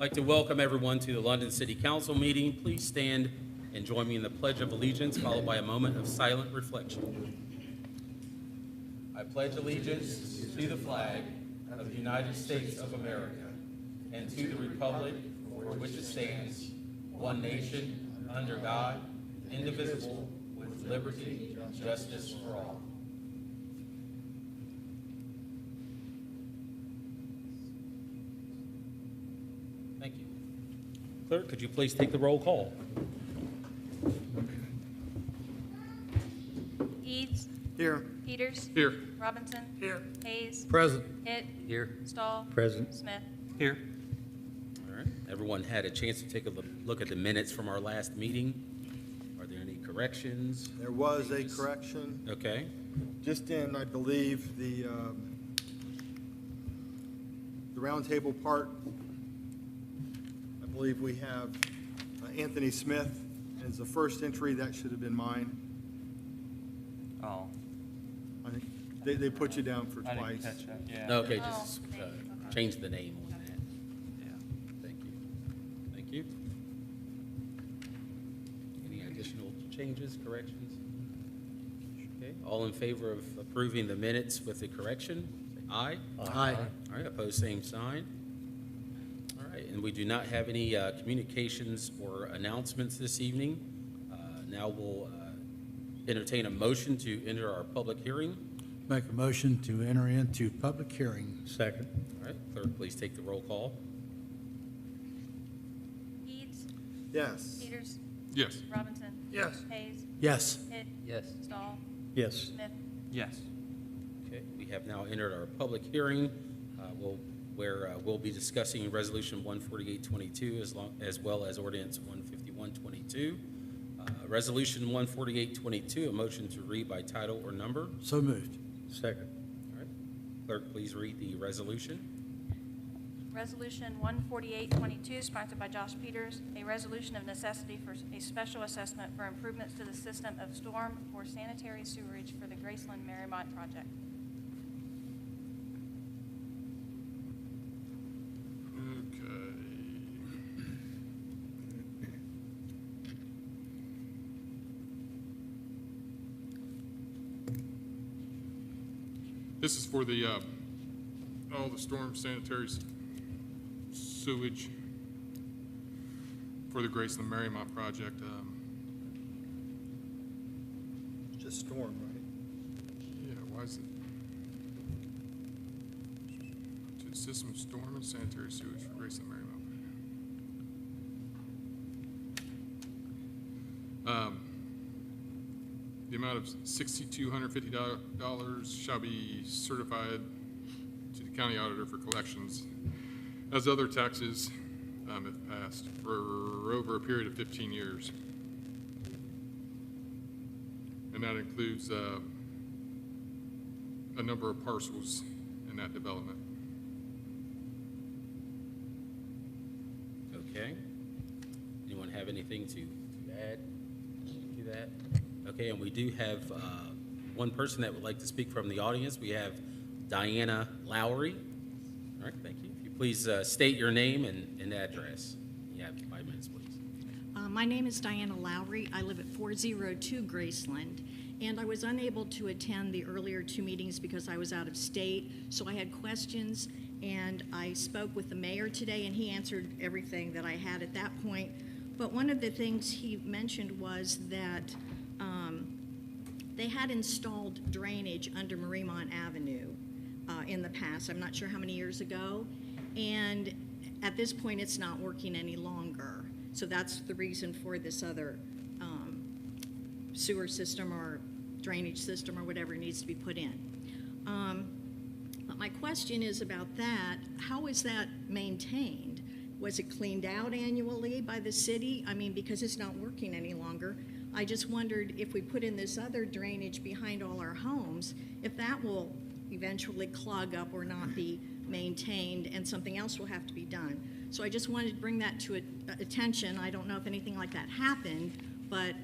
I'd like to welcome everyone to the London City Council meeting. Please stand and join me in the Pledge of Allegiance, followed by a moment of silent reflection. I pledge allegiance to the flag of the United States of America and to the republic for which it stands, one nation, under God, indivisible, with liberty and justice for all. Thank you. Clerk, could you please take the roll call? Eads. Here. Peters. Here. Robinson. Here. Hayes. Present. Hitt. Here. Stahl. Present. Smith. Here. All right. Everyone had a chance to take a look at the minutes from our last meeting. Are there any corrections? There was a correction, Okay. just in, I believe, the roundtable part. I believe we have Anthony Smith as the first entry. That should have been mine. Oh, I think they put you down for I twice. didn't catch that, yeah. Okay, Oh, just okay. change the name on that. Yeah. Thank you. Thank you. Any additional changes, corrections? Okay, all in favor of approving the minutes with the correction, say aye. Aye. All right, opposed, same sign. All right, and we do not have any communications or announcements this evening. Now we'll entertain a motion to enter our public hearing. Make a motion to enter into public hearing. Second. All right, clerk, please take the roll call. Eads. Yes. Peters. Yes. Robinson. Yes. Hayes. Yes. Hitt. Yes. Stahl. Yes. Smith. Yes. Okay, we have now entered our public hearing, where we'll be discussing Resolution 14822 as well as Ordinance 15122. Resolution 14822, a motion to read by title or number. So moved. Second. All right, clerk, please read the resolution. Resolution 14822, sponsored by Josh Peters, a resolution of necessity for a special assessment for improvements to the system of storm or sanitary sewerage for the Graceland-Marymount project. This is for the, all the storm sanitary sewage for the Graceland-Marymount project. Just storm, right? Yeah, why is it? To the system of storm and sanitary sewage for Graceland-Marymount. The amount of $6,250 shall be certified to the county auditor for collections as other taxes, if passed, for over a period of 15 years. And that includes a number of parcels in that development. Okay. Anyone have anything to add to that? Okay, and we do have one person that would like to speak from the audience. We have Diana Lowry. All right, thank you. If you please state your name and address. You have 5 minutes, please. My name is Diana Lowry. I live at 402 Graceland, and I was unable to attend the earlier two meetings because I was out of state, so I had questions, and I spoke with the mayor today, and he answered everything that I had at that point. But one of the things he mentioned was that they had installed drainage under Marymount Avenue in the past. I'm not sure how many years ago, and at this point it's not working any longer. So that's the reason for this other sewer system or drainage system or whatever needs to be put in. But my question is about that. How is that maintained? Was it cleaned out annually by the city? I mean, because it's not working any longer. I just wondered if we put in this other drainage behind all our homes, if that will eventually clog up or not be maintained and something else will have to be done. So I just wanted to bring that to attention. I don't know if anything like that happened, but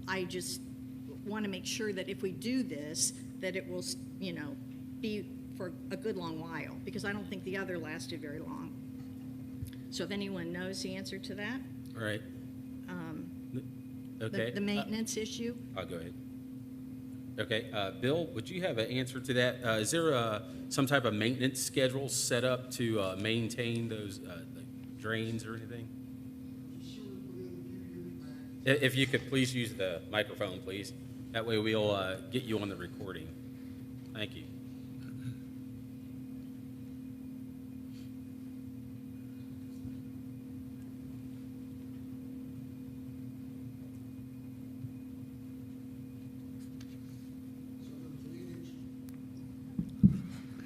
I just want to make sure that if we do this, that it will, you know, be for a good long while, because I don't think the other lasted very long. So if anyone knows the answer to that, All right. Okay. the maintenance issue, I'll go ahead. Okay, Bill, would you have an answer to that? Is there some type of maintenance schedule set up to maintain those like drains or anything? If you could please use the microphone, please. That way we'll get you on the recording. Thank you.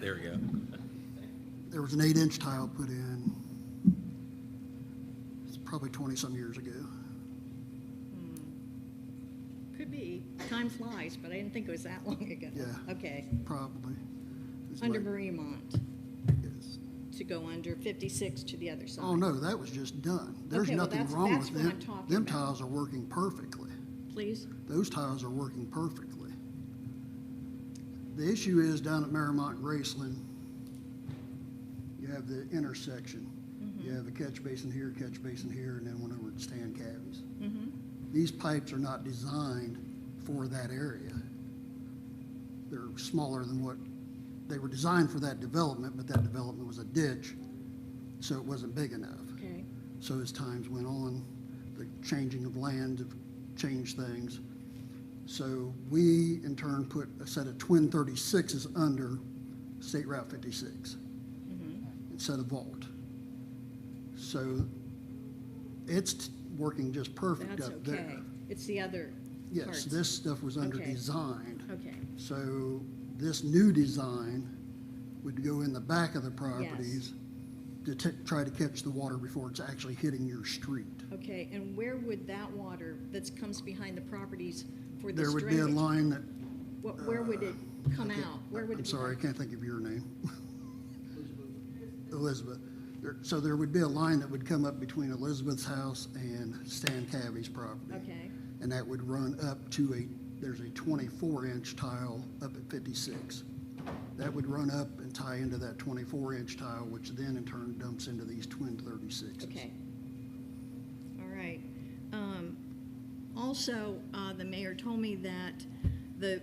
There we go. There was an 8-inch tile put in, it's probably 20-some years ago. could be. Time flies, but I didn't think it was that long ago. Yeah. Okay. Probably. It's Under like- Mariemont, yes. to go under 56 to the other side. Oh, no, that was just done. There's Okay, well, nothing that's- wrong that's with what them. I'm talking Them about. tiles are working perfectly. Please? Those tiles are working perfectly. The issue is down at Mariemont and Graceland, you have the intersection. You have a catch basin here, and then one over at Stan Cabby's. These pipes are not designed for that area. They're smaller than what, they were designed for that development, but that development was a ditch, so it wasn't big enough. Okay. So as times went on, the changing of land have changed things. So we, in turn, put a set of twin 36s under State Route 56 instead of vault. So it's working just perfect That's up okay. there. It's the other Yes, parts. this stuff was under Okay. designed. Okay. So this new design would go in the back of the properties to try to catch the water before it's actually hitting your street. Okay, and where would that water that comes behind the properties for this There would drainage? be a line that, Where would it come out? Where would it I'm be? sorry, I can't think of your name. Elizabeth. So there would be a line that would come up between Elizabeth's house and Stan Cabby's property. Okay. And that would run up to there's a 24-inch tile up at 56. That would run up and tie into that 24-inch tile, which then in turn dumps into these twin 36s. Okay. All right. Also, the mayor told me that the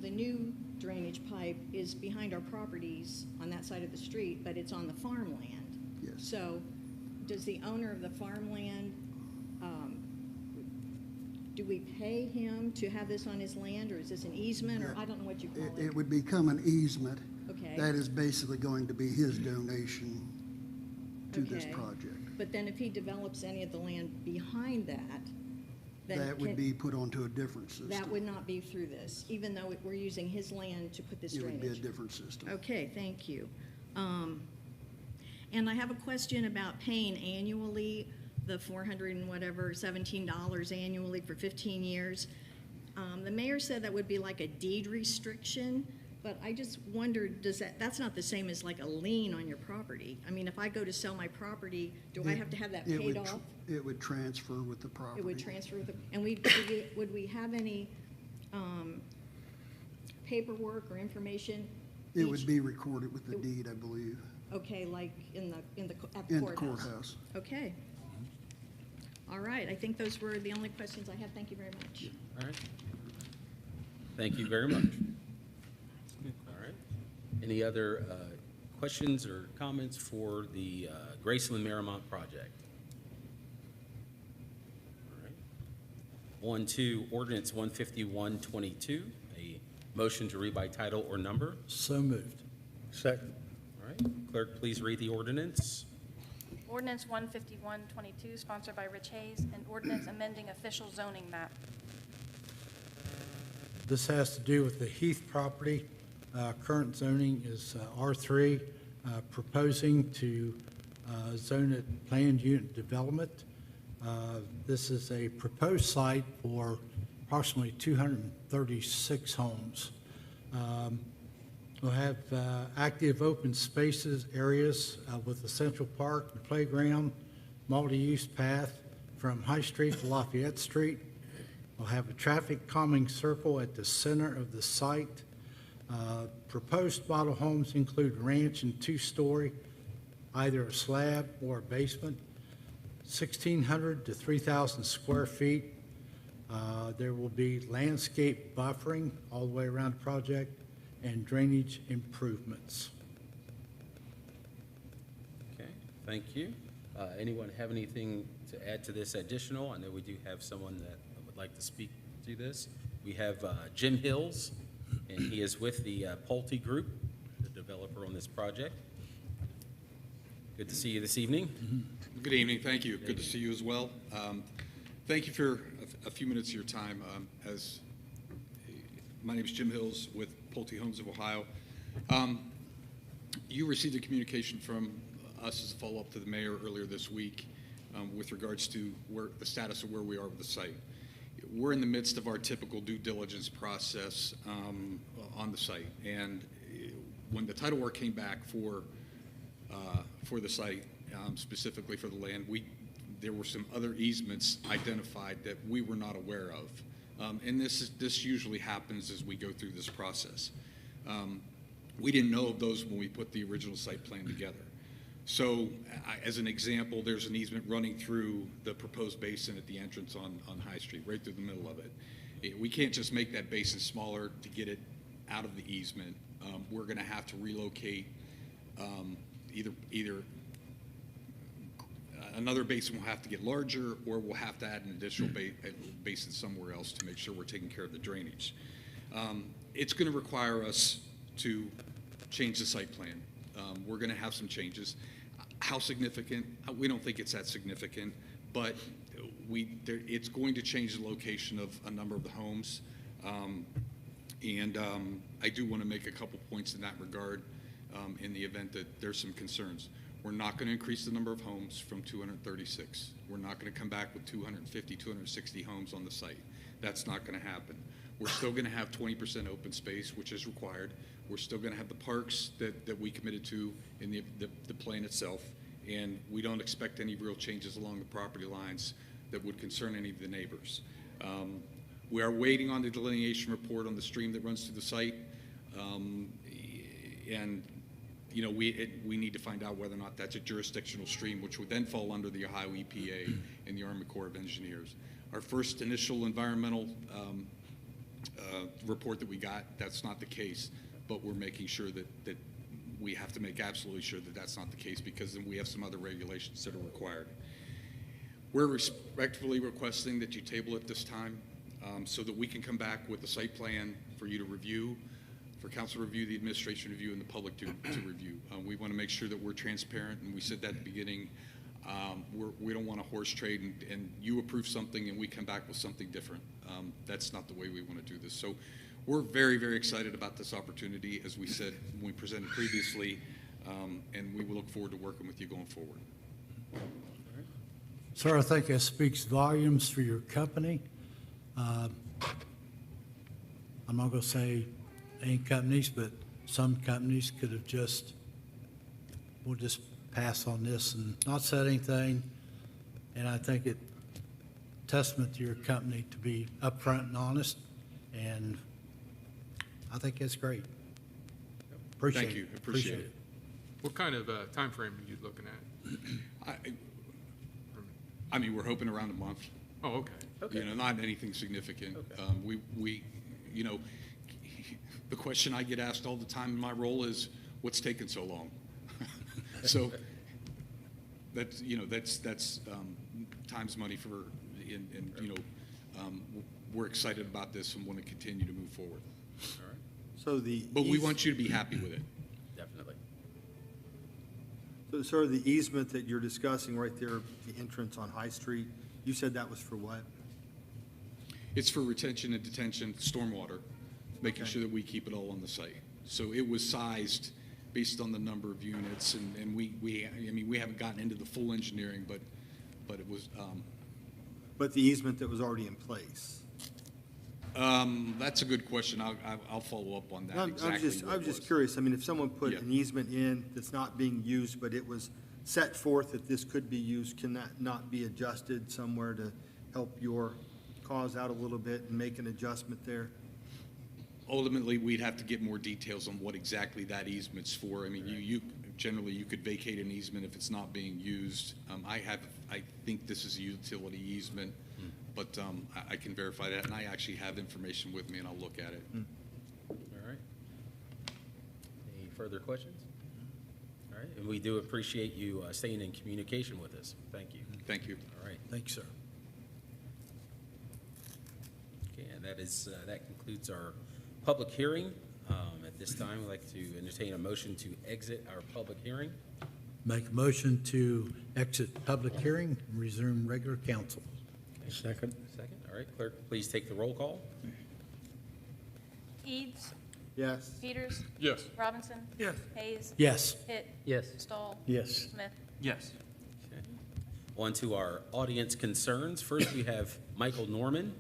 new drainage pipe is behind our properties on that side of the street, but it's on the farmland. Yes. So, does the owner of the farmland, do we pay him to have this on his land, or is this an easement, or I don't know what you call it? It would become an easement. Okay. That is basically going to be his donation to this Okay. project. But then if he develops any of the land behind that, then That would can- be put onto a different system. That would not be through this, even though we're using his land to put this It would be a drainage? different system. Okay, thank you. And I have a question about paying annually, the $400 and whatever, $17 annually for 15 years. The mayor said that would be like a deed restriction, but I just wondered, that's not the same as like a lien on your property? I mean, if I go to sell my property, do I have to have that It paid would off? It would transfer with the property. It would transfer the, and would we have any paperwork or information? It would each- be recorded with the deed, I believe, Okay, like at the in the courthouse? courthouse. Okay. All right, I think those were the only questions I had. Thank you very much. All right. Thank you very much. All right. Any other questions or comments for the Graceland-Mariemont project? All right. On to Ordinance 15122, a motion to read by title or number. So moved. Second. All right. Clerk, please read the ordinance. Ordinance 15122, sponsored by Rich Hayes, an ordinance amending official zoning map. This has to do with the Heath property. Current zoning is R3, proposing to zone it planned unit development. This is a proposed site for approximately 236 homes. We'll have active open spaces areas with a central park and playground, multi-use path from High Street to Lafayette Street. We'll have a traffic calming circle at the center of the site. Proposed model homes include ranch and two-story either a slab or a basement, 1,600 to 3,000 square feet. There will be landscape buffering all the way around the project and drainage improvements. Okay, thank you. Anyone have anything to add to this additional? I know we do have someone that would like to speak to this. We have Jim Hills, and he is with the Pulte Group, the developer on this project. Good to see you this evening. Good evening, thank you. Good to see you as well. Thank you for a few minutes of your time. My name is Jim Hills with Pulte Homes of Ohio. You received a communication from us as a follow-up to the mayor earlier this week with regards to the status of where we are with the site. We're in the midst of our typical due diligence process on the site, and when the title work came back for the site, specifically for the land, there were some other easements identified that we were not aware of, and this usually happens as we go through this process. We didn't know of those when we put the original site plan together. So, as an example, there's an easement running through the proposed basin at the entrance on High Street, right through the middle of it. We can't just make that basin smaller to get it out of the easement. We're going to have to relocate either another basin will have to get larger, or we'll have to add an additional basin somewhere else to make sure we're taking care of the drainage. It's going to require us to change the site plan. We're going to have some changes. How significant? We don't think it's that significant, but it's going to change the location of a number of the homes. I do want to make a couple points in that regard in the event that there's some concerns. We're not going to increase the number of homes from 236. We're not going to come back with 250, 260 homes on the site. That's not going to happen. We're still going to have 20% open space, which is required. We're still going to have the parks that we committed to in the plan itself, and we don't expect any real changes along the property lines that would concern any of the neighbors. We are waiting on the delineation report on the stream that runs through the site, and you know, we need to find out whether or not that's a jurisdictional stream, which would then fall under the Ohio EPA and the Army Corps of Engineers. Our first initial environmental report that we got, that's not the case, but we're making sure that we have to make absolutely sure that that's not the case, because then we have some other regulations that are required. We're respectfully requesting that you table it this time so that we can come back with a site plan for you to review, for council review, the administration review, and the public to review. We want to make sure that we're transparent, and we said that at the beginning. We don't want a horse trade and you approve something and we come back with something different. That's not the way we want to do this. So we're very, very excited about this opportunity, as we said when we presented previously, and we will look forward to working with you going forward. Sir, I think that speaks volumes for your company. I'm not going to say any companies, but some companies could have we'll just pass on this and not said anything. And I think it testament to your company to be upfront and honest, and I think that's great. Appreciate it. Thank you. Appreciate it. What kind of time frame are you looking at? I mean, we're hoping around a month. Oh, okay. Okay. You know, not anything significant. Okay. We, you know, the question I get asked all the time in my role is, what's taking so long? So that's, you know, that's time's money for, and you know, we're excited about this and want to continue to move forward. All right, So But we want you to be happy with it. definitely. So sort of the easement that you're discussing right there, the entrance on High Street, you said that was for what? It's for retention and detention, stormwater, making Okay. sure that we keep it all on the site. So it was sized based on the number of units, and I mean, we haven't gotten into the full engineering, but it was, But the easement that was already in place? that's a good question. I'll follow up on that, I'm exactly just what it was. curious. I mean, if someone put Yeah. an easement in that's not being used, but it was set forth that this could be used, can that not be adjusted somewhere to help your cause out a little bit and make an adjustment there? Ultimately, we'd have to get more details on what exactly that easement's for. I mean, you generally, you could vacate an easement if it's not being used. I think this is a utility easement, but I can verify that, and I actually have information with me, and I'll look at it. All right. Any further questions? All right, and we do appreciate you staying in communication with us. Thank you. Thank you. All right. Thanks, sir. Okay, and that concludes our public hearing. At this time, I'd like to entertain a motion to exit our public hearing. Make a motion to exit public hearing and resume regular council. Second. Second. All right, clerk, please take the roll call. Eads, Yes. Peters, Yes. Robinson. Yes. Hayes. Yes. Hitt. Yes. Stahl. Yes. Smith. Yes. Okay. On to our audience concerns. First, we have Michael Norman.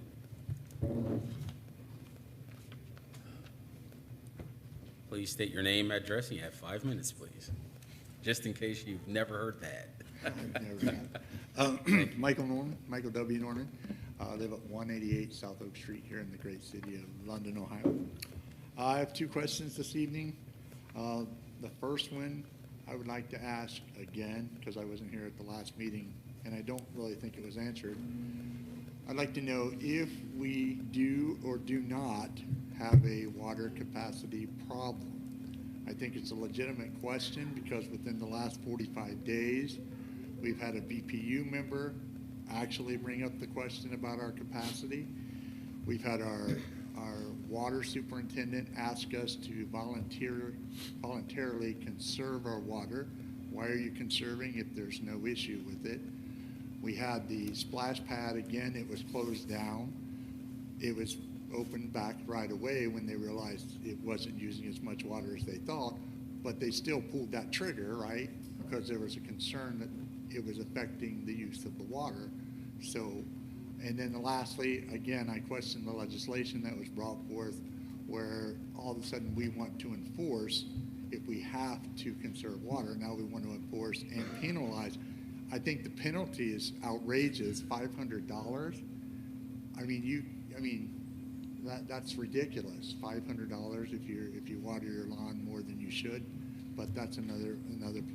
Please state your name, address, and you have 5 minutes, please, just in case you've never heard that. Michael Norman, Michael W. Norman. I live at 188 South Oak Street here in the great city of London, Ohio. I have 2 questions this evening. The first one I would like to ask again, because I wasn't here at the last meeting, and I don't really think it was answered. I'd like to know if we do or do not have a water capacity problem. I think it's a legitimate question because within the last 45 days, we've had a BPU member actually bring up the question about our capacity. We've had our water superintendent ask us to voluntarily conserve our water. Why are you conserving if there's no issue with it? We had the splash pad again, it was closed down. It was opened back right away when they realized it wasn't using as much water as they thought, but they still pulled that trigger, right? Because there was a concern that it was affecting the use of the water. So, and then lastly, again, I question the legislation that was brought forth where all of a sudden we want to enforce if we have to conserve water. Now we want to enforce and penalize. I think the penalty is outrageous, $500. That's ridiculous. $500 if you water your lawn more than you should, but that's another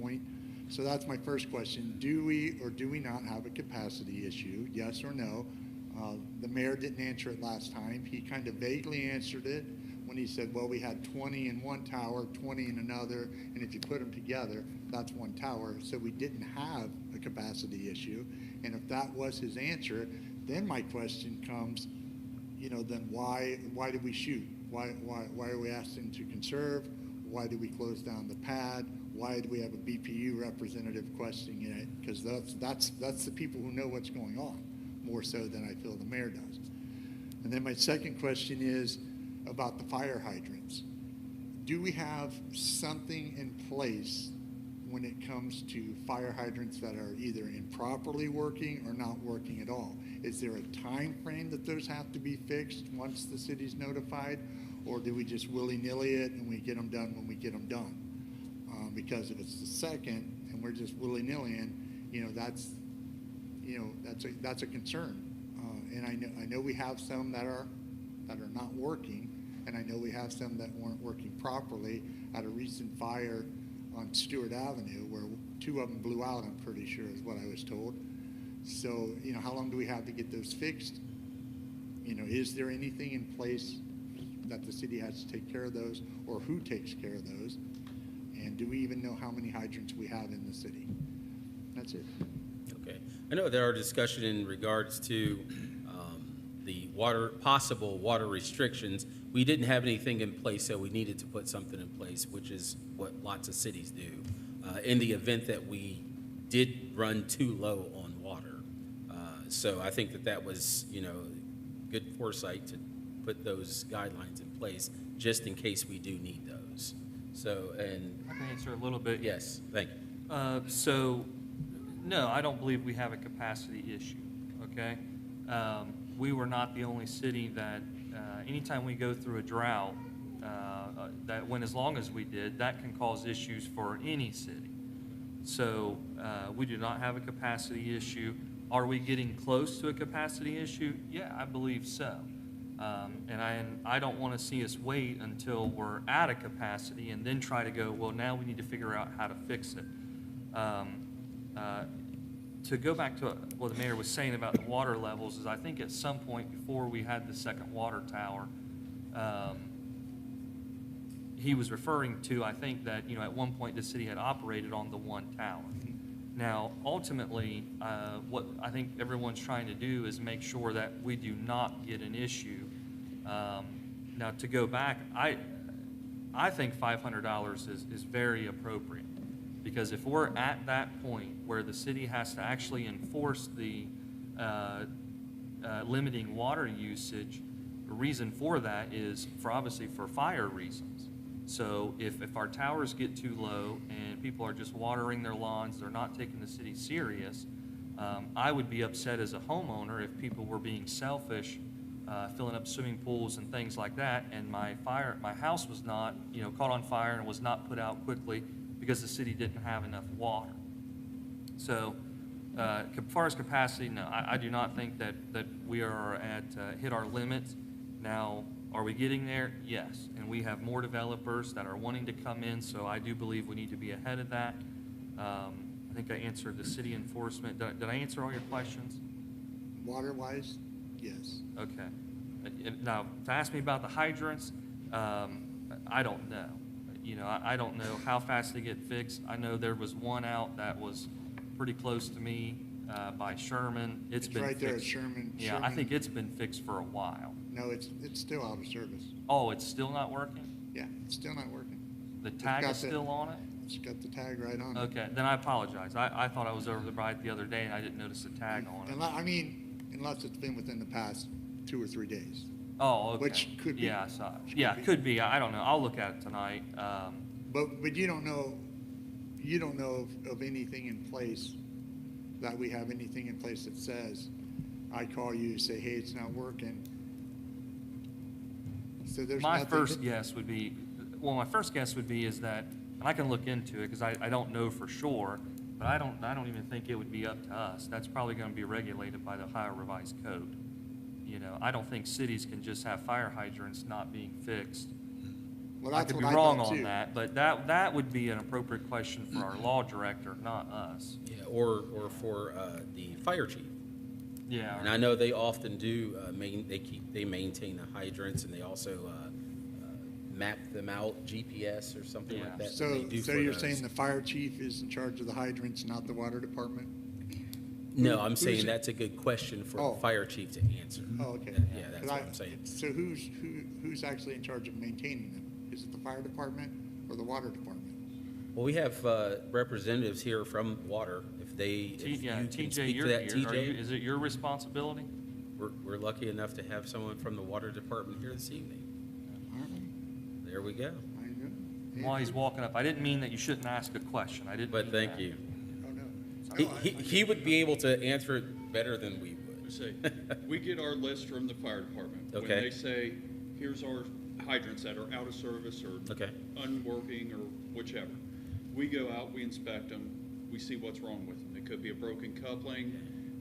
point. So that's my first question. Do we or do we not have a capacity issue? Yes or no? The mayor didn't answer it last time. He kind of vaguely answered it when he said, well, we had 20 in one tower, 20 in another, and if you put them together, that's one tower. So we didn't have a capacity issue. And if that was his answer, then my question comes, then why did we shoot? Why are we asking to conserve? Why did we close down the pad? Why do we have a BPU representative questioning it? Because that's the people who know what's going on, more so than I feel the mayor does. And then my second question is about the fire hydrants. Do we have something in place when it comes to fire hydrants that are either improperly working or not working at all? Is there a time frame that those have to be fixed once the city's notified? Or do we just willy-nilly it and we get them done when we get them done? Because if it's the second and we're just willy-nillying, that's a concern. And I know we have some that are not working, and I know we have some that weren't working properly. At a recent fire on Stewart Avenue where 2 of them blew out, I'm pretty sure is what I was told. So, how long do we have to get those fixed? Is there anything in place that the city has to take care of those, or who takes care of those? And do we even know how many hydrants we have in the city? That's it. Okay. I know there are discussion in regards to the possible water restrictions. We didn't have anything in place, so we needed to put something in place, which is what lots of cities do. In the event that we did run too low on water. So I think that was, good foresight to put those guidelines in place just in case we do need those. So, and I can answer a little bit. yes, thank you. So, no, I don't believe we have a capacity issue, okay? We were not the only city that, anytime we go through a drought, that went as long as we did, that can cause issues for any city. So we do not have a capacity issue. Are we getting close to a capacity issue? Yeah, I believe so. And I don't want to see us wait until we're at a capacity and then try to go, well, now we need to figure out how to fix it. To go back to what the mayor was saying about the water levels is I think at some point before we had the second water tower, he was referring to, I think that, at one point the city had operated on the one tower. Now, ultimately, what I think everyone's trying to do is make sure that we do not get an issue. Now, to go back, I think $500 is very appropriate, because if we're at that point where the city has to actually enforce the limiting water usage, the reason for that is obviously for fire reasons. So if our towers get too low and people are just watering their lawns, they're not taking the city serious, I would be upset as a homeowner if people were being selfish, filling up swimming pools and things like that, and my house was not, caught on fire and was not put out quickly because the city didn't have enough water. So as far as capacity, no, I do not think that we are at hit our limits. Now, are we getting there? Yes. And we have more developers that are wanting to come in, so I do believe we need to be ahead of that. I think I answered the city enforcement. Did I answer all your questions? Water-wise, yes. Okay. Now, to ask me about the hydrants, I don't know. I don't know how fast they get fixed. I know there was one out that was pretty close to me by Sherman. It's been right there at fixed. Sherman. Yeah, I think it's been fixed for a while. No, it's still out of service. Oh, it's still not working? Yeah, it's still not working. The tag got is still on it? It's got the tag right on it. Okay, then I apologize. I thought I was over the ride the other day and I didn't notice the tag on it. I mean, unless it's been within the past 2 or 3 days. Oh, okay. Which could be. Yeah, could be. I don't know. I'll look at it tonight. But you don't know of anything in place, that we have anything in place that says, I call you, say, hey, it's not working. So there's My nothing. first guess would be is that, and I can look into it because I don't know for sure, but I don't even think it would be up to us. That's probably going to be regulated by the Ohio Revised Code. I don't think cities can just have fire hydrants not being fixed. Well, I that's could what be wrong thought, on too. that, but that would be an appropriate question for our law director, not us. Yeah, or for the fire chief. Yeah. And I know they often do, they maintain the hydrants, and they also map them out, GPS or something Yeah. like that. So they do for you're those. saying the fire chief is in charge of the hydrants, not the water department? No, I'm who's- saying that's a good question for Oh. the fire chief to answer. Oh, okay. Yeah, that's 'Cause what I'm saying. So who's actually in charge of maintaining them? Is it the fire department or the water department? Well, we have representatives here from water. If you can TJ, speak you're to that, here. TJ. Is it your responsibility? We're lucky enough to have someone from the water department here this evening. All right, There we go. I know. While he's walking up, I didn't mean that you shouldn't ask a question. I didn't. But mean thank that. you. Oh, no. He would be able to answer it better than we would. Say, we get our list from the fire department. When Okay. they say, here's our hydrants that are out of service or Okay. unworking or whichever, we go out, we inspect them, we see what's wrong with them. It could be a broken coupling,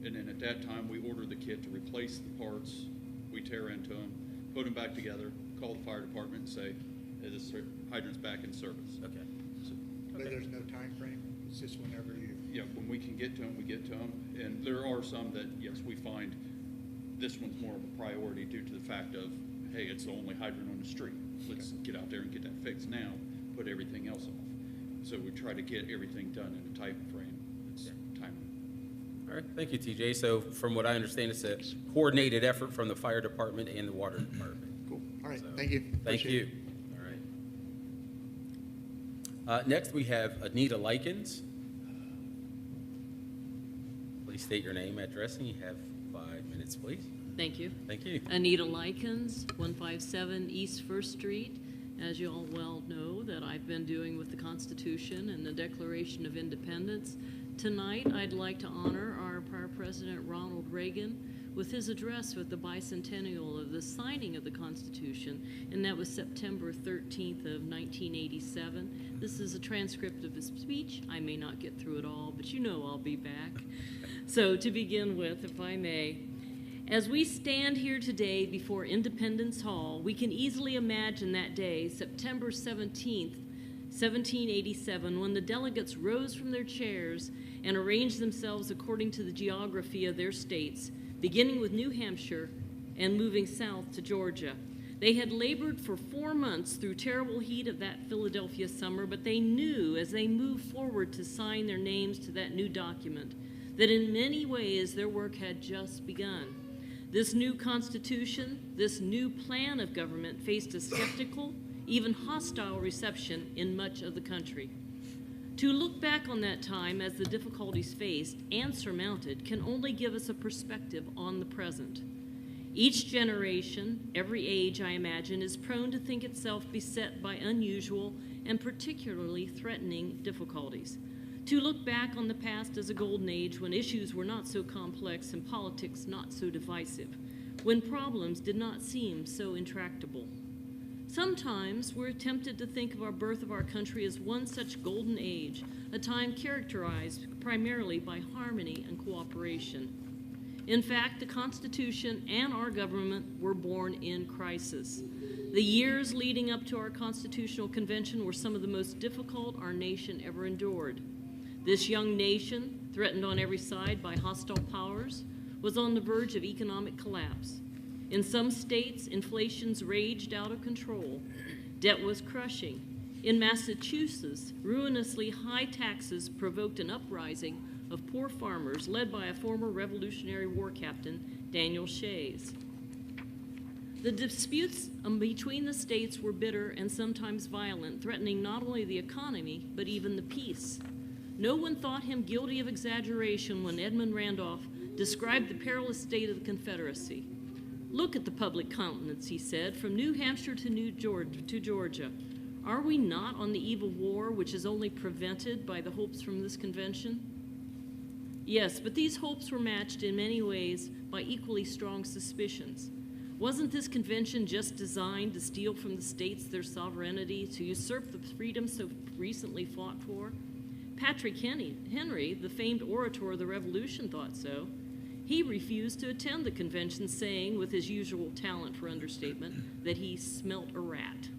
and then at that time, we order the kit to replace the parts. We tear into them, put them back together, call the fire department and say, hey, this hydrant's back in service. Okay. So, But there's no time frame. It's just whenever you. yeah, when we can get to them, we get to them. And there are some that, yes, we find this one's more of a priority due to the fact of, hey, it's the only hydrant on the street. Let's get out there and get that fixed now, put everything else off. So we try to get everything done in a time frame. It's timely. All right, thank you, TJ. So from what I understand, it's a coordinated effort from the fire department and the water department. Cool. All right, So, thank you. Thank Appreciate you. it. All right. Next, we have Anita Likens. Please state your name, address, and you have 5 minutes, please. Thank you. Thank you. Anita Likens, 157 East First Street. As you all well know, that I've been doing with the Constitution and the Declaration of Independence. Tonight, I'd like to honor our prior President Ronald Reagan with his address with the bicentennial of the signing of the Constitution, and that was September 13th of 1987. This is a transcript of his speech. I may not get through it all, but you know I'll be back. So to begin with, if I may, As we stand here today before Independence Hall, we can easily imagine that day, September 17th, 1787, when the delegates rose from their chairs and arranged themselves according to the geography of their states, beginning with New Hampshire and moving south to Georgia. They had labored for 4 months through terrible heat of that Philadelphia summer, but they knew as they moved forward to sign their names to that new document that in many ways their work had just begun. This new Constitution, this new plan of government faced a skeptical, even hostile reception in much of the country. To look back on that time as the difficulties faced and surmounted can only give us a perspective on the present. Each generation, every age, I imagine, is prone to think itself beset by unusual and particularly threatening difficulties. To look back on the past as a golden age when issues were not so complex and politics not so divisive, when problems did not seem so intractable. Sometimes we're tempted to think of our birth of our country as one such golden age, a time characterized primarily by harmony and cooperation. In fact, the Constitution and our government were born in crisis. The years leading up to our Constitutional Convention were some of the most difficult our nation ever endured. This young nation, threatened on every side by hostile powers, was on the verge of economic collapse. In some states, inflation's raged out of control. Debt was crushing. In Massachusetts, ruinously high taxes provoked an uprising of poor farmers led by a former Revolutionary War captain, Daniel Shays. The disputes between the states were bitter and sometimes violent, threatening not only the economy, but even the peace. No one thought him guilty of exaggeration when Edmund Randolph described the perilous state of the Confederacy. "Look at the public countenance," he said, "from New Hampshire to Georgia. Are we not on the eve of war, which is only prevented by the hopes from this convention?" Yes, but these hopes were matched in many ways by equally strong suspicions. Wasn't this convention just designed to steal from the states their sovereignty, to usurp the freedom so recently fought for? Patrick Henry, the famed orator of the Revolution, thought so. He refused to attend the convention, saying, with his usual talent for understatement, that he smelt a rat.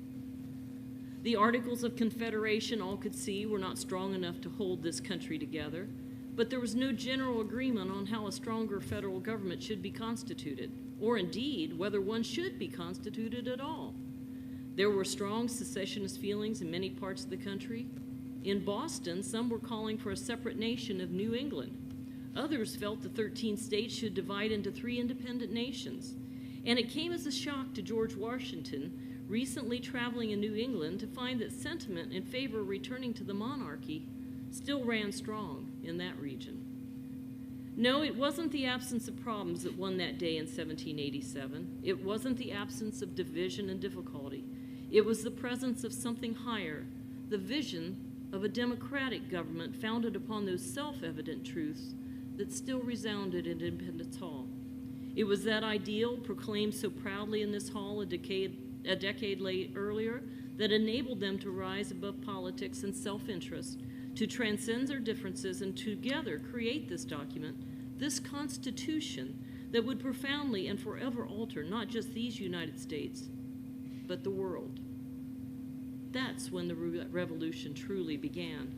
The Articles of Confederation, all could see, were not strong enough to hold this country together, but there was no general agreement on how a stronger federal government should be constituted, or indeed whether one should be constituted at all. There were strong secessionist feelings in many parts of the country. In Boston, some were calling for a separate nation of New England. Others felt the 13 states should divide into 3 independent nations. And it came as a shock to George Washington, recently traveling in New England, to find that sentiment in favor of returning to the monarchy still ran strong in that region. No, it wasn't the absence of problems that won that day in 1787. It wasn't the absence of division and difficulty. It was the presence of something higher, the vision of a democratic government founded upon those self-evident truths that still resounded in Independence Hall. It was that ideal, proclaimed so proudly in this hall a decade earlier, that enabled them to rise above politics and self-interest, to transcend their differences and together create this document, this Constitution, that would profoundly and forever alter not just these United States, but the world. That's when the revolution truly began.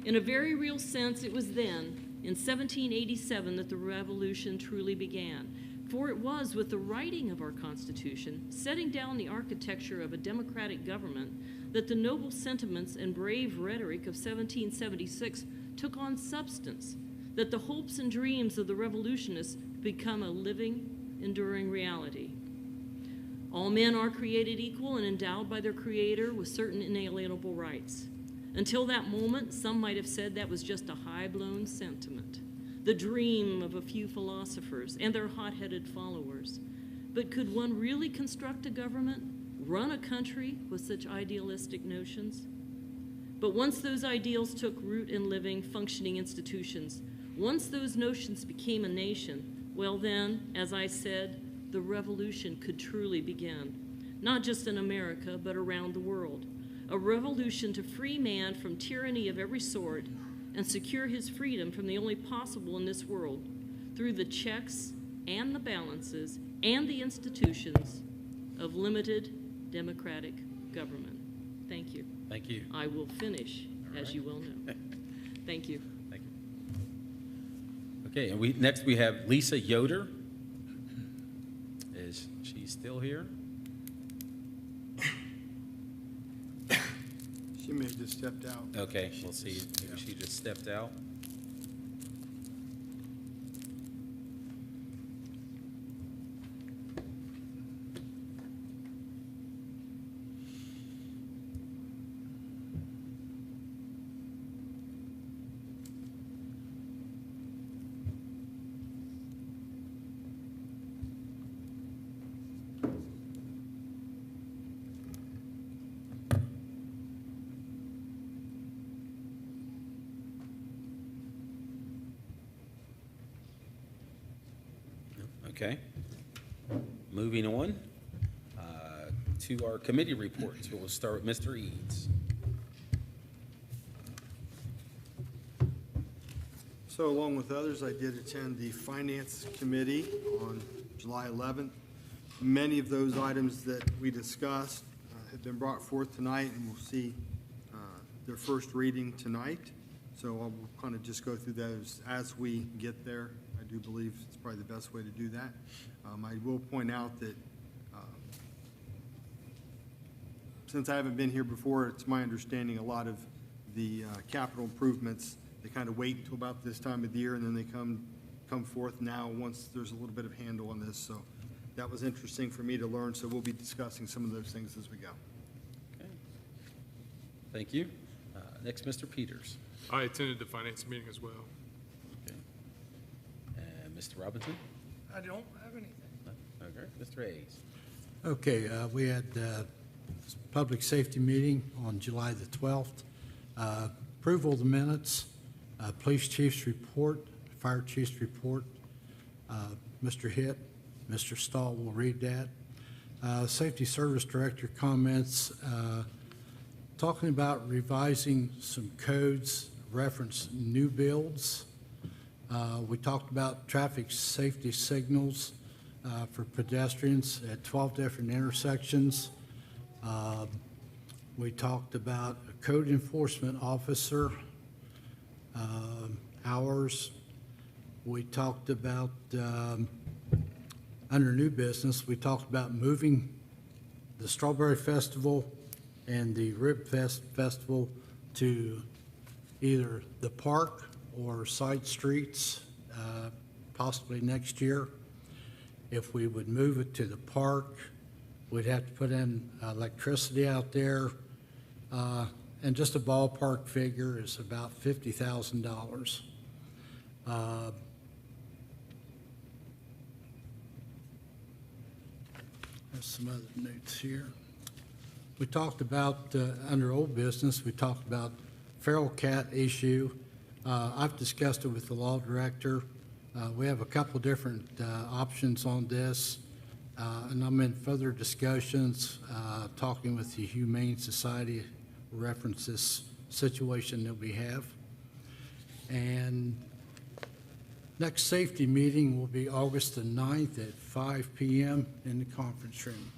In a very real sense, it was then, in 1787, that the revolution truly began. For it was with the writing of our Constitution, setting down the architecture of a democratic government, that the noble sentiments and brave rhetoric of 1776 took on substance, that the hopes and dreams of the revolutionists become a living, enduring reality. All men are created equal and endowed by their Creator with certain inalienable rights. Until that moment, some might have said that was just a high-blown sentiment, the dream of a few philosophers and their hot-headed followers. But could one really construct a government, run a country with such idealistic notions? But once those ideals took root in living, functioning institutions, once those notions became a nation, well then, as I said, the revolution could truly begin, not just in America, but around the world. A revolution to free man from tyranny of every sort and secure his freedom from the only possible in this world, through the checks and the balances and the institutions of limited democratic government. Thank you. Thank you. I will finish, as you well know. Thank you. Thank you. Okay, and next we have Lisa Yoder. Is she still here? She may have just stepped out. Okay, we'll see. Maybe she just stepped out. Okay. Moving on to our committee reports. We'll start with Mr. Eads. So along with others, I did attend the Finance Committee on July 11th. Many of those items that we discussed have been brought forth tonight, and we'll see their first reading tonight. So I'll kind of just go through those as we get there. I do believe it's probably the best way to do that. I will point out that since I haven't been here before, it's my understanding a lot of the capital improvements, they kind of wait until about this time of the year, and then they come forth now once there's a little bit of handle on this. So that was interesting for me to learn, so we'll be discussing some of those things as we go. Okay. Thank you. Next, Mr. Peters. I attended the finance meeting as well. Okay. And Mr. Robinson? I don't have anything. Okay. Mr. Hayes? Okay, we had a public safety meeting on July the 12th. Approval of the minutes, police chief's report, fire chief's report. Mr. Hitt, Mr. Stahl will read that. Safety Service Director comments, talking about revising some codes, reference new builds. We talked about traffic safety signals for pedestrians at 12 different intersections. We talked about a code enforcement officer hours. We talked about, under new business, we talked about moving the Strawberry Festival and the Rib Festival to either the park or side streets, possibly next year. If we would move it to the park, we'd have to put in electricity out there, and just a ballpark figure is about $50,000. There's some other notes here. We talked about, under old business, we talked about feral cat issue. I've discussed it with the law director. We have a couple different options on this, and I'm in further discussions, talking with the Humane Society, reference this situation that we have. And next safety meeting will be August the 9th at 5 p.m. in the conference room.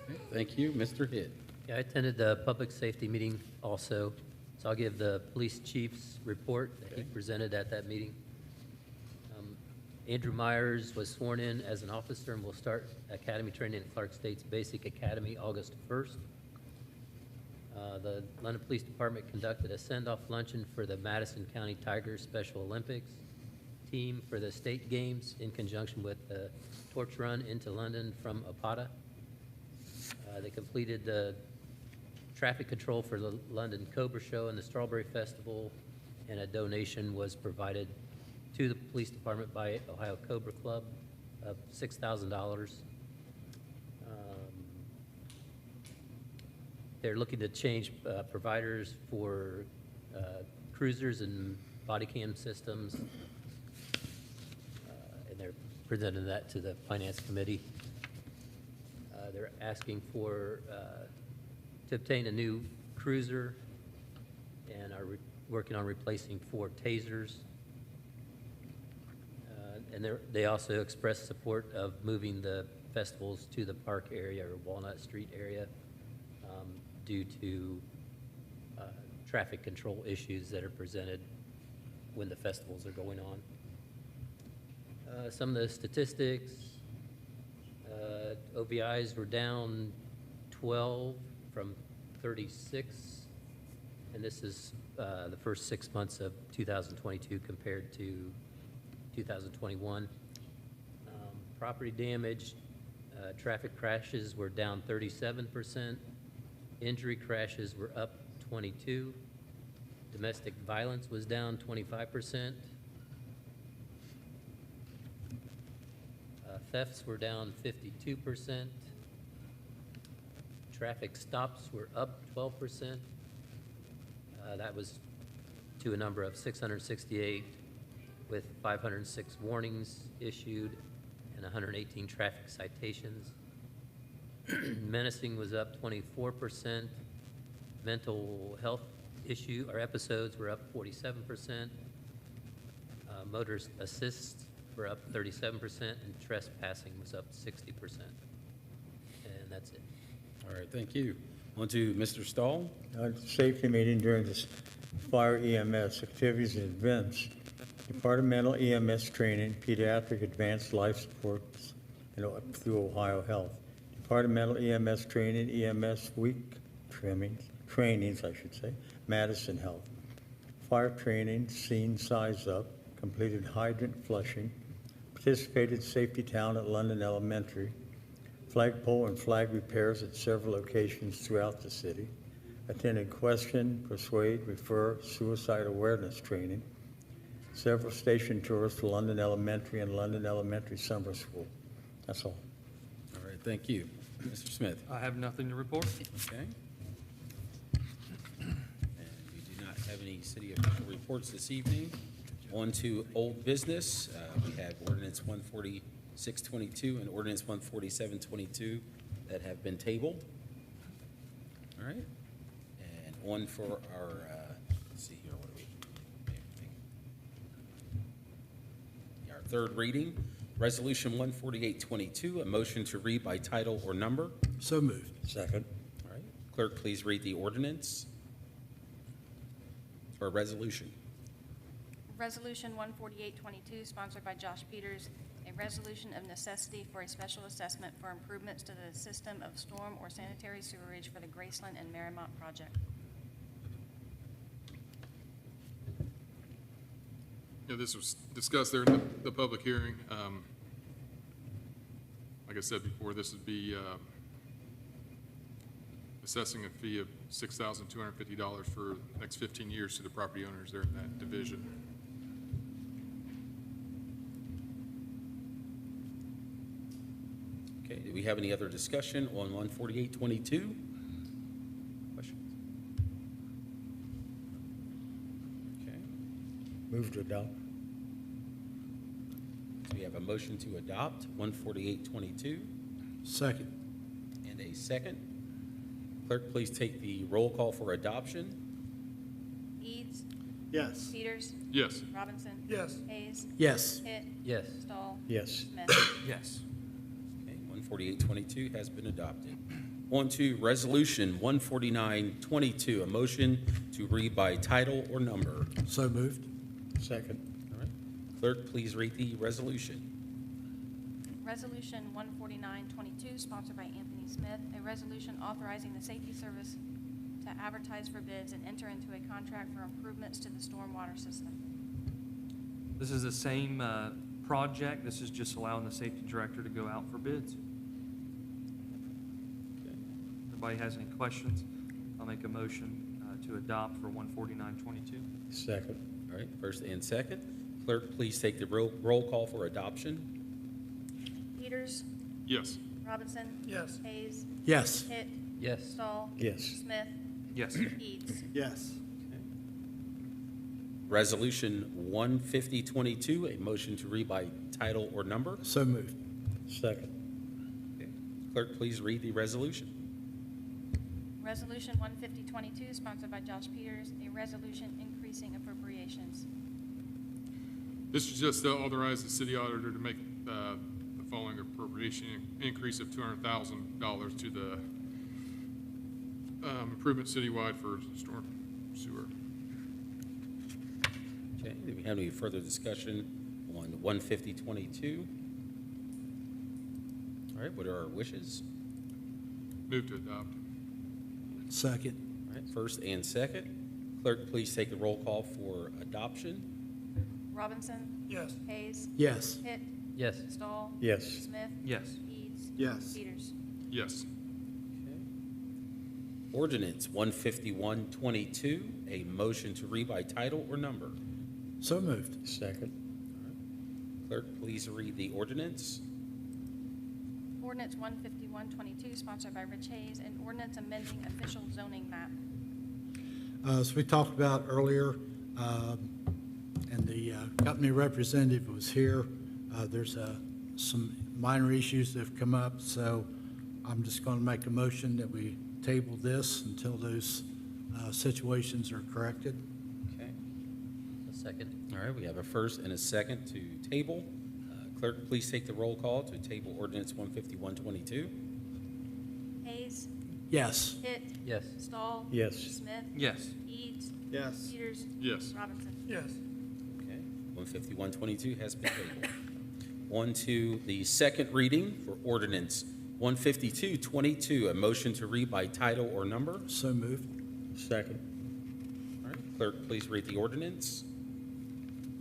Okay, thank you. Mr. Hitt. Yeah, I attended the public safety meeting also, so I'll give the police chief's report that he presented at that meeting. Andrew Myers was sworn in as an officer and will start academy training at Clark State's Basic Academy August 1st. The London Police Department conducted a send-off luncheon for the Madison County Tigers Special Olympics team for the state games in conjunction with the torch run into London from Apata. They completed the traffic control for the London Cobra Show and the Strawberry Festival, and a donation was provided to the police department by Ohio Cobra Club of $6,000. They're looking to change providers for cruisers and body cam systems, and they're presenting that to the Finance Committee. They're asking for, to obtain a new cruiser, and are working on replacing 4 tasers. And they also expressed support of moving the festivals to the park area or Walnut Street area due to traffic control issues that are presented when the festivals are going on. Some of the statistics, OVIs were down 12 from 36, and this is the first 6 months of 2022 compared to 2021. Property damage, traffic crashes were down 37%, injury crashes were up 22%, domestic violence was down 25%, thefts were down 52%, traffic stops were up 12%. That was to a number of 668, with 506 warnings issued and 118 traffic citations. Menacing was up 24%. Mental health issue or episodes were up 47%. Motorist assists were up 37%, and trespassing was up 60%. And that's it. All right, thank you. On to Mr. Stahl. Safety meeting during this fire EMS activities and events. Departmental EMS training, pediatric advanced life supports, through Ohio Health. Departmental EMS training, EMS week trainings, I should say, Madison Health. Fire training, scene size up, completed hydrant flushing, participated safety town at London Elementary, flagpole and flag repairs at several locations throughout the city, attended question, persuade, refer, suicide awareness training, several station tours to London Elementary and London Elementary Summer School. That's all. All right, thank you. Mr. Smith. I have nothing to report. Okay. And we do not have any city official reports this evening. On to old business. We have Ordinance 14622 and Ordinance 14722 that have been tabled. All right. And on for our, let's see here, what do we? Our third reading, Resolution 14822, a motion to read by title or number. So moved. Second. All right. Clerk, please read the ordinance or resolution. Resolution 14822, sponsored by Josh Peters, a resolution of necessity for a special assessment for improvements to the system of storm or sanitary sewerage for the Graceland and Marymount project. Yeah, this was discussed there in the public hearing. Like I said before, this would be assessing a fee of $6,250 for the next 15 years to the property owners there in that division. Okay, do we have any other discussion on 14822? Questions? Okay, Move to adopt. so we have a motion to adopt 14822 Second. and a second. Clerk, please take the roll call for adoption. Eads, Yes. Peters, Yes. Robinson. Yes. Hayes, Yes. Hitt, Yes. Stahl, Yes. Smith. Yes. Okay, 14822 has been adopted. On to Resolution 14922, a motion to read by title or number. So moved. Second. All right. Clerk, please read the resolution. Resolution 14922, sponsored by Anthony Smith, a resolution authorizing the safety service to advertise for bids and enter into a contract for improvements to the stormwater system. This is the same project. This is just allowing the safety director to go out for bids. Okay. Anybody has any questions? I'll make a motion to adopt for 14922. Second. All right, first and second. Clerk, please take the roll call for adoption. Peters, Yes. Robinson. Yes. Hayes, Yes. Hitt, Yes. Stahl. Yes. Smith, Yes. Eads. Yes. Resolution 15022, a motion to read by title or number. So moved. Second. Okay. Clerk, please read the resolution. Resolution 15022, sponsored by Josh Peters, a resolution increasing appropriations. This is just to authorize the city auditor to make the following appropriation increase of $200,000 to the improvement citywide for storm sewer. Okay, do we have any further discussion on 15022? All right, what are our wishes? Move to adopt. Second. All right, first and second. Clerk, please take the roll call for adoption. Robinson. Yes. Hayes. Yes. Hitt. Yes. Stahl. Yes. Smith. Yes. Eads. Yes. Peters. Yes. Ordinance 15122, a motion to read by title or number. So moved. Second. Clerk, please read the ordinance. Ordinance 15122, sponsored by Rich Hayes, an ordinance amending official zoning map. As we talked about earlier, and the company representative was here, there's some minor issues that have come up, so I'm just going to make a motion that we table this until those situations are corrected. Okay. A second. All right, we have a first and a second to table. Clerk, please take the roll call to table ordinance 15122. Hayes. Yes. Hitt. Yes. Stahl. Yes. Smith. Yes. Eads. Yes. Peters. Yes. Robinson. Yes. Okay, 15122 has been tabled. On to the second reading for ordinance 15222, a motion to read by title or number. So moved. Second. All right, clerk, please read the ordinance.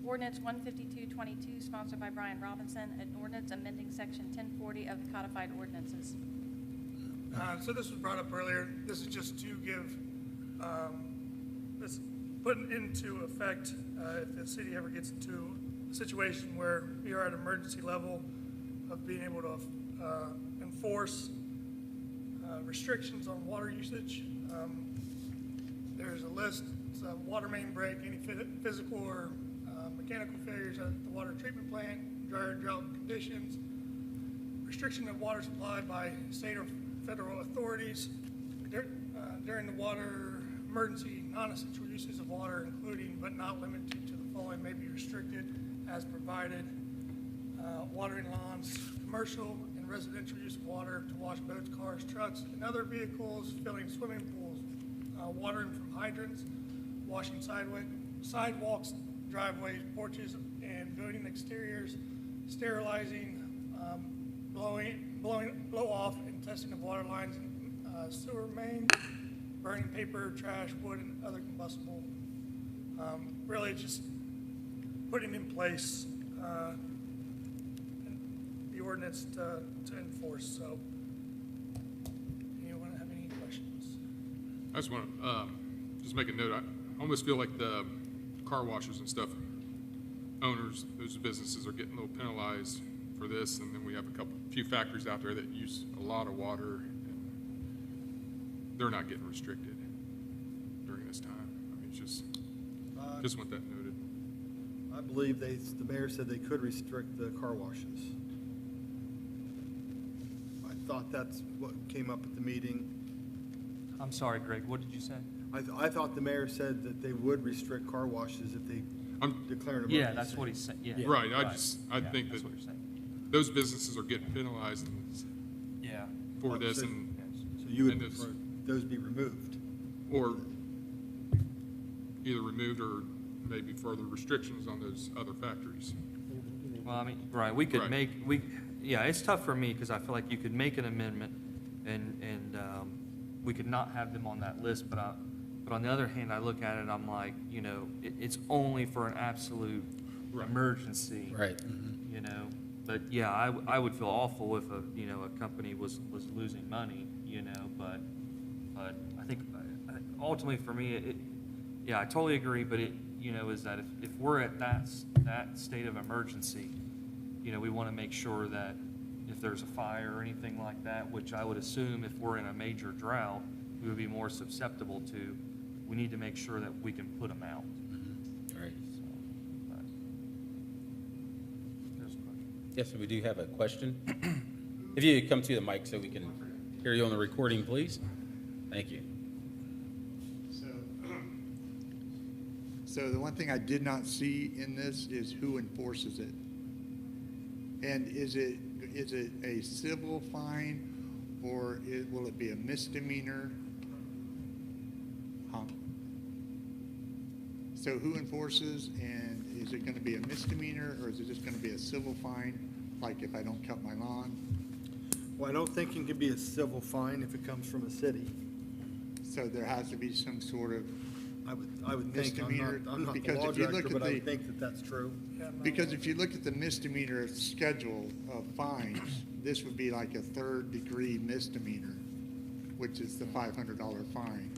Ordinance 15222, sponsored by Brian Robinson, an ordinance amending section 1040 of the codified ordinances. So this was brought up earlier. This is just to give, this put into effect if the city ever gets into a situation where we are at emergency level of being able to enforce restrictions on water usage. There's a list. It's a water main break, any physical or mechanical failures at the water treatment plant, drought conditions, restriction of water supply by state or federal authorities during the water emergency, non-essential uses of water, including but not limited to the following, may be restricted as provided: watering lawns, commercial and residential use of water to wash boats, cars, trucks, and other vehicles, filling swimming pools, watering from hydrants, washing sidewalks, driveways, porches, and building exteriors, sterilizing, blow off and testing of water lines and sewer main, burning paper, trash, wood, and other combustible. Really just putting in place the ordinance to enforce. So, anyone have any questions? I just want to just make a note. I almost feel like the car washers and stuff, owners, those businesses are getting a little penalized for this, and then we have a few factories out there that use a lot of water, and they're not getting restricted during this time. I mean, it's just want that noted. I believe the mayor said they could restrict the car washes. I thought that's what came up at the meeting. I'm sorry, Greg, what did you say? I thought the mayor said that they would restrict car washes if they declare an emergency. Yeah, that's what he said, yeah. Right, I think that's that what you're saying. those businesses are getting penalized Yeah. for this, So- and So you would And it's- prefer those be removed? or either removed or maybe further restrictions on those other factories. Well, I mean, right, we could Right. yeah, it's tough for me, because I feel like you could make an amendment, and we could not have them on that list, but on the other hand, I look at it, I'm like, it's only for an absolute Right. emergency. Right. But yeah, I would feel awful if a company was losing money, but I think ultimately for me, I totally agree, but is that if we're at that state of emergency, we want to make sure that if there's a fire or anything like that, which I would assume if we're in a major drought, we would be more susceptible to, we need to make sure that we can put them out. All right. So, but there's a question. Yes, we do have a question. If you could come to the mic so we can hear you on the recording, please. Thank you. So the one thing I did not see in this is who enforces it. And is it a civil fine, or will it be a misdemeanor? Huh? So who enforces, and is it going to be a misdemeanor, or is it just going to be a civil fine, like if I don't cut my lawn? Well, I don't think it can be a civil fine if it comes from a city. So there has to be some sort of, I would think, Misdemeanor, I'm not the because law if you look director, at but I the- would think that that's true. because if you look at the misdemeanor schedule of fines, this would be like a third-degree misdemeanor, which is the $500 fine.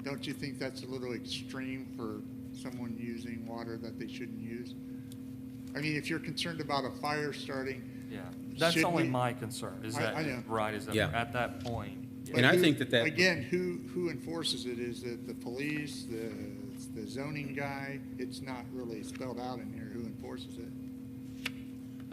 Don't you think that's a little extreme for someone using water that they shouldn't use? I mean, if you're concerned about a fire starting, Yeah, that's should only we- my concern, is I know. that, right, is that Yeah. at that point. yeah. And I who- think that Again, who enforces it? Is it the police, the zoning guy? It's not really spelled out in here who enforces it.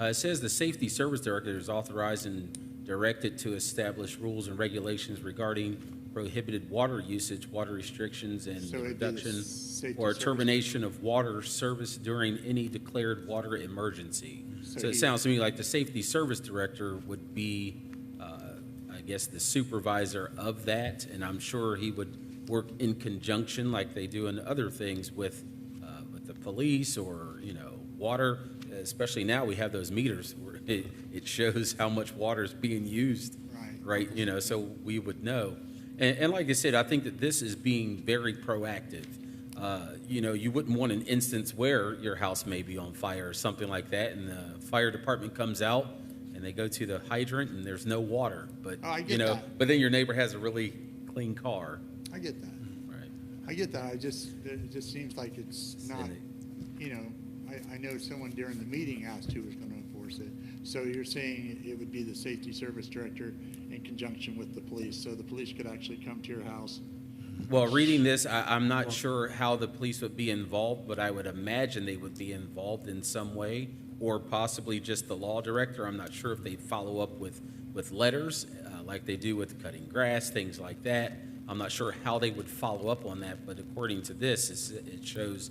It says the Safety Service Director is authorized and directed to establish rules and regulations regarding prohibited water usage, water restrictions, and So it'd be the reduction Safety or Service- termination of water service during any declared water emergency. So So it he- sounds to me like the Safety Service Director would be, I guess, the supervisor of that, and I'm sure he would work in conjunction like they do in other things with the police or, water. Especially now, we have those meters where it shows how much water is being used. Right. Right, so we would know. And like I said, I think that this is being very proactive. You wouldn't want an instance where your house may be on fire or something like that, and the fire department comes out and they go to the hydrant and there's no water. But, Oh, I get that. but then your neighbor has a really clean car. I get that. Right. I get that. It just seems like it's not, I know someone during the meeting asked who was going to enforce it. So you're saying it would be the Safety Service Director in conjunction with the police, so the police could actually come to your house. Well, reading this, I'm not sure how the police would be involved, but I would imagine they would be involved in some way, or possibly just the law director. I'm not sure if they follow up with letters, like they do with cutting grass, things like that. I'm not sure how they would follow up on that, but according to this, it shows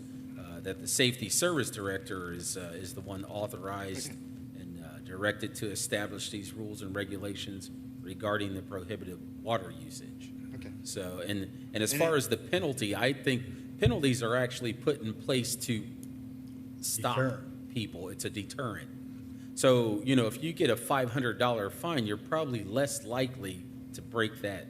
that the Safety Service Director is the one authorized and directed to establish these rules and regulations regarding the prohibited water usage. Okay. So, and as far as the penalty, I think penalties are actually put in place to stop Deterrent. people. It's a deterrent. So, if you get a $500 fine, you're probably less likely to break that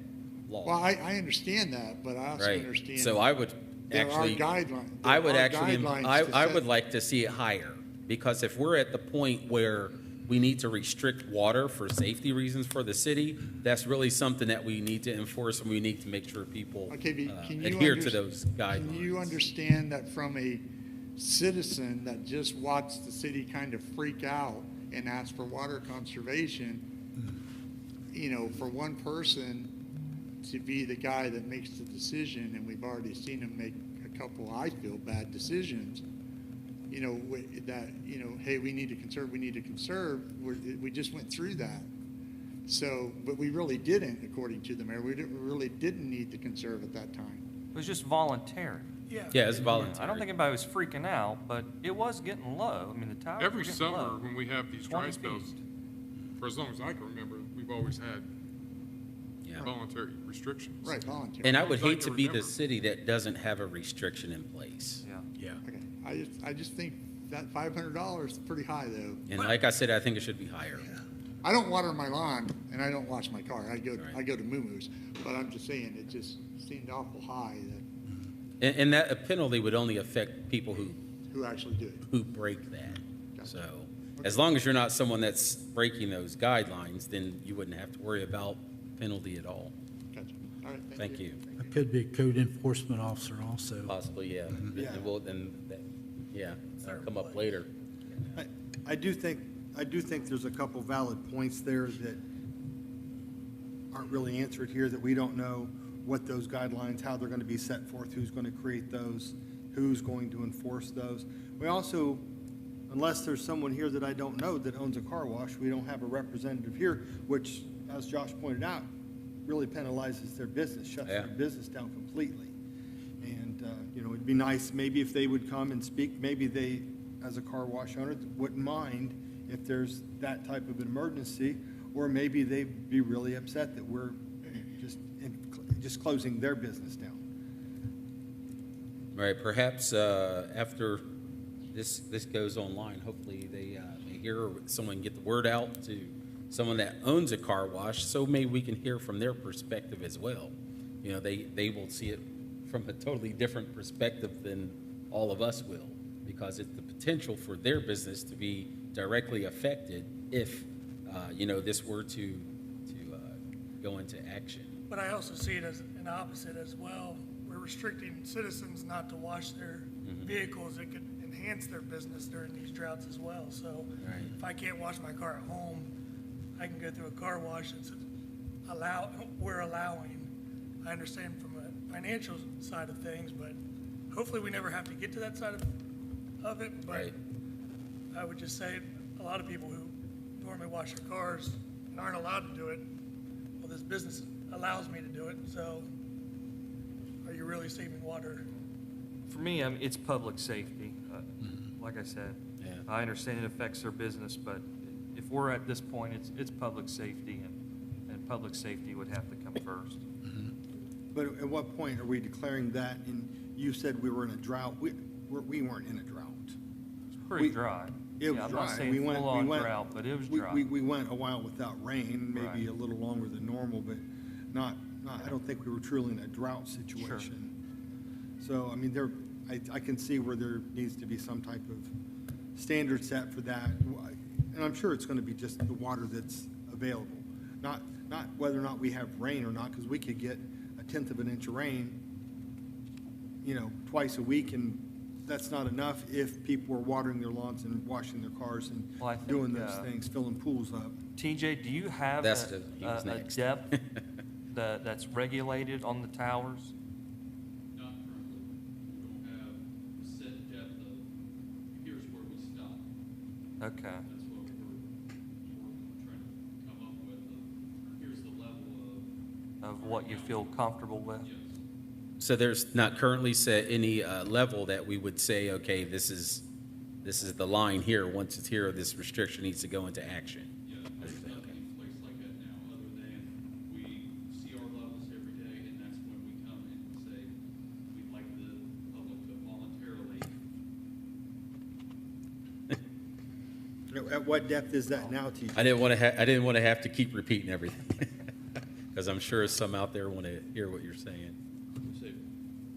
law. Well, I understand that, but I also Right. understand. So I would there actually. are guidelines. I would there are actually, guidelines I to would set- like to see it higher, because if we're at the point where we need to restrict water for safety reasons for the city, that's really something that we need to enforce, and we need to make sure people Okay, but can you adhere to underst- those guidelines. Can you understand that from a citizen that just watched the city kind of freak out and ask for water conservation, for one person to be the guy that makes the decision, and we've already seen him make a couple, I feel, bad decisions, hey, we need to conserve, we just went through that. So, but we really didn't, according to the mayor, we really didn't need to conserve at that time. It was just voluntary. Yeah, it's voluntary. I don't think anybody was freaking out, but it was getting low. I mean, the towers Every were getting summer, low. when we have these dry 20 spells, feet. for as long as I can remember, we've always had Yeah. voluntary restrictions. Right, voluntary. And I would As long hate as to I be the remember. city that doesn't have a restriction in place. Yeah. Yeah. Okay, I just think that $500 is pretty high, though. And like I said, I think it should be higher. I don't water my lawn, and I don't wash my car. I go Right. to Moo-Moo's, but I'm just saying, it just seemed awful high that, And that a penalty would only affect people who actually do it. who break that. Gotcha. So, as long as you're not someone that's breaking those guidelines, then you wouldn't have to worry about penalty at all. Gotcha. All right, Thank you. It could be a code enforcement officer also. Possibly, yeah. Yeah. And that'll come up later. I do think there's a couple valid points there that aren't really answered here, that we don't know what those guidelines, how they're going to be set forth, who's going to create those, who's going to enforce those. We also, unless there's someone here that I don't know that owns a car wash, we don't have a representative here, which, as Josh pointed out, really penalizes their business, shuts their Yeah. business down completely. And, you know, it'd be nice maybe if they would come and speak, maybe they, as a car wash owner, wouldn't mind if there's that type of an emergency, or maybe they'd be really upset that we're just closing their business down. Right, perhaps after this goes online, hopefully they hear, or someone can get the word out to someone that owns a car wash, so maybe we can hear from their perspective as well. You know, they will see it from a totally different perspective than all of us will, because it's the potential for their business to be directly affected if, you know, this were to go into action. But I also see it as an opposite as well. We're restricting citizens not to wash their vehicles. It could enhance their business during these droughts as well. So Right. if I can't wash my car at home, I can go through a car wash. We're allowing. I understand from a financial side of things, but hopefully we never have to get to that side of it. But Right. I would just say a lot of people who normally wash their cars and aren't allowed to do it, well, this business allows me to do it, so are you really saving water? For me, it's public safety. Like I said, Yeah. I understand it affects their business, but if we're at this point, it's public safety, and public safety would have to come first. But at what point are we declaring that? And you said we were in a drought. We weren't in a drought. It's pretty dry. It was Yeah, I'm dry. not saying full-on drought, but it was dry. We went a while without rain, maybe Right. a little longer than normal, but not, I don't think we were truly in a drought situation. So, I mean, I can see where there needs to be some type of standard set for that. And I'm sure it's going to be just the water that's available, not whether or not we have rain or not, because we could get 1/10 of an inch of rain, you know, twice a week, and that's not enough if people are watering their lawns and washing their cars and Well, I think, doing those things, filling pools up. TJ, do you have He was a next. depth that's regulated on the towers? Not currently. We don't have a set depth of, here's where we stop. Okay. That's what we're trying to come up with. Here's the level Of what you feel comfortable with? yes. So there's not currently set any level that we would say, okay, this is the line here. Once it's here, this restriction needs to go into action. Yeah, there's nothing in place like that now, other than we see our levels every day, and that's when we come in and say, we'd like the public to voluntarily. You know, at what depth is that now, TJ? I didn't want to have to keep repeating everything, because I'm sure some out there want to hear what you're saying. Say,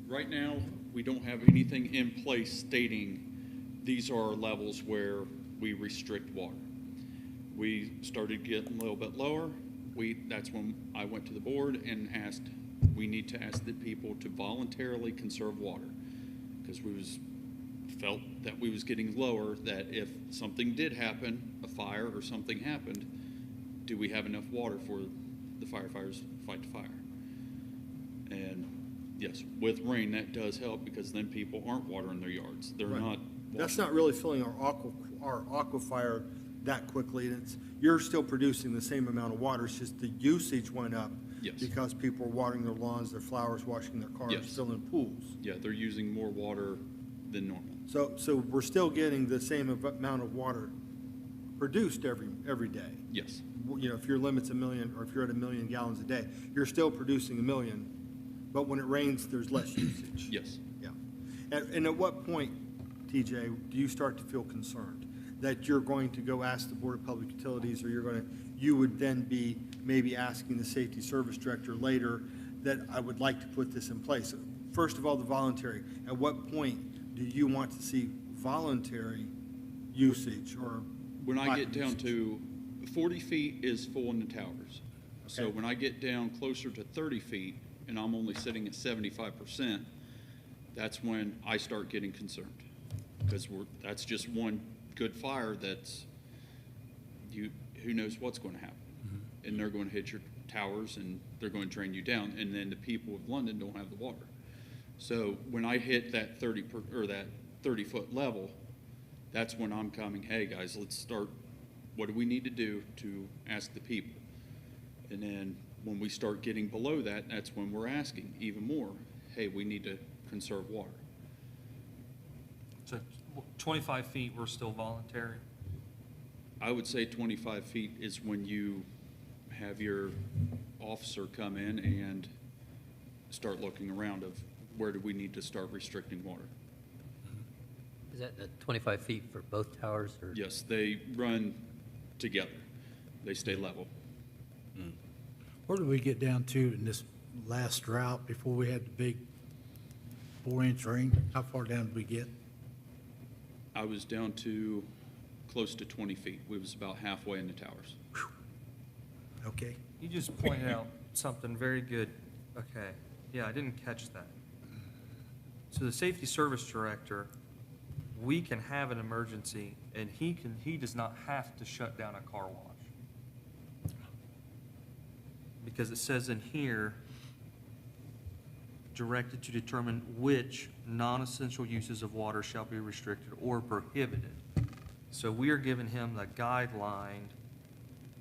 right now, we don't have anything in place stating these are our levels where we restrict water. We started getting a little bit lower. That's when I went to the board and asked, we need to ask the people to voluntarily conserve water, because felt that we was getting lower, that if something did happen, a fire or something happened, do we have enough water for the firefighters to fight the fire? And yes, with rain, that does help, because then people aren't watering their yards. They're Right. not. That's washing. not really filling our aquifer that quickly. You're still producing the same amount of water, it's just the usage went up. Yes. Because people are watering their lawns, their flowers, washing their cars, Yes. filling pools. Yeah, they're using more water than normal. So we're still getting the same amount of water produced every day. Yes, You know, if your limit's 1 million, or if you're at 1 million gallons a day, you're still producing 1 million, but when it rains, there's less usage. yes. Yeah. And at what point, TJ, do you start to feel concerned that you're going to go ask the Board of Public Utilities, or you would then be maybe asking the Safety Service Director later that I would like to put this in place? First of all, the voluntary. At what point do you want to see voluntary usage or? When I lack get of down usage? to 40 feet is full in the towers. So Okay. when I get down closer to 30 feet and I'm only sitting at 75%, that's when I start getting concerned. Because that's just one good fire who knows what's going to happen. And they're going to hit your towers and they're going to drain you down. And then the people of London don't have the water. So when I hit that 30-foot level, that's when I'm coming, hey guys, let's start, what do we need to do to ask the people? And then when we start getting below that, that's when we're asking even more, hey, we need to conserve water. So 25 feet, we're still voluntary? I would say 25 feet is when you have your officer come in and start looking around of where do we need to start restricting water. Is that the 25 feet for both towers, or? Yes, they run together. They stay level. Where did we get down to in this last drought before we had the big 4-inch rain? How far down did we get? I was down to close to 20 feet. We was about halfway in the towers. Okay. You just pointed out something very good. Okay, yeah, I didn't catch that. So the safety service director, we can have an emergency, and he does not have to shut down a car wash. Because it says in here, directed to determine which non-essential uses of water shall be restricted or prohibited. So we are giving him the guideline.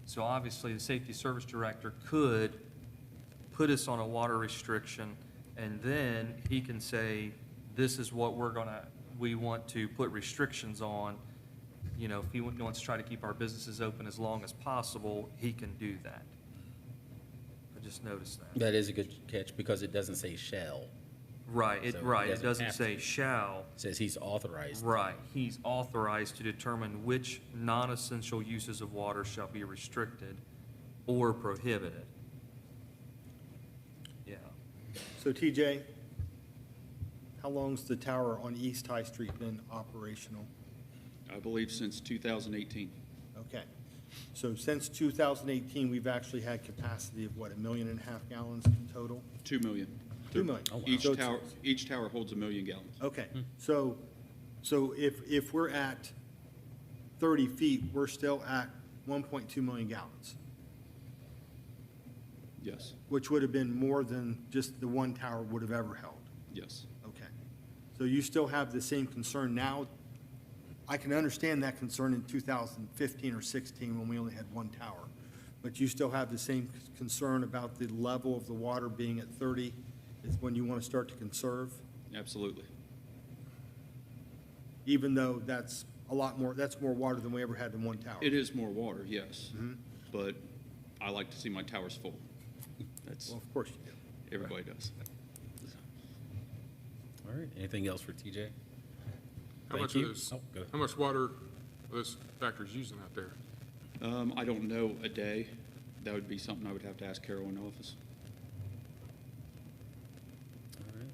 So obviously, the safety service director could put us on a water restriction, and then he can say, this is what we want to put restrictions on. You know, if he wants to try to keep our businesses open as long as possible, he can do that. I just noticed that. That is a good catch because it doesn't say shall. Right, So right, he it doesn't have say to. shall. It says he's authorized. Right, he's authorized to determine which non-essential uses of water shall be restricted or prohibited. Yeah. So TJ, how long's the tower on East High Street been operational? I believe since 2018. Okay. So since 2018, we've actually had capacity of what, 1.5 million gallons total? 2 million. 2 million. Oh, wow. Each tower holds 1 million gallons. Okay, so if we're at 30 feet, we're still at 1.2 million gallons, Yes, which would have been more than just the one tower would have ever held. yes. Okay. So you still have the same concern now? I can understand that concern in 2015 or 16 when we only had one tower, but you still have the same concern about the level of the water being at 30 is when you want to start to conserve? Absolutely. Even though that's a lot more, that's more water than we ever had in one tower. It is more water, yes, but I like to see my towers full. That's, Well, of course you do. everybody does. All right, anything else for TJ? How Thank much you. of those, Oh, go ahead. how much water are those factories using out there? I don't know a day. That would be something I would have to ask Carol in the office. All right,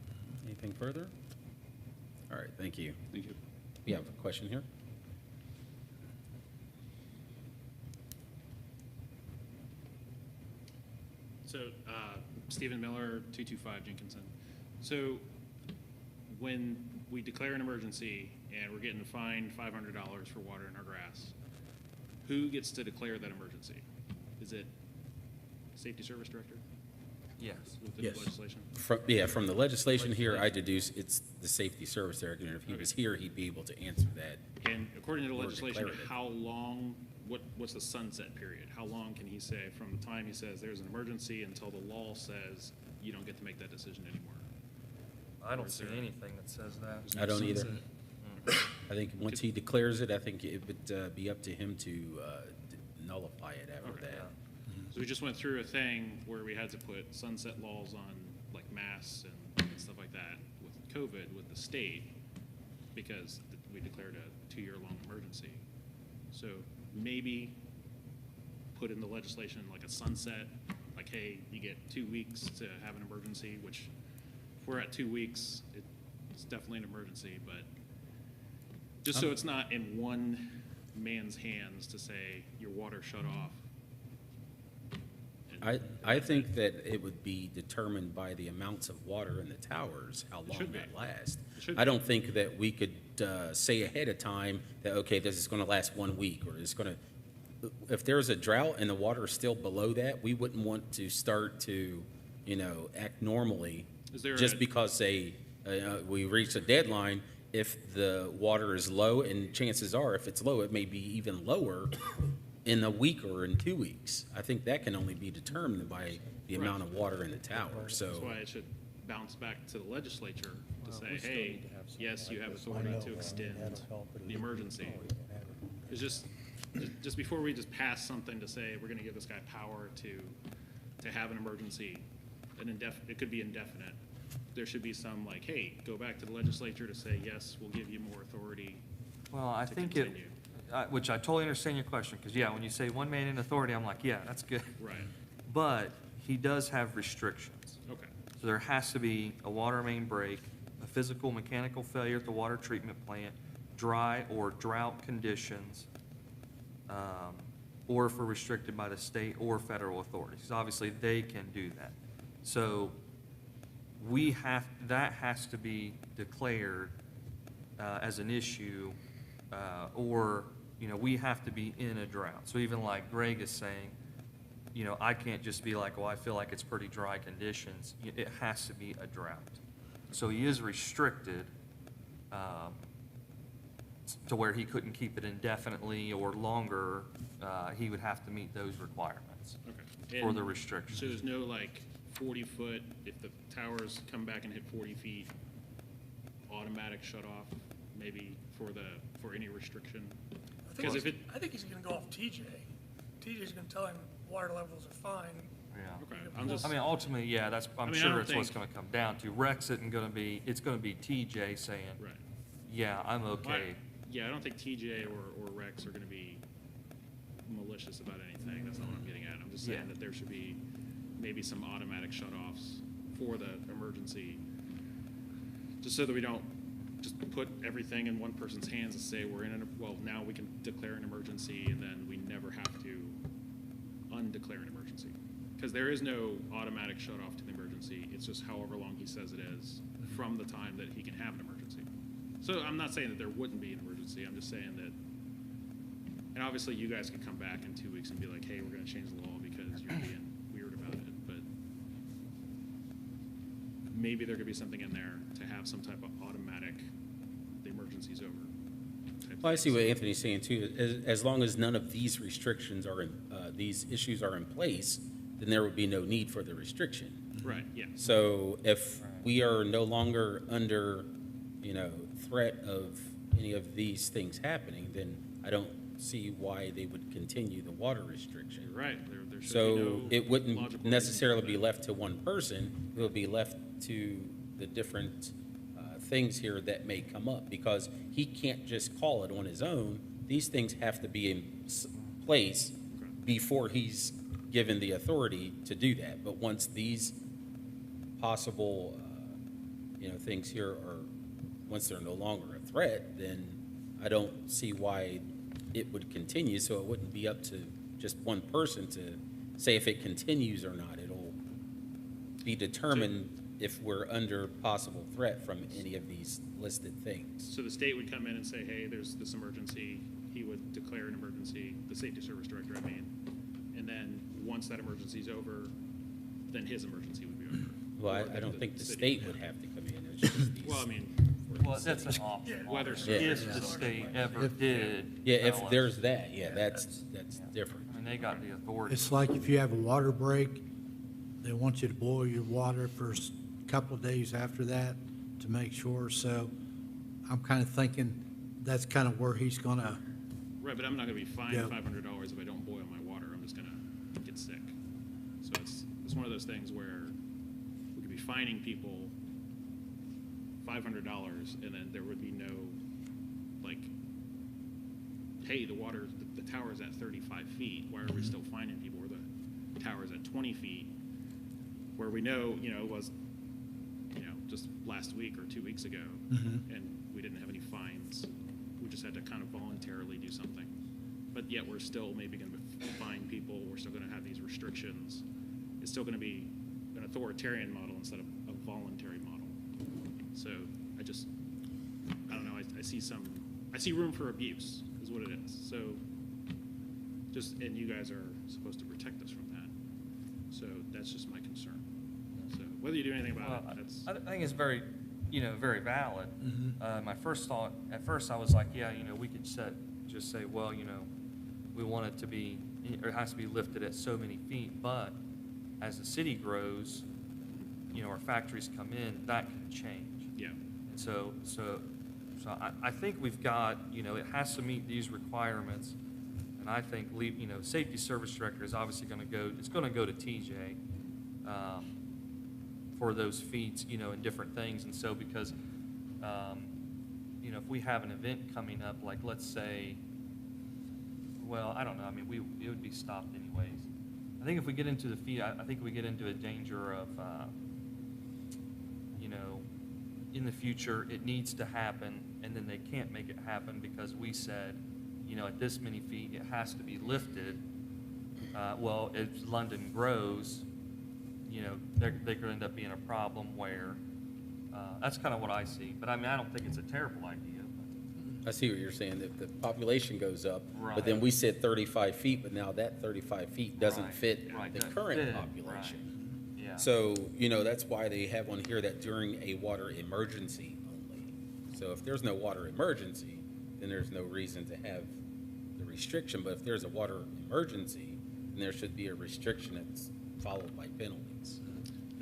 anything further? All right, thank you. Thank you. We have a question here. So, Stephen Miller, 225 Jenkinson. So, when we declare an emergency and we're getting fined $500 for water in our grass, who gets to declare that emergency? Is it Safety Service Director Yes. with the Yes. legislation? From the legislation here, I deduce it's the safety service director, and if he was here, he'd be able to answer that. And according to the Or legislation, declarative. how long, what's the sunset period? How long can he say from the time he says there's an emergency until the law says you don't get to make that decision anymore? I don't see anything that says that. I don't either. Sunset. I think once he declares it, I think it would be up to him to nullify it after Okay. that. So we just went through a thing where we had to put sunset laws on like masks and stuff like that with COVID with the state because we declared a 2-year-long emergency. So maybe put in the legislation like a sunset, like, hey, you get 2 weeks to have an emergency, which if we're at 2 weeks, it's definitely an emergency, but just so it's not in one man's hands to say your water shut off. I think that it would be determined by the amounts of water in the towers, how long should be. that lasts. It should I be. don't think that we could say ahead of time that, okay, this is going to last 1 week, or it's going to, if there's a drought and the water is still below that, we wouldn't want to start to, act normally Is there just a- because we reach a deadline. If the water is low, and chances are, if it's low, it may be even lower in a week or in 2 weeks. I think that can only be determined by the amount of water in the tower, so. That's why it should bounce back to the legislature to say, hey, yes, you have authority to extend the emergency. It's just before we just pass something to say we're gonna give this guy power to have an emergency, it could be indefinite. There should be some like, hey, go back to the legislature to say, yes, we'll give you more authority. Well, I to think continue. which I totally understand your question, because yeah, when you say one man in authority, I'm like, yeah, that's good. Right, But he does have restrictions. okay, So there has to be a water main break, a physical mechanical failure at the water treatment plant, dry or drought conditions, or if we're restricted by the state or federal authorities. Obviously, they can do that. So that has to be declared as an issue, or, we have to be in a drought. So even like Greg is saying, I can't just be like, well, I feel like it's pretty dry conditions. It has to be a drought. So he is restricted to where he couldn't keep it indefinitely or longer. He would have to meet those requirements okay. for the And restrictions. so there's no like 40-foot, if the towers come back and hit 40 feet, automatic shut off, maybe for any restriction? Because if it, I think he's gonna go off TJ. TJ's gonna tell him water levels are fine. Yeah. okay, I'm just, Ultimately, yeah, I'm I mean, I sure don't it's what's think- going to come down to. Rex isn't going to be, it's going to be TJ saying, right. yeah, I'm okay. Yeah, I don't think TJ or Rex are gonna be malicious about anything, that's not what I'm getting at. I'm just saying Yeah. that there should be maybe some automatic shut-offs for the emergency, just so that we don't just put everything in one person's hands and say we're now we can declare an emergency and then we never have to undeclare an emergency. Because there is no automatic shut-off to the emergency, it's just however long he says it is from the time that he can have an emergency. So I'm not saying that there wouldn't be an emergency, I'm just saying that, and obviously you guys could come back in 2 weeks and be like, hey, we're gonna change the law because you're being weird about it, but maybe there could be something in there to have some type of automatic, the emergency's over. type Well, I see what thing. Anthony's saying too. As long as none of these restrictions these issues are in place, then there would be no need for the restriction. Right, yeah. So if we are no longer under, threat of any of these things happening, then I don't see why they would continue the water restriction. You're right, there should be So no it wouldn't logical necessarily reason be for left to one person, it would be left to the different things here that may come up, because he can't just call it on his own. These things have to be in place before he's given the authority to do that. But once these possible, things here are, once they're no longer a threat, then I don't see why it would continue. So it wouldn't be up to just one person to say if it continues or not. It'll be determined if we're under possible threat from any of these listed things. So the state would come in and say, hey, there's this emergency, he would declare an emergency, the safety service director, I mean, and then once that emergency's over, then his emergency would be over. Well, Or I don't think the city state would would have. have to come in. It's just these. Well, I mean, Well, that's an option. Whether- If the state ever did. Yeah, if tell us. there's that, that's different. I mean, they got the authority. It's like if you have a water break, they want you to boil your water for a couple of days after that to make sure. So I'm kind of thinking that's kind of where he's gonna, right, but I'm not gonna be fined Yeah. $500 if I don't boil my water, I'm just gonna get sick. So it's one of those things where we could be fining people $500 and then there would be no, like, hey, the tower's at 35 feet, why are we still fining people where the tower's at 20 feet? Where we know, it was, just last week or 2 weeks ago, and we didn't have any fines. We just had to kind of voluntarily do something. But yet we're still maybe going to fine people, we're still going to have these restrictions. It's still going to be an authoritarian model instead of a voluntary model. So I don't know, I see room for abuse is what it is. So and you guys are supposed to protect us from that. So that's just my concern. So whether you do anything about it, that's. I think it's very, very valid. My first thought, at first I was like, yeah, we could just say, well, we want it to be, it has to be lifted at so many feet, but as the city grows, our factories come in, that can change. Yeah. And So I think we've got, it has to meet these requirements. And I think, safety service director is obviously going to go, it's going to go to TJ for those feats, and different things. And so because, if we have an event coming up, like let's say, well, I don't know, I mean, it would be stopped anyways. I think if we get into the feet, I think we get into a danger of, in the future, it needs to happen, and then they can't make it happen because we said, at this many feet, it has to be lifted. Well, as London grows, they could end up being a problem where, that's kind of what I see. But I mean, I don't think it's a terrible idea. I see what you're saying, that the population goes up, Right. but then we said 35 feet, but now that 35 feet doesn't Right. fit Right. the Doesn't current fit. population. Right. Yeah. So, that's why they have one here that during a water emergency only. So if there's no water emergency, then there's no reason to have the restriction. But if there's a water emergency, then there should be a restriction that's followed by penalties.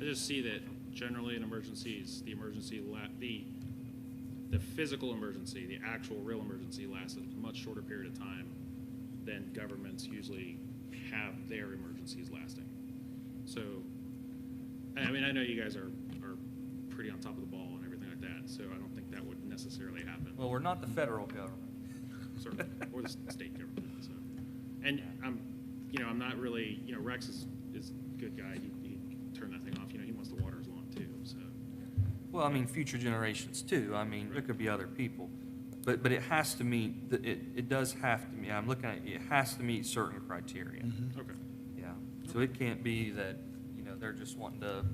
I just see that generally in emergencies, the physical emergency, the actual real emergency lasts a much shorter period of time than governments usually have their emergencies lasting. So, I mean, I know you guys are pretty on top of the ball and everything like that, so I don't think that would necessarily happen. Well, we're not the federal government. Certainly, or the state government. So, and I'm not really, Rex is a good guy. He turned that thing off. He wants the water as long too. So, Well, I mean, future generations too. I mean, there could be other people. But it has to meet, it does have to meet, I'm looking at, it has to meet certain criteria. okay. Yeah. So it can't be that, they're just wanting to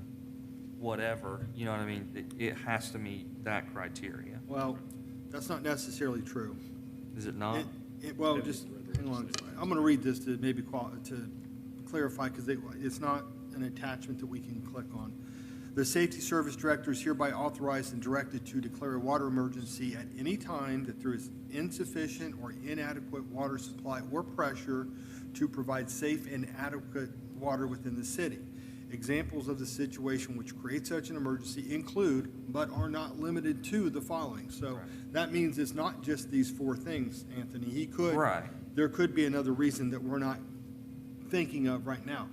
whatever, you know what I mean? It has to meet that criteria. Well, that's not necessarily true. Is it not? Well, just, hang on. I'm going to read this to maybe to clarify, because it's not an attachment that we can click on. The Safety Service Director is hereby authorized and directed to declare a water emergency at any time that there is insufficient or inadequate water supply or pressure to provide safe and adequate water within the city. Examples of the situation which creates such an emergency include, but are not limited to, the following. So that means it's not just these four things, Anthony. Right. There could be another reason that we're not thinking of right now.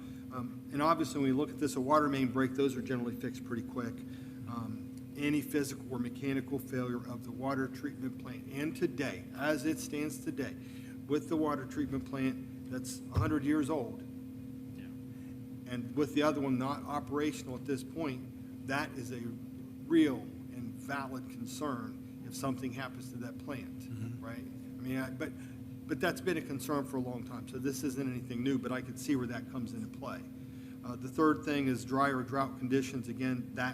And obviously, when we look at this, a water main break, those are generally fixed pretty quick. Any physical or mechanical failure of the water treatment plant, and today, as it stands today, with the water treatment plant that's 100 years old, and with the other one not operational at this point, that is a real and valid concern if something happens to that plant, right? I mean, but that's been a concern for a long time, so this isn't anything new, but I could see where that comes into play. The third thing is dry or drought conditions. Again, I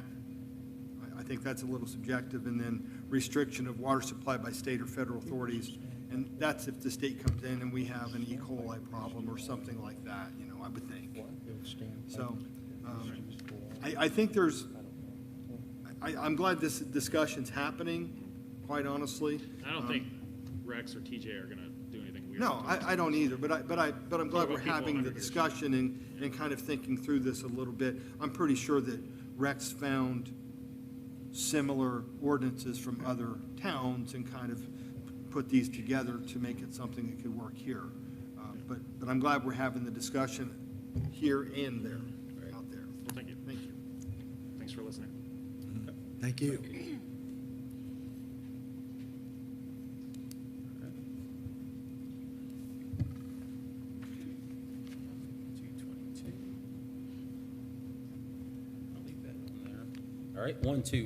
think that's a little subjective. And then restriction of water supply by state or federal authorities. And that's if the state comes in and we have an E. coli problem or something like that, I would think. So I think I'm glad this discussion's happening, quite honestly. I don't think Rex or TJ are going to do anything weird. No, I don't either, but I'm glad we're having the discussion and kind of thinking through this a little bit. I'm pretty sure that Rex found similar ordinances from other towns and kind of put these together to make it something that could work here. But I'm glad we're having the discussion here and there, out there. Well, thank you. Thank you. Thanks for listening. Thank you. I'll leave that on there. All right,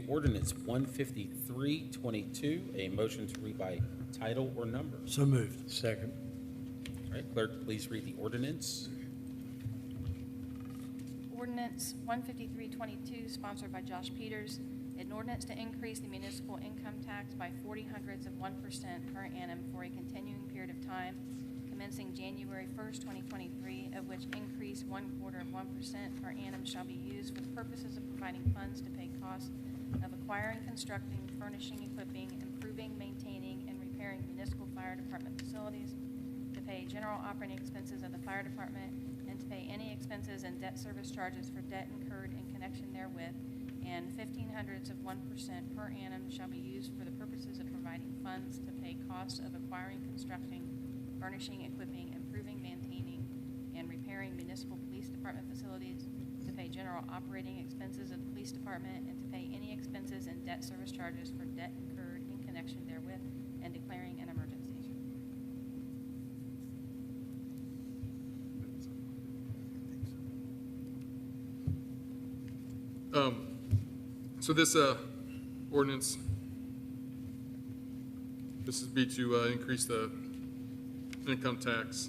ordinance 15322, a motion to read by title or number. So moved. Second. All right, clerk, please read the ordinance. Ordinance 15322, sponsored by Josh Peters, an ordinance to increase the municipal income tax by 0.40% per annum for a continuing period of time, commencing January 1st, 2023, of which increase 0.25% per annum shall be used for the purposes of providing funds to pay costs of acquiring, constructing, furnishing, equipping, improving, maintaining, and repairing municipal fire department facilities, to pay general operating expenses of the fire department, and to pay any expenses and debt service charges for debt incurred in connection therewith, and 0.15% per annum shall be used for the purposes of providing funds to pay costs of acquiring, constructing, furnishing, equipping, improving, maintaining, and repairing municipal police department facilities, to pay general operating expenses of the police department, and to pay any expenses and debt service charges for debt incurred in connection therewith, and declaring an emergency. So this ordinance, this would be to increase the income tax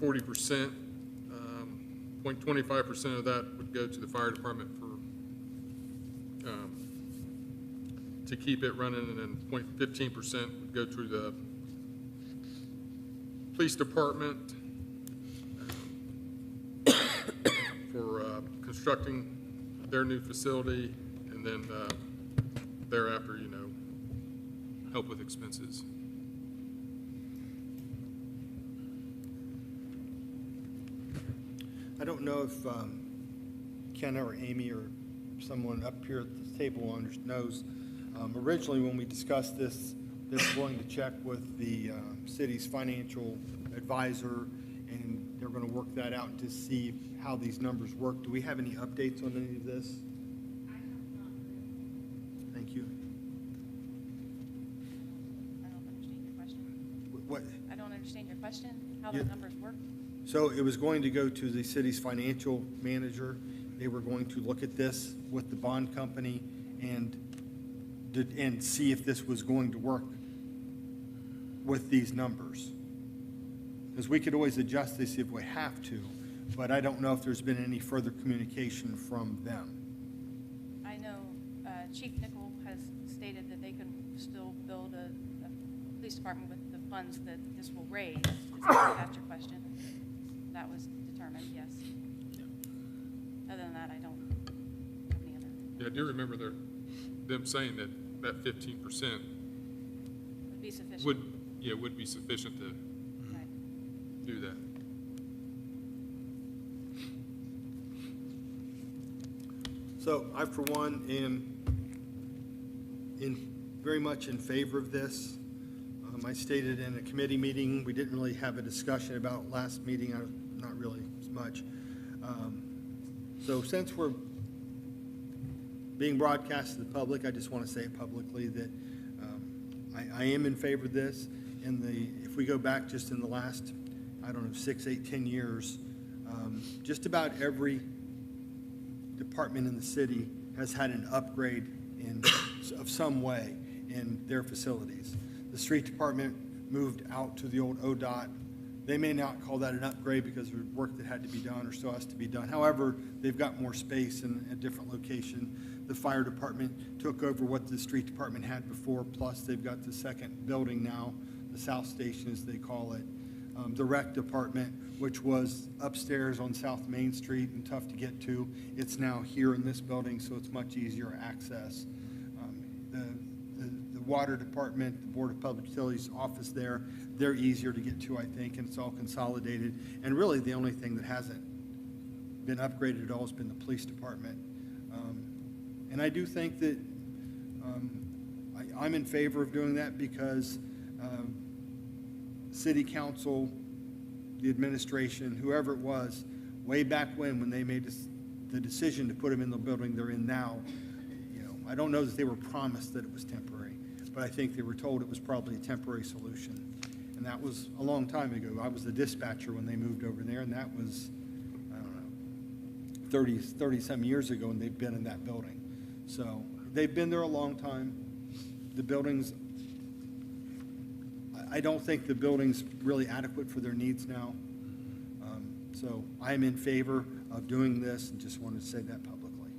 0.40%. 0.25% of that would go to the fire department for to keep it running, and then 0.15% would go to the police department for constructing their new facility, and then thereafter, help with expenses. I don't know if Ken or Amy or someone up here at the table knows. Originally, when we discussed this, they're going to check with the city's financial advisor, and they're going to work that out to see how these numbers work. Do we have any updates on any of this? Thank you. I don't understand your question. What? I don't understand your question, how Yeah. the numbers work. So it was going to go to the city's financial manager. They were going to look at this with the bond company and see if this was going to work with these numbers. Because we could always adjust this if we have to, but I don't know if there's been any further communication from them. I know Chief Nickel has stated that they can still build a police department with the funds that this will raise. If that's your question. That was determined, yes. Other than that, I don't have any other. Yeah, I do remember them saying that 15% Would be sufficient. would be sufficient to Right. do that. So I, for one, am very much in favor of this. I stated in a committee meeting, we didn't really have a discussion about last meeting, not really as much. So since we're being broadcast to the public, I just want to say publicly that I am in favor of this. If we go back just in the last, 6, 8, 10 years, just about every department in the city has had an upgrade of some way in their facilities. The street department moved out to the old ODOT. They may not call that an upgrade because of work that had to be done or still has to be done. However, they've got more space in a different location. The fire department took over what the street department had before, plus they've got the second building now, the South Station as they call it. The rec department, which was upstairs on South Main Street and tough to get to, it's now here in this building, so it's much easier access. The water department, the Board of Public Utilities office there, they're easier to get to, I think, and it's all consolidated. And really, the only thing that hasn't been upgraded at all has been the police department. And I do think that I'm in favor of doing that because city council, the administration, whoever it was, way back when they made the decision to put them in the building they're in now, I don't know that they were promised that it was temporary, but I think they were told it was probably a temporary solution. And that was a long time ago. I was the dispatcher when they moved over there, and that was, 30-some years ago, and they've been in that building. So they've been there a long time. The building's, I don't think the building's really adequate for their needs now. So I am in favor of doing this and just wanted to say that publicly.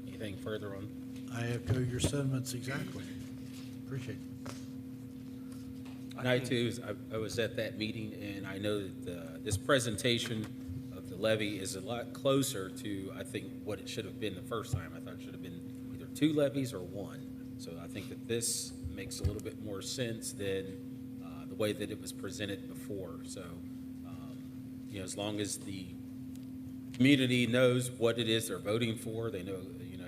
Anything further on? I echo your sentiments exactly. Appreciate it. I too, I was at that meeting, and I know that this presentation of the levy is a lot closer to, I think, what it should have been the first time. I thought it should have been either 2 levies or 1. So I think that this makes a little bit more sense than the way that it was presented before. So, as long as the community knows what it is they're voting for. They know,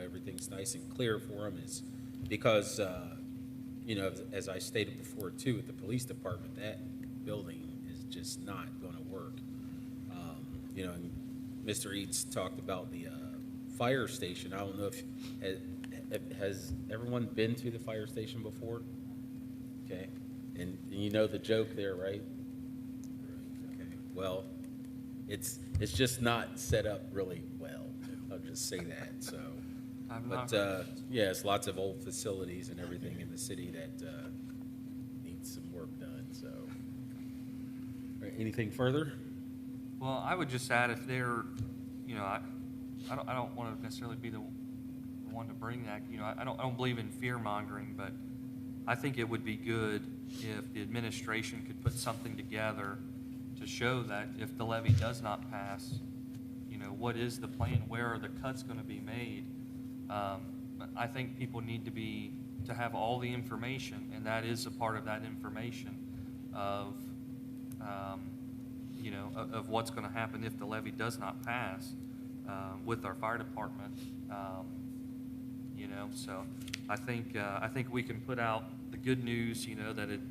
everything's nice and clear for them is because, as I stated before too, with the police department, that building is just not going to work. And Mr. Eads talked about the fire station. I don't know if, has everyone been to the fire station before? Okay. And you know the joke there, right? Okay. Well, it's just not set up really well. I'll just say that. So, yes, lots of old facilities and everything in the city that needs some work done. So, all right, anything further? Well, I would just add if they're, I don't want to necessarily be the one to bring that. I don't believe in fear mongering, but I think it would be good if the administration could put something together to show that if the levy does not pass, what is the plan? Where are the cuts going to be made? I think people need to have all the information, and that is a part of that information of what's going to happen if the levy does not pass with our fire department. So I think we can put out the good news, that it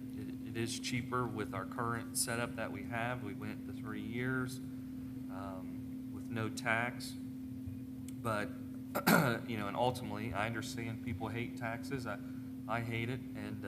is cheaper with our current setup that we have. We went to 3 years with no tax, but and ultimately, I understand people hate taxes. I hate it, and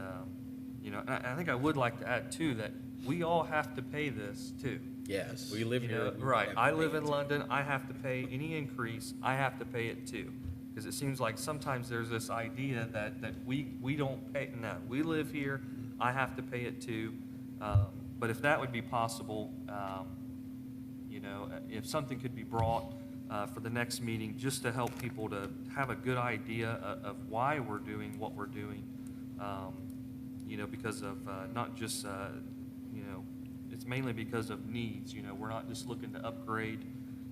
I think I would like to add too that we all have to pay this too. Yes, we live here. Right. I live in London. I have to pay any increase. I have to pay it too, because it seems like sometimes there's this idea that we don't pay. No, we live here. I have to pay it too. But if that would be possible, if something could be brought for the next meeting, just to help people to have a good idea of why we're doing what we're doing, because of not just, it's mainly because of needs. We're not just looking to upgrade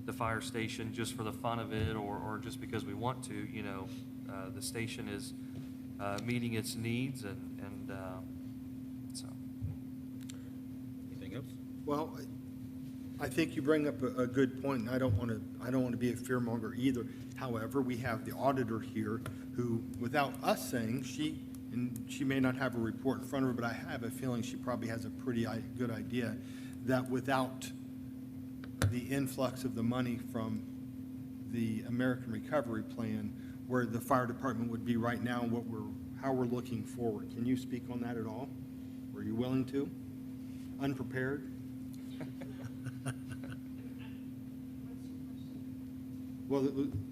the fire station just for the fun of it or just because we want to. The station is meeting its needs, and so. Anything else? Well, I think you bring up a good point, and I don't want to be a fearmonger either. However, we have the auditor here who, without us saying, she may not have a report in front of her, but I have a feeling she probably has a pretty good idea that without the influx of the money from the American Recovery Plan, where the fire department would be right now, and how we're looking forward. Can you speak on that at all? Were you willing to? Unprepared? Well,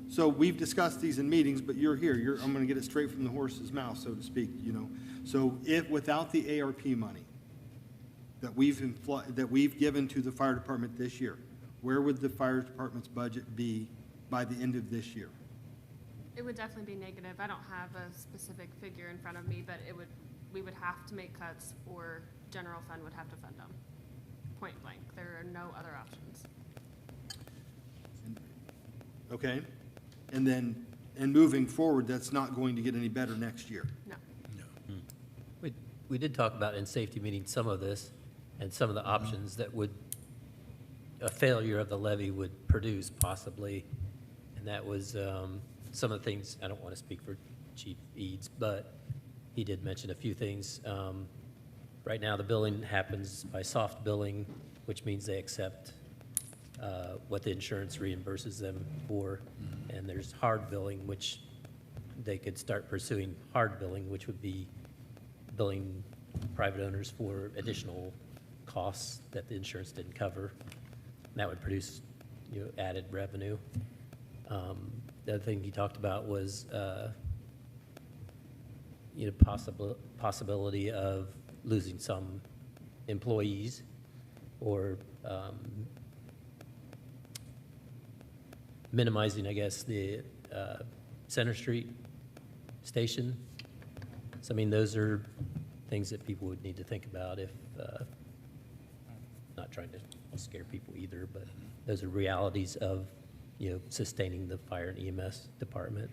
so we've discussed these in meetings, but you're here. I'm going to get it straight from the horse's mouth, so to speak. So if without the ARP money that we've given to the fire department this year, where would the fire department's budget be by the end of this year? It would definitely be negative. I don't have a specific figure in front of me, but we would have to make cuts, or general fund would have to fund them. Point blank. There are no other options. Okay? And moving forward, that's not going to get any better next year. No. We did talk about in safety meetings some of this and some of the options that a failure of the levy would produce possibly. And that was some of the things. I don't want to speak for Chief Eads, but he did mention a few things. Right now, the billing happens by soft billing, which means they accept what the insurance reimburses them for. And there's hard billing, which they could start pursuing hard billing, which would be billing private owners for additional costs that the insurance didn't cover. And that would produce, added revenue. The other thing he talked about was, possibility of losing some employees or minimizing, I guess, the Center Street station. So, those are things that people would need to think about if, not trying to scare people either, but those are realities of, sustaining the fire and EMS department.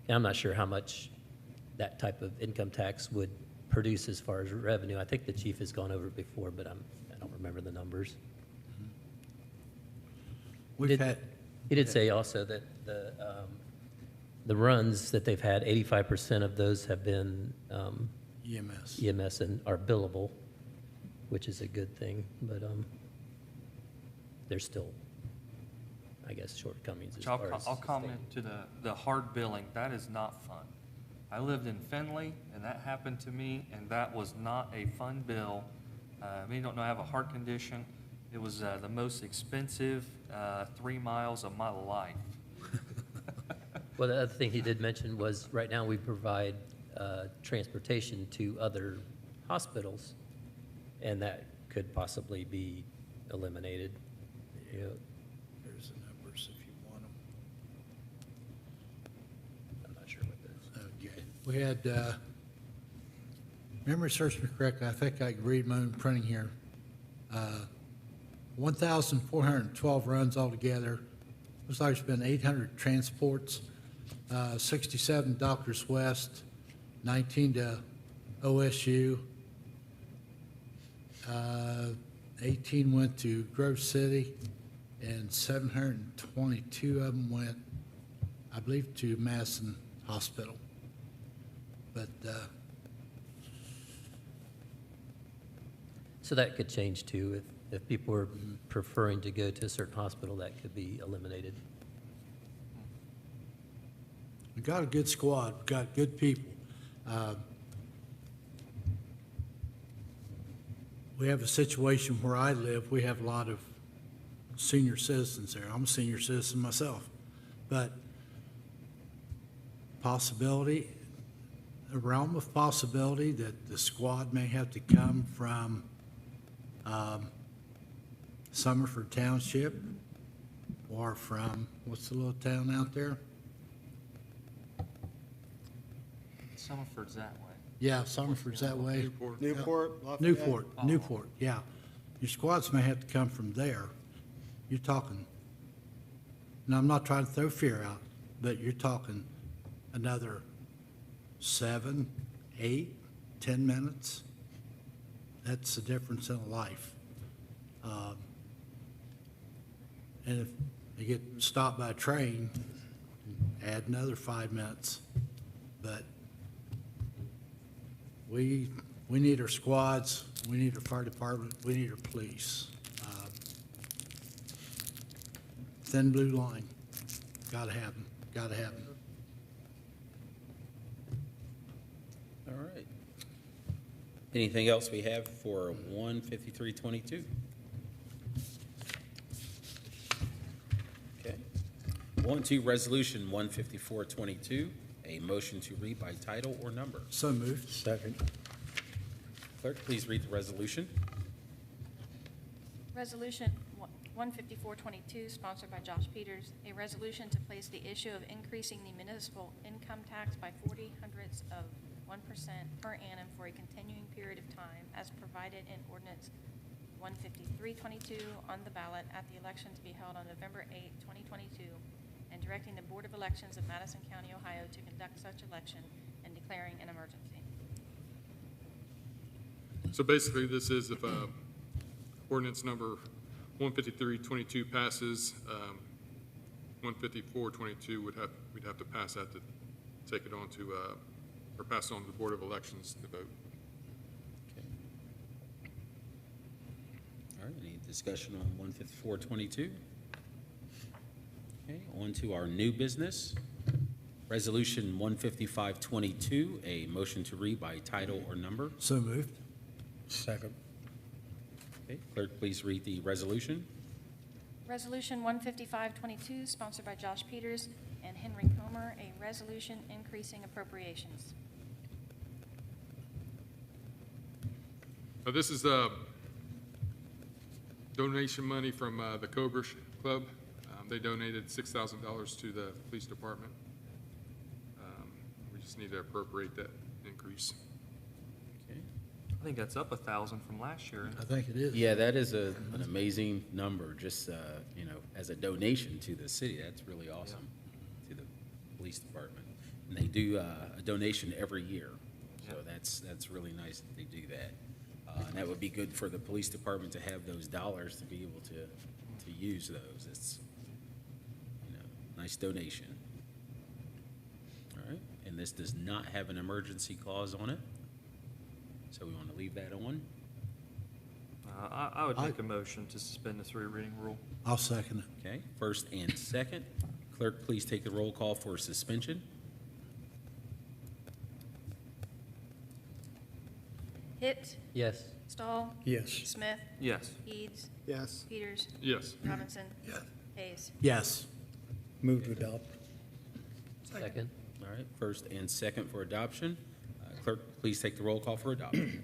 And I'm not sure how much that type of income tax would produce as far as revenue. I think the chief has gone over it before, but I don't remember the numbers. We've Did- had, He did say also that the runs that they've had, 85% of those have been EMS. EMS and are billable, which is a good thing, but there's still, I guess, shortcomings as Which far as. I'll comment to the hard billing. That is not fun. I lived in Findlay, and that happened to me, and that was not a fun bill. Many don't know I have a heart condition. It was the most expensive 3 miles of my life. Well, the other thing he did mention was, right now, we provide transportation to other hospitals, and that could possibly be eliminated. You know, There's the numbers if you want them. I'm not sure what those. Okay. We had, memory serves me correctly, I think I can read my own printing here. 1,412 runs altogether. Looks like there's been 800 transports, 67 Doctors West, 19 to OSU, 18 went to Grove City, and 722 of them went, I believe, to Madison Hospital. But So that could change too, if people are preferring to go to a certain hospital, that could be eliminated. we got a good squad, we got good people. We have a situation where I live, we have a lot of senior citizens there. I'm a senior citizen myself. But possibility, a realm of possibility that the squad may have to come from Summerford Township or from, what's the little town out there? Summerford's that way. Yeah, Summerford's that way. Newport. Newport, Lafayette. Newport, Newport, yeah. Your squads may have to come from there. You're talking, and I'm not trying to throw fear out, but you're talking another 7, 8, 10 minutes. That's the difference in a life. And if you get stopped by a train, add another 5 minutes. But we need our squads, we need our fire department, we need our police. Thin blue line, gotta have them, gotta have them. All right. Anything else we have for 15322? Okay. On to Resolution 15422, a motion to read by title or number. So moved. Second. Clerk, please read the resolution. Resolution 15422, sponsored by Josh Peters, a resolution to place the issue of increasing the municipal income tax by 0.40 of 1% per annum for a continuing period of time as provided in Ordinance 15322 on the ballot at the election to be held on November 8, 2022, and directing the Board of Elections of Madison County, Ohio to conduct such election and declaring an emergency. So basically, this is if ordinance number 15322 passes, 15422 we'd have to pass that to take it on to, or pass it on to the Board of Elections to vote. Okay. All right, any discussion on 15422? Okay, on to our new business. Resolution 15522, a motion to read by title or number. So moved. Second. Okay, clerk, please read the resolution. Resolution 15522, sponsored by Josh Peters and Henry Comer, a resolution increasing appropriations. This is donation money from the Cobra Club. They donated $6,000 to the police department. We just need to appropriate that increase. Okay. I think that's up 1,000 from last year. I think it is. Yeah, that is an amazing number, just, you know, as a donation to the city. That's really awesome to the police department. And they do a donation every year, so that's really nice that they do that. And that would be good for the police department to have those dollars to be able to use those. Nice donation. All right, and this does not have an emergency clause on it, so we want to leave that on. I would make a motion to suspend the three reading rule. I'll second it. Okay, first and second. Clerk, please take the roll call for suspension. Hitt, Yes. Stahl, Yes. Smith, Yes. Eads, Yes. Peters, Yes. Robinson. Hayes. Yes. Move to adopt. Second. All right, first and second for adoption. Clerk, please take the roll call for adoption.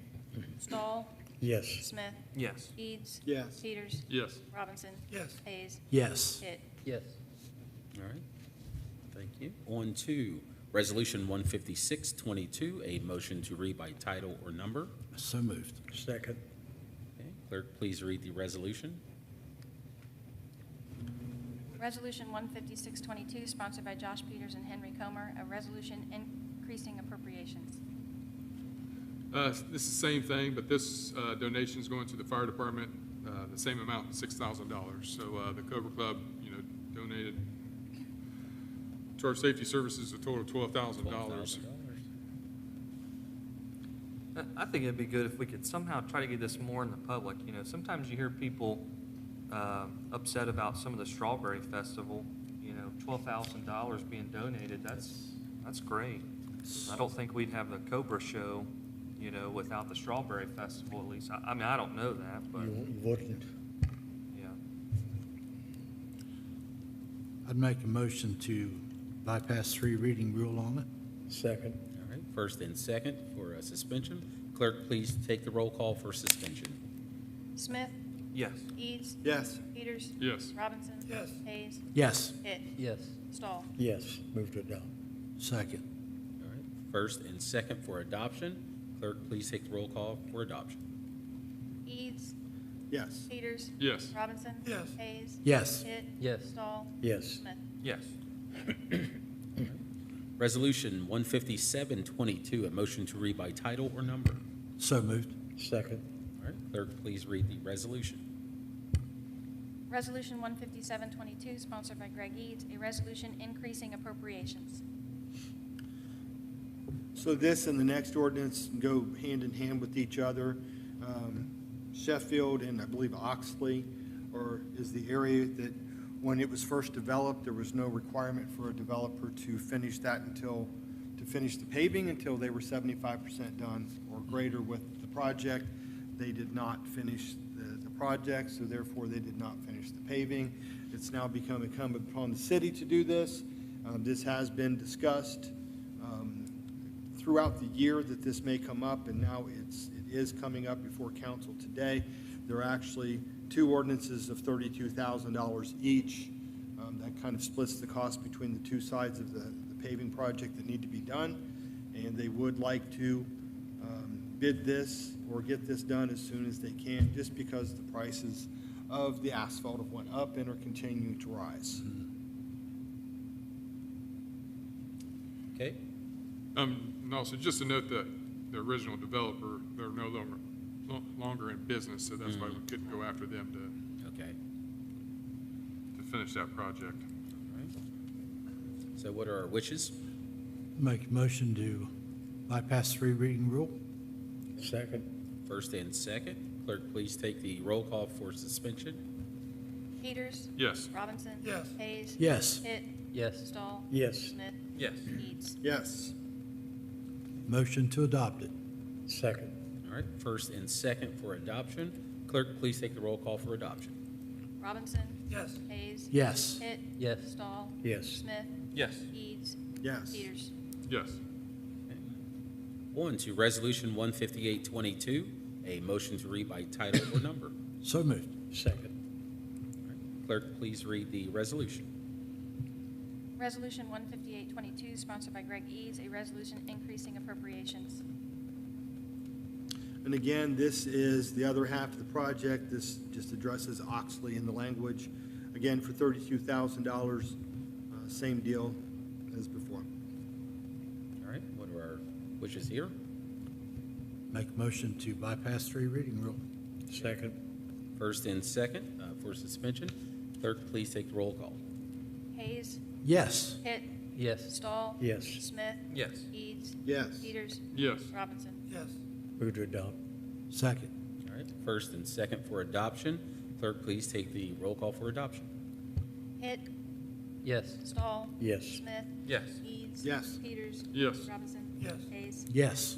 Stahl, Yes. Smith, Yes. Eads. Yes. Peters, Yes. Robinson. Yes. Hayes. Yes. Hitt. Yes. All right, thank you. On to Resolution 15622, a motion to read by title or number. So moved. Second. Okay, clerk, please read the resolution. Resolution 15622, sponsored by Josh Peters and Henry Comer, a resolution increasing appropriations. This is the same thing, but this donation is going to the fire department, the same amount, $6,000. So the Cobra Club, donated to our safety services a total of $12,000. I think it'd be good if we could somehow try to get this more in the public. Sometimes you hear people upset about some of the Strawberry Festival, $12,000 being donated. That's great. I don't think we'd have the Cobra show, without the Strawberry Festival, at least. I mean, I don't know that, but, You wouldn't. yeah. I'd make a motion to bypass three reading rule on it. Second. All right, first and second for a suspension. Clerk, please take the roll call for suspension. Smith, Yes. Eads, Yes. Peters, Yes. Robinson. Yes. Hayes. Yes. Hitt. Yes. Stahl. Yes. Move to adopt. Second. All right, first and second for adoption. Clerk, please take the roll call for adoption. Eads, Yes. Peters, Yes. Robinson. Yes. Hayes. Yes. Hitt. Yes. Stahl. Yes. Smith. Yes. Resolution 15722, a motion to read by title or number. So moved. Second. All right, clerk, please read the resolution. Resolution 15722, sponsored by Greg Eads, a resolution increasing appropriations. So this and the next ordinance go hand in hand with each other. Sheffield and I believe Oxley is the area that when it was first developed, there was no requirement for a developer to finish the paving until they were 75% done or greater with the project. They did not finish the project, so therefore they did not finish the paving. It's now become incumbent upon the city to do this. This has been discussed throughout the year that this may come up, and now it is coming up before council today. There are actually two ordinances of $32,000 each. That kind of splits the cost between the two sides of the paving project that need to be done, and they would like to bid this or get this done as soon as they can, just because the prices of the asphalt have went up and are continuing to rise. Okay, And also, just to note that the original developer, they're no longer in business, so that's why we couldn't go after them okay. to finish that project. All right. So what are our wishes? Make a motion to bypass three reading rule. Second. First and second. Clerk, please take the roll call for suspension. Peters, Yes. Robinson. Yes. Hayes. Yes. Hitt. Yes. Stahl. Yes. Smith. Yes. Eads. Yes. Motion to adopt it. Second. All right, first and second for adoption. Clerk, please take the roll call for adoption. Robinson. Yes. Hayes. Yes. Hitt. Yes. Stahl. Yes. Smith. Yes. Eads. Yes. Peters. Yes. On to Resolution 15822, a motion to read by title or number. So moved. Second. All right, clerk, please read the resolution. Resolution 15822, sponsored by Greg Eads, a resolution increasing appropriations. And again, this is the other half of the project. This just addresses Oxley in the language. Again, for $32,000, same deal as before. All right, what are our wishes here? Make a motion to bypass three reading rule. Second. First and second for suspension. Clerk, please take the roll call. Hayes. Yes. Hitt. Yes. Stahl. Yes. Smith. Yes. Eads. Yes. Peters. Yes. Robinson. Yes. Move to adopt. Second. All right, first and second for adoption. Clerk, please take the roll call for adoption. Hitt. Yes. Stahl. Yes. Smith. Yes. Eads. Yes. Peters. Yes. Robinson. Yes. Hayes. Yes.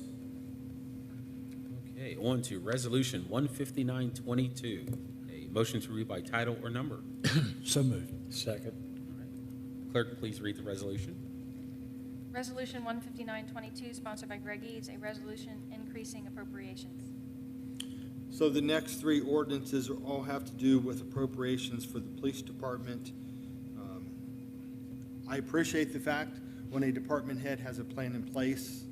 Okay, on to Resolution 15922. A motion to read by title or number. So moved. Second. Clerk, please read the resolution. Resolution 15922, sponsored by Greg Eads, a resolution increasing appropriations. So the next three ordinances all have to do with appropriations for the police department. I appreciate the fact when a department head has a plan in place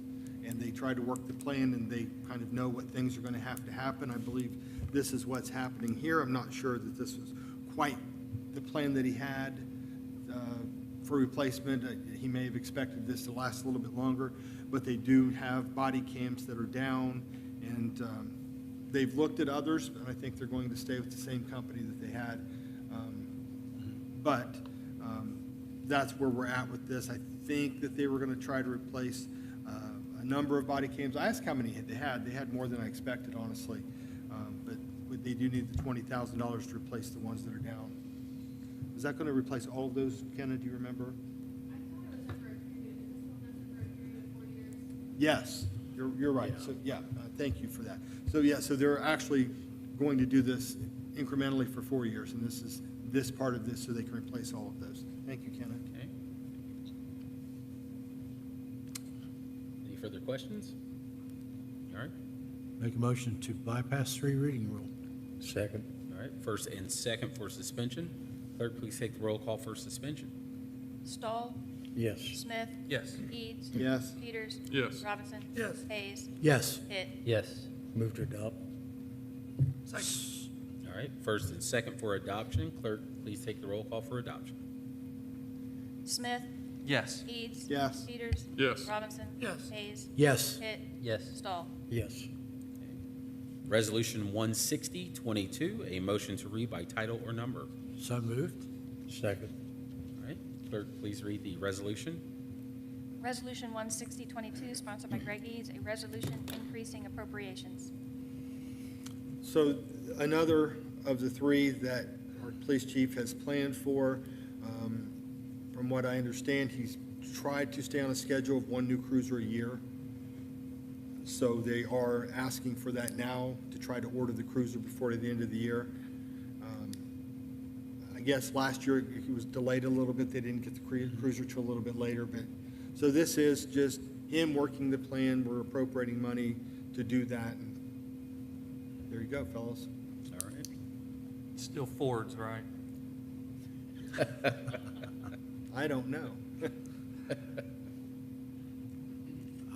and they try to work the plan and they kind of know what things are going to happen. I believe this is what's happening here. I'm not sure that this was quite the plan that he had for replacement. He may have expected this to last a little bit longer, but they do have body cams that are down, and they've looked at others, and I think they're going to stay with the same company that they had. But that's where we're at with this. I think that they were going to try to replace a number of body cams. I asked how many they had. They had more than I expected, honestly. But they do need the $20,000 to replace the ones that are down. Is that going to replace all of those, Kenna, do you remember? Yes, you're right. Yeah. So, yeah, thank you for that. So, yeah, so they're actually going to do this incrementally for 4 years, and this is this part of this so they can replace all of those. Thank you, Kenna. Okay. Any further questions? All right, Make a motion to bypass three reading rule. Second. all right, first and second for suspension. Clerk, please take the roll call for suspension. Stahl. Yes. Smith. Yes. Eads. Yes. Peters. Yes. Robinson. Yes. Hayes. Yes. Hitt. Yes. Move to adopt. Second. All right, first and second for adoption. Clerk, please take the roll call for adoption. Smith. Yes. Eads. Yes. Peters. Yes. Robinson. Yes. Hayes. Yes. Hitt. Yes. Stahl. Yes. Resolution 16022, a motion to read by title or number. So moved. Second. All right, clerk, please read the resolution. Resolution 16022, sponsored by Greg Eads, a resolution increasing appropriations. So another of the three that our police chief has planned for, from what I understand, he's tried to stay on a schedule of one new cruiser a year. So they are asking for that now to try to order the cruiser before the end of the year. I guess last year it was delayed a little bit. They didn't get the cruiser till a little bit later. But so this is just him working the plan. We're appropriating money to do that. And there you go, fellas. All right. Still Fords, right? I don't know.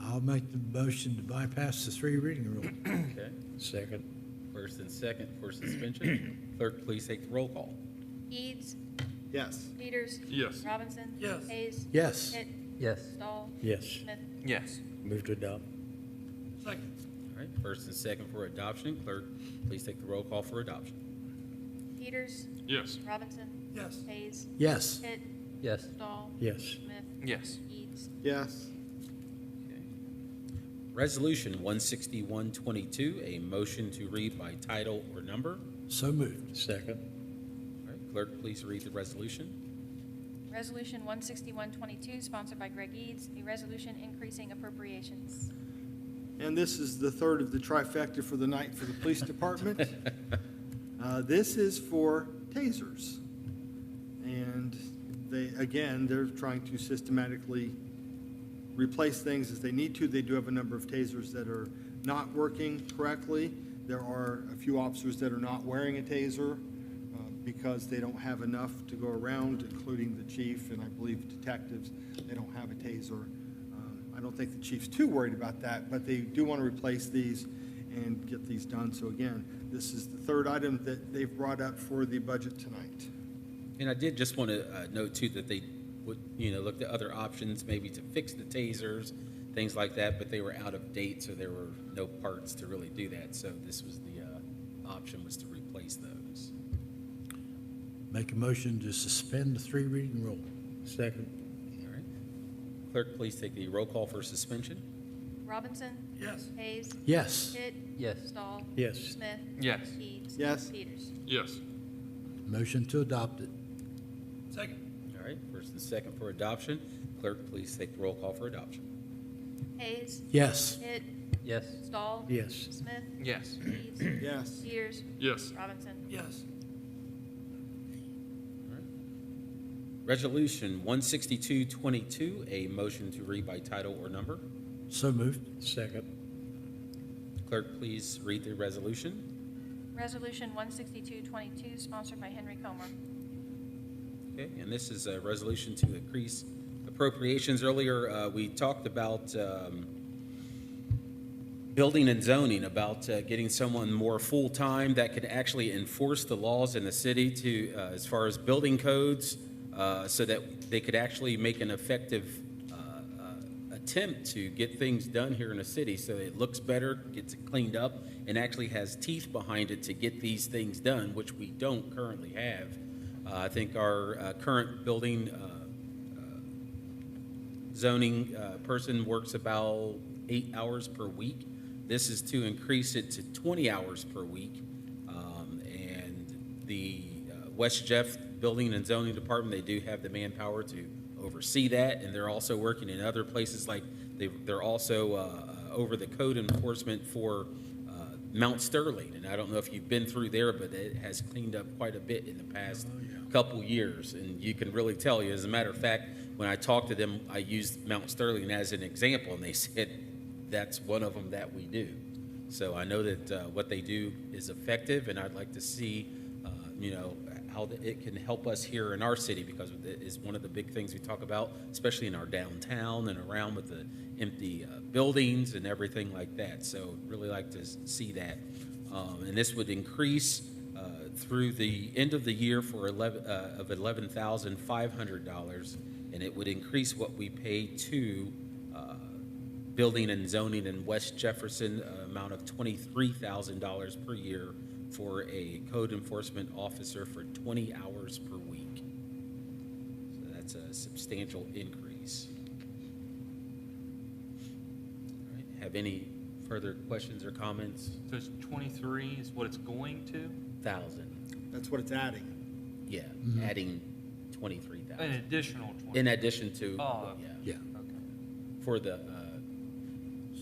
I'll make the motion to bypass the three reading rule. Okay, Second. first and second for suspension. Clerk, please take the roll call. Eads. Yes. Peters. Yes. Robinson. Yes. Hayes. Yes. Hitt. Yes. Stahl. Yes. Smith. Yes. Move to adopt. Second. All right, first and second for adoption. Clerk, please take the roll call for adoption. Peters. Yes. Robinson. Yes. Hayes. Yes. Hitt. Yes. Stahl. Yes. Smith. Yes. Eads. Yes. Okay. Resolution 16122, a motion to read by title or number. So moved. Second. All right, clerk, please read the resolution. Resolution 16122, sponsored by Greg Eads, a resolution increasing appropriations. And this is the third of the trifecta for the night for the police department. This is for tasers. And they're trying to systematically replace things as they need to. They do have a number of tasers that are not working correctly. There are a few officers that are not wearing a taser because they don't have enough to go around, including the chief and I believe detectives. They don't have a taser. I don't think the chief's too worried about that, but they do want to replace these and get these done. So again, this is the third item that they've brought up for the budget tonight. And I did just want to note too that they would, look at other options, maybe to fix the tasers, things like that, but they were out of date, so there were no parts to really do that. So this was the option was to replace those. Make a motion to suspend the three reading rule. Second. All right. Clerk, please take the roll call for suspension. Robinson? Yes. Hayes? Yes. Hitt? Yes. Stahl? Yes. Smith? Yes. Keats? Yes. Peters? Yes. Motion to adopt it. Second. All right, first and second for adoption. Clerk, please take the roll call for adoption. Hayes? Yes. Hitt? Yes. Stahl? Yes. Smith? Yes. Keats? Yes. Peters? Yes. Robinson? Yes. Resolution 16222, a motion to read by title or number. So moved. Second. Clerk, please read the resolution. Resolution 16222, sponsored by Henry Comer. Okay, and this is a resolution to increase appropriations. Earlier, we talked about building and zoning, about getting someone more full-time that could actually enforce the laws in the city to, as far as building codes, so that they could actually make an effective attempt to get things done here in the city so it looks better, gets it cleaned up, and actually has teeth behind it to get these things done, which we don't currently have. I think our current building zoning person works about 8 hours per week. This is to increase it to 20 hours per week. And the West Jeff Building and Zoning Department, they do have the manpower to oversee that, and they're also working in other places, like they're also over the code enforcement for Mount Sterling. And I don't know if you've been through there, but it has cleaned up quite a bit in the past couple years, and you can really tell you. As a matter of fact, when I talked to them, I used Mount Sterling as an example, and they said that's one of them that we do. So I know that what they do is effective, and I'd like to see, how it can help us here in our city, because it is one of the big things we talk about, especially in our downtown and around with the empty buildings and everything like that. So really like to see that. And this would increase through the end of the year for $11,500, and it would increase what we pay to building and zoning in West Jefferson, amount of $23,000 per year for a code enforcement officer for 20 hours per week. So that's a substantial increase. All right, have any further questions or comments? So it's 23 is what it's going to? 1,000. That's what it's adding. Yeah, adding 23,000. An additional 20? In addition to, Oh, yeah, Yeah. Okay.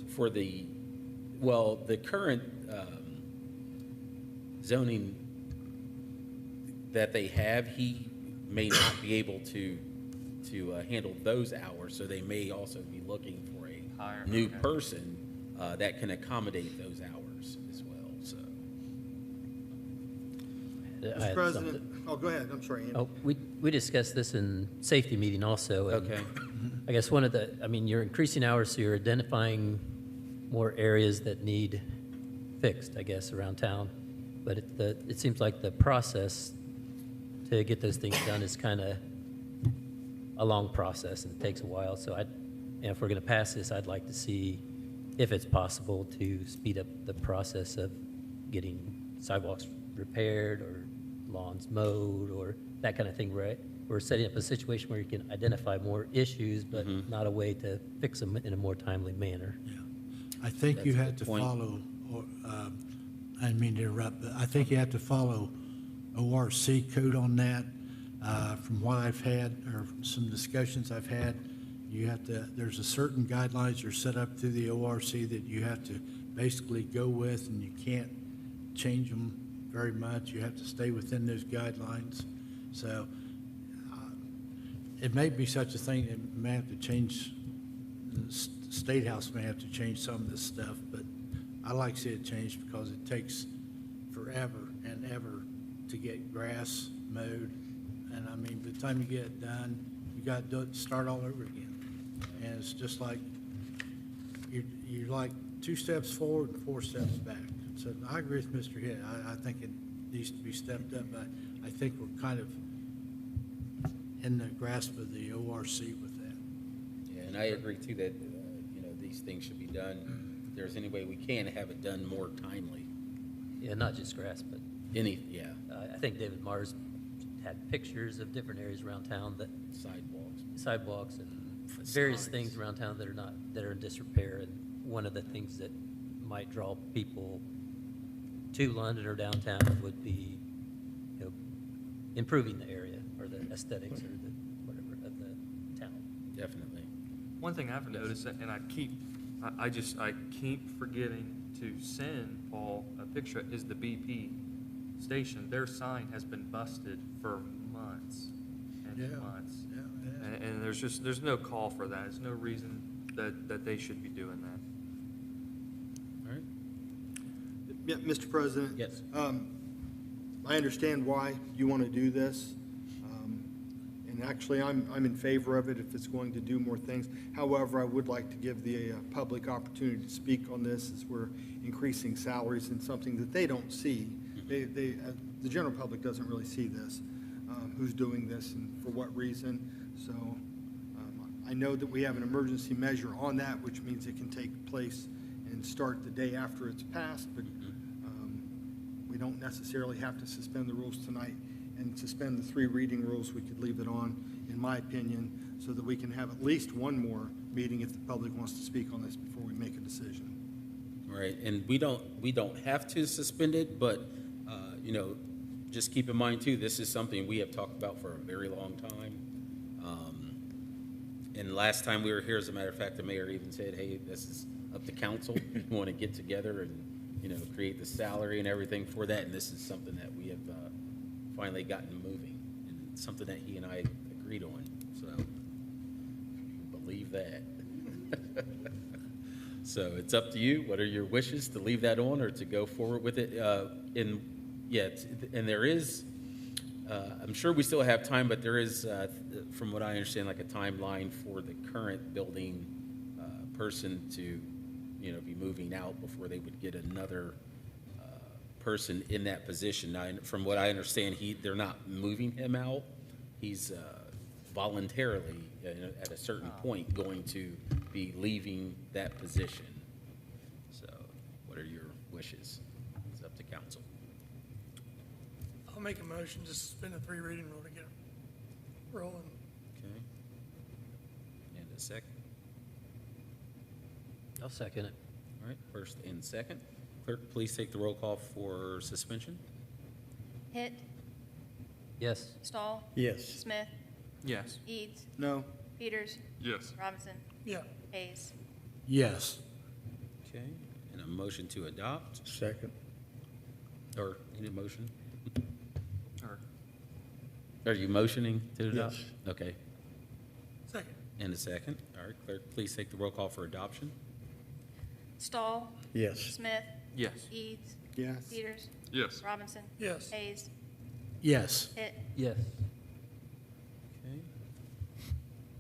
for the current zoning that they have, he may not be able to handle those hours, so they may also be looking for a Higher, new okay. person that can accommodate those hours as well, so. I Mr. had President, something. oh, go ahead, I'm sorry, Andy. Oh, we discussed this in safety meeting also. and Okay. I guess you're increasing hours, so you're identifying more areas that need fixed, I guess, around town. But it seems like the process to get those things done is kind of a long process, and it takes a while. So and if we're going to pass this, I'd like to see if it's possible to speed up the process of getting sidewalks repaired or lawns mowed or that kind of thing, right? We're setting up a situation where you can identify more issues, but not a way to fix them in a more timely manner. Yeah. I think you That's a have good to point. follow, I didn't mean to interrupt, but I think you have to follow ORC code on that. From what I've had, or some discussions I've had, there's a certain guidelines that are set up through the ORC that you have to basically go with, and you can't change them very much. You have to stay within those guidelines. So it may be such a thing, it may have to change, the State House may have to change some of this stuff, but I like to see it changed because it takes forever and ever to get grass mowed. And I mean, by the time you get it done, you got to start all over again. And it's just like, you're like 2 steps forward and 4 steps back. So I agree with Mr. Hitt. I think it needs to be stepped up, but I think we're kind of in the grasp of the ORC with that. Yeah, and I agree too that, these things should be done. If there's any way we can have it done more timely. Yeah, not just grass, but Yeah, I think David Mars had pictures of different areas around town that sidewalks. sidewalks and various things around town that are in disrepair. And one of the things that might draw people to London or downtown would be, improving the area or the aesthetics or the whatever of the town. Definitely. One thing I've noticed, and I keep forgetting to send Paul a picture, is the BP station. Their sign has been busted for months and months. And there's no call for that. There's no reason that they should be doing that. All right. Yeah, Mr. President? Yes. I understand why you want to do this. And actually, I'm in favor of it if it's going to do more things. However, I would like to give the public opportunity to speak on this as we're increasing salaries and something that they don't see. The general public doesn't really see this, who's doing this and for what reason. So I know that we have an emergency measure on that, which means it can take place and start the day after it's passed, but we don't necessarily have to suspend the rules tonight and suspend the 3 reading rules. We could leave it on, in my opinion, so that we can have at least one more meeting if the public wants to speak on this before we make a decision. Right, and we don't have to suspend it, but, just keep in mind too, this is something we have talked about for a very long time. And last time we were here, as a matter of fact, the mayor even said, hey, this is up to council. We want to get together and, create the salary and everything for that, and this is something that we have finally gotten moving, and it's something that he and I agreed on, so believe that. So it's up to you. What are your wishes, to leave that on or to go forward with it? And there is, I'm sure we still have time, but there is, from what I understand, like a timeline for the current building person to, be moving out before they would get another person in that position. Now, from what I understand, they're not moving him out. He's voluntarily, at a certain point, going to be leaving that position. So what are your wishes? It's up to council. I'll make a motion to suspend the 3 reading rule to get it rolling. Okay. And a second. I'll second it. All right, first and second. Clerk, please take the roll call for suspension. Hitt, Yes. Stahl, Yes. Smith, Yes. Eads, No? Yes. Robinson, Yeah. Hayes. Yes. Okay, and a motion to adopt, Second. or need a motion? Or Are you motioning to adopt? Yes. Okay, Second. and a second. All right, clerk, please take the roll call for adoption. Stahl, Yes. Smith, yes. Eads, Yes? Peters, Yes. Robinson, Yes. Hayes, Yes. Hitt. Yes. Okay.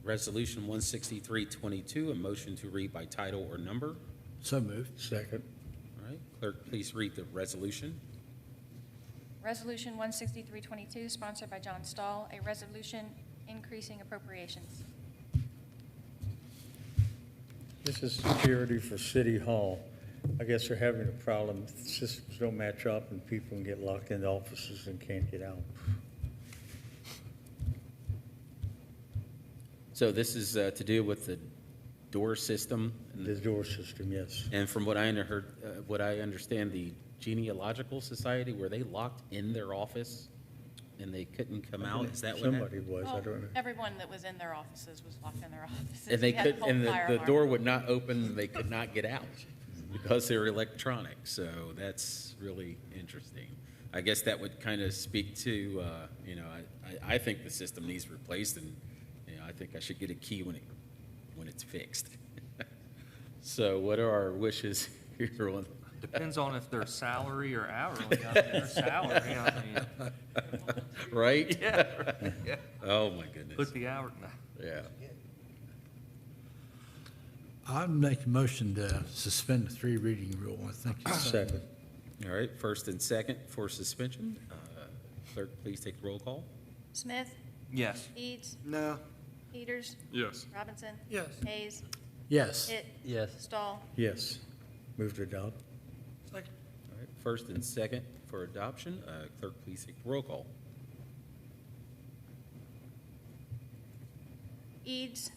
Resolution 16322, a motion to read by title or number. So moved. Second. All right, clerk, please read the resolution. Resolution 16322, sponsored by John Stahl, a resolution increasing appropriations. This is security for City Hall. I guess they're having a problem. Systems don't match up and people can get locked in the offices and can't get out. So this is to do with the door system. The door system, yes. And from what I understand, the Genealogical Society, were they locked in their office and they couldn't come out? Is that what happened? Somebody was, I don't know. Everyone that was in their offices was locked in their offices. And they We had could, full and fire the alarm. door would not open, and they could not get out because they were electronic. So that's really interesting. I guess that would kind of speak to, I think the system needs replaced, and I think I should get a key when it's fixed. So what are our wishes here on? Depends on if they're salary or hourly. I mean, they're salary, I mean, Right? yeah. Oh, my goodness. Put the hour, no. Yeah. I'd make a motion to suspend the 3 reading rule. I think it's Second. All right, first and second for suspension. Clerk, please take the roll call. Smith, Yes. Eads, No? Peters, Yes. Robinson, Yes. Hayes, Yes. Hitt, Yes. Stahl, Yes. Move to adopt. Second. All right, first and second for adoption. Clerk, please take the roll call. Eads,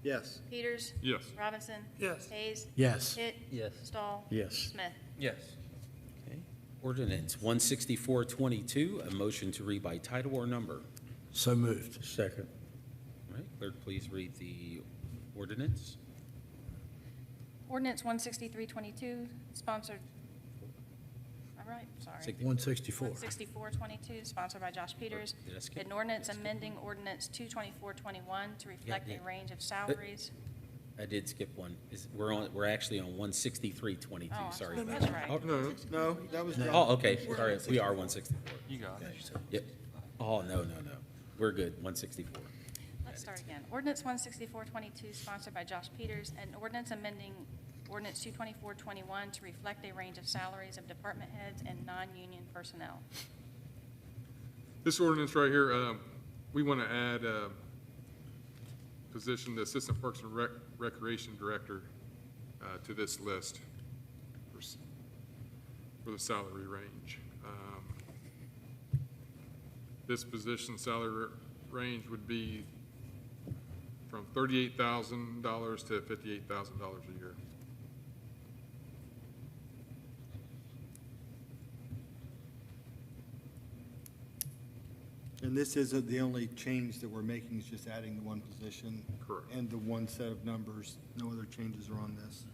Yes. Peters, Yes. Robinson. Yes. Hayes. Yes. Hitt. Yes. Stahl. Yes. Smith. Yes. Okay. Ordinance 16422, a motion to read by title or number. So moved. Second. All right, clerk, please read the ordinance. Ordinance 16322, sponsored, all right, sorry. 164. 16422, sponsored by Josh Peters. Did I skip? An ordinance amending ordinance 22421 to reflect yeah. a range of salaries. I did skip one. We're actually on 16322, Oh, I'm sorry sorry, about that's that. right. No, no, that was. Oh, okay, sorry, we are 164. You got it. Yep. Oh, no. We're good, 164. Let's start again. Ordinance 16422, sponsored by Josh Peters, an ordinance amending ordinance 22421 to reflect a range of salaries of department heads and non-union personnel. This ordinance right here, we want to add a position, the Assistant Parks and Recreation Director, to this list for the salary range. This position salary range would be from $38,000 to $58,000 a year. And this isn't the only change that we're making, is just adding the one position. Correct. And the one set of numbers. No other changes are on this.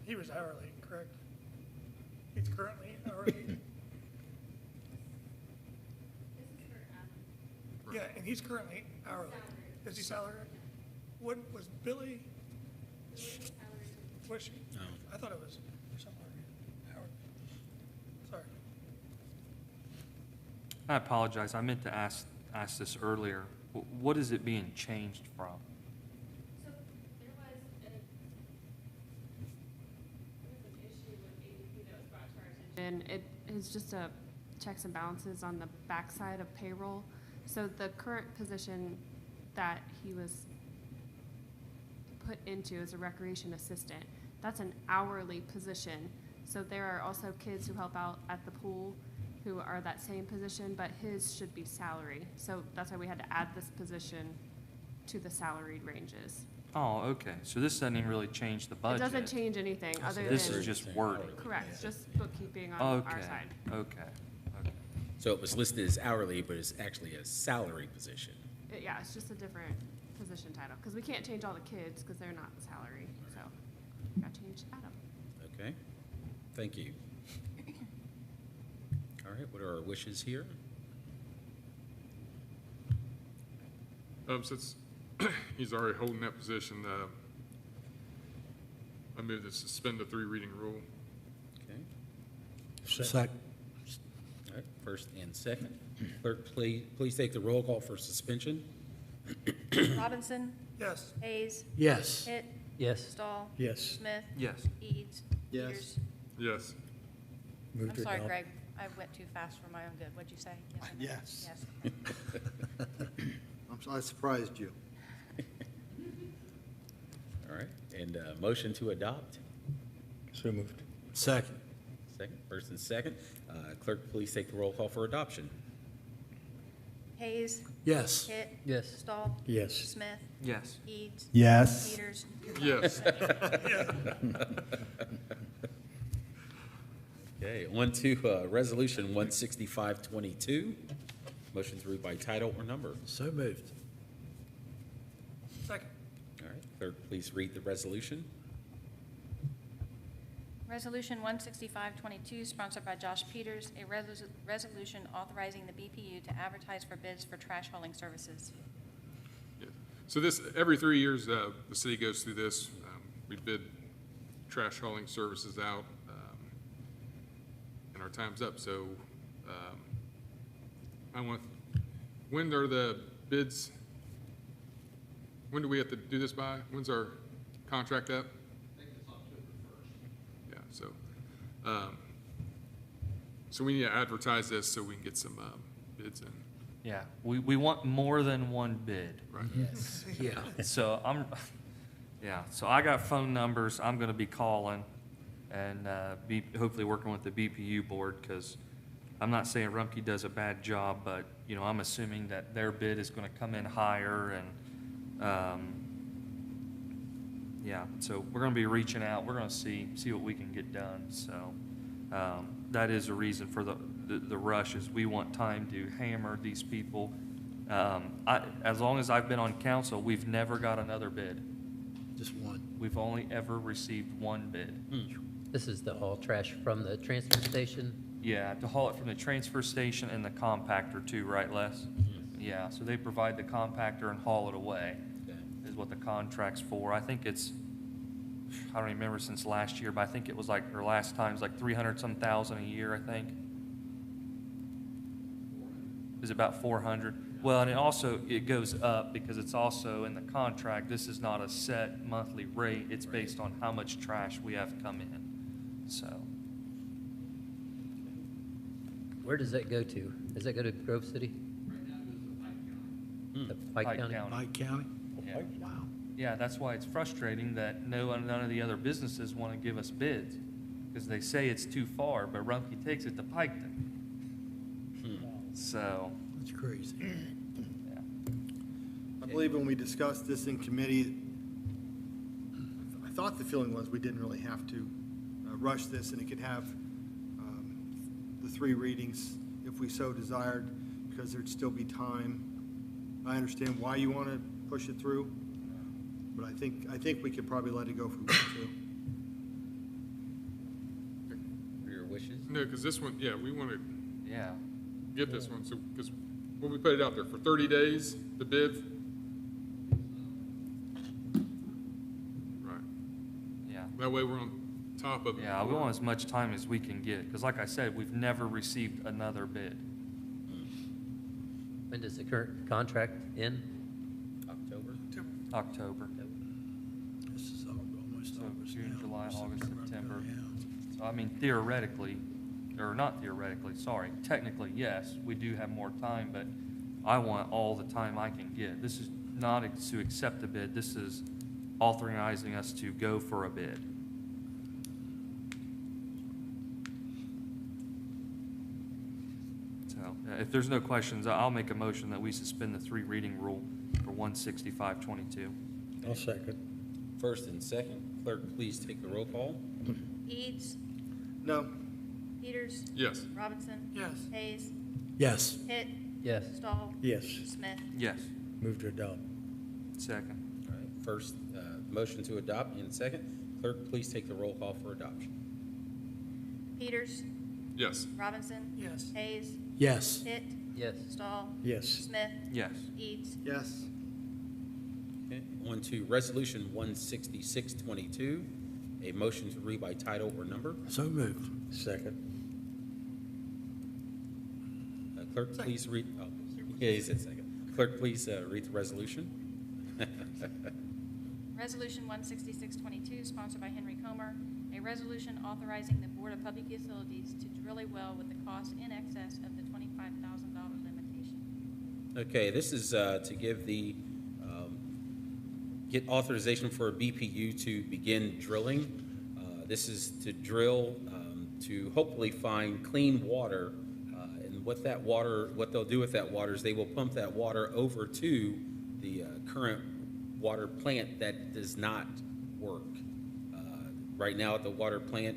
He was hourly, correct? He's currently hourly? Yeah, and he's currently hourly. Is he salary? What was Billy? Was she? No. I thought it was somewhere hourly. Sorry. I apologize. I meant to ask this earlier. What is it being changed from? So there was an issue with ADP that was brought to our attention. It is just a checks and balances on the backside of payroll. So the current position that he was put into as a recreation assistant, that's an hourly position. So there are also kids who help out at the pool who are that same position, but his should be salary. So that's why we had to add this position to the salaried ranges. Oh, okay. So this doesn't even really change the It budget. doesn't change anything other than. This is just wording. Correct, just bookkeeping on our Okay, side. okay. So it was listed as hourly, but it's actually a salary position. Yeah, it's just a different position title, because we can't change all the kids, because they're not salary, so got to change Adam. Okay, thank you. All right, what are our wishes here? Since he's already holding that position, I move to suspend the 3 reading rule. Okay, Second. all right, first and second. Clerk, please take the roll call for suspension. Robinson, Yes. Hayes, Yes. Hitt, Yes. Stahl, Yes. Smith, Yes. Eads, Yes. Peters. Yes. Move I'm to sorry, adopt. Greg, I went too fast for my own good. What'd you say? Yes. or no? Yes. Yes. I surprised you. All right, and motion to adopt. So moved. Second. Second, first and second. Clerk, please take the roll call for adoption. Hayes, Yes. Hitt, Yes. Stahl, Yes. Smith, Yes. Eads, Yes. Peters. Yes. Okay, on to Resolution 16522. Motion to read by title or number. So moved. Second. All right, clerk, please read the resolution. Resolution 16522, sponsored by Josh Peters, a resolution authorizing the BPU to advertise for bids for trash hauling services. Yeah. So this, every 3 years, the city goes through this. We bid trash hauling services out, and our time's up. So when are the bids? When do we have to do this by? When's our contract up? I think it's October 1st. Yeah, so we need to advertise this so we can get some bids in. Yeah, we want more than one bid. Right. Yeah. So so I got phone numbers I'm gonna be calling and be hopefully working with the BPU board, because I'm not saying Rumpke does a bad job, but, I'm assuming that their bid is gonna come in higher, and Yeah, so we're going to be reaching out. We're going to see what we can get done. So that is a reason for the rush, is we want time to hammer these people. As long as I've been on council, we've never got another bid. Just one. We've only ever received one bid. This is the haul trash from the transfer station. Yeah, to haul it from the transfer station and the compactor too, right, Les? Yeah, so they provide the compactor and haul it away, Okay. is what the contract's for. I think it's, I don't remember since last year, but I think it was like, or last time's like 300-some thousand a year, I think. Is about 400. Well, and it goes up because it's also in the contract. This is not a set monthly rate. It's based on how much trash we have come in. So, Where does that go to? Does that go to Grove City? The Pike County? Pike County? Yeah. Wow. Yeah, that's why it's frustrating that none of the other businesses want to give us bids, because they say it's too far, but Rumpke takes it to Piketon. So, That's crazy. yeah. I believe when we discussed this in committee, I thought the feeling was we didn't really have to rush this, and it could have the 3 readings if we so desired, because there'd still be time. I understand why you want to push it through, but I think we could probably let it go if we want to. For your wishes? No, because this one, yeah, we want to Yeah. get this one, so, because when we put it out there for 30 days, the bid. Right, Yeah. that way we're on top of it. Yeah, we want as much time as we can get, because like I said, we've never received another bid. When does the current contract end? October? October. This is almost So August June, now. July, August, September. Yeah. So I mean, theoretically, or not theoretically, sorry, technically, yes, we do have more time, but I want all the time I can get. This is not to accept a bid, this is authorizing us to go for a bid. So, if there's no questions, I'll make a motion that we suspend the 3 reading rule for 16522. I'll second. First and second, clerk, please take the roll call. Eads, No, Peters, Yes, Yes. Hayes, Yes. Hitt, Yes. Stahl, Yes. Smith. Yes. Move to adopt. Second. All right, first, motion to adopt, and second, clerk, please take the roll call for adoption. Peters, yes, Yes. Hayes, Yes. Hitt, Yes. Stahl, Yes. Smith, Yes. Eads. yes, Okay, on to Resolution 16622, a motion to read by title or number. So moved. Second. Clerk, please read, oh, yeah, he said second. Clerk, please read the resolution. Resolution 16622, sponsored by Henry Comer, a resolution authorizing the Board of Public Utilities to drill a well with the cost in excess of the $25,000 limitation. Okay, this is to give get authorization for a BPU to begin drilling. This is to drill to hopefully find clean water. And what they'll do with that water is they will pump that water over to the current water plant that does not work. Right now at the water plant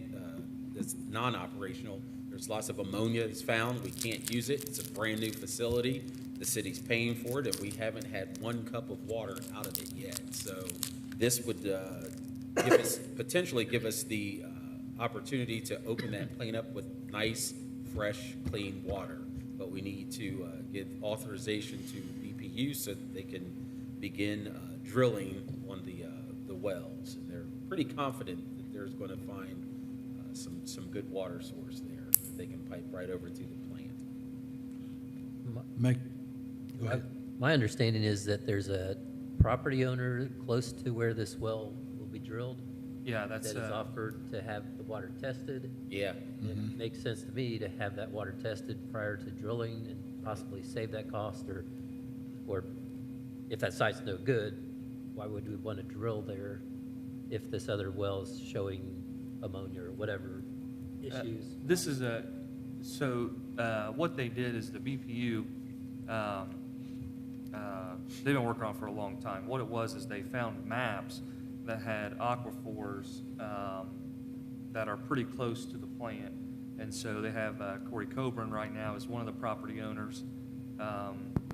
that's non-operational, there's lots of ammonia that's found. We can't use it. It's a brand new facility. The city's paying for it, and we haven't had 1 cup of water out of it yet. So this would potentially give us the opportunity to open that plant up with nice, fresh, clean water. But we need to give authorization to BPU so that they can begin drilling on the wells. And they're pretty confident that there's going to find some good water source there that they can pipe right over to the plant. Go ahead. My understanding is that there's a property owner close to where this well will be drilled Yeah, that that's, has offered to have the water tested. Yeah. It makes sense to me to have that water tested prior to drilling and possibly save that cost, or if that site's no good, why would we want to drill there if this other well's showing ammonia or whatever issues? This is what they did is the BPU they've been working on for a long time. What it was is they found maps that had aquifers that are pretty close to the plant. And so they have Corey Coburn right now is one of the property owners.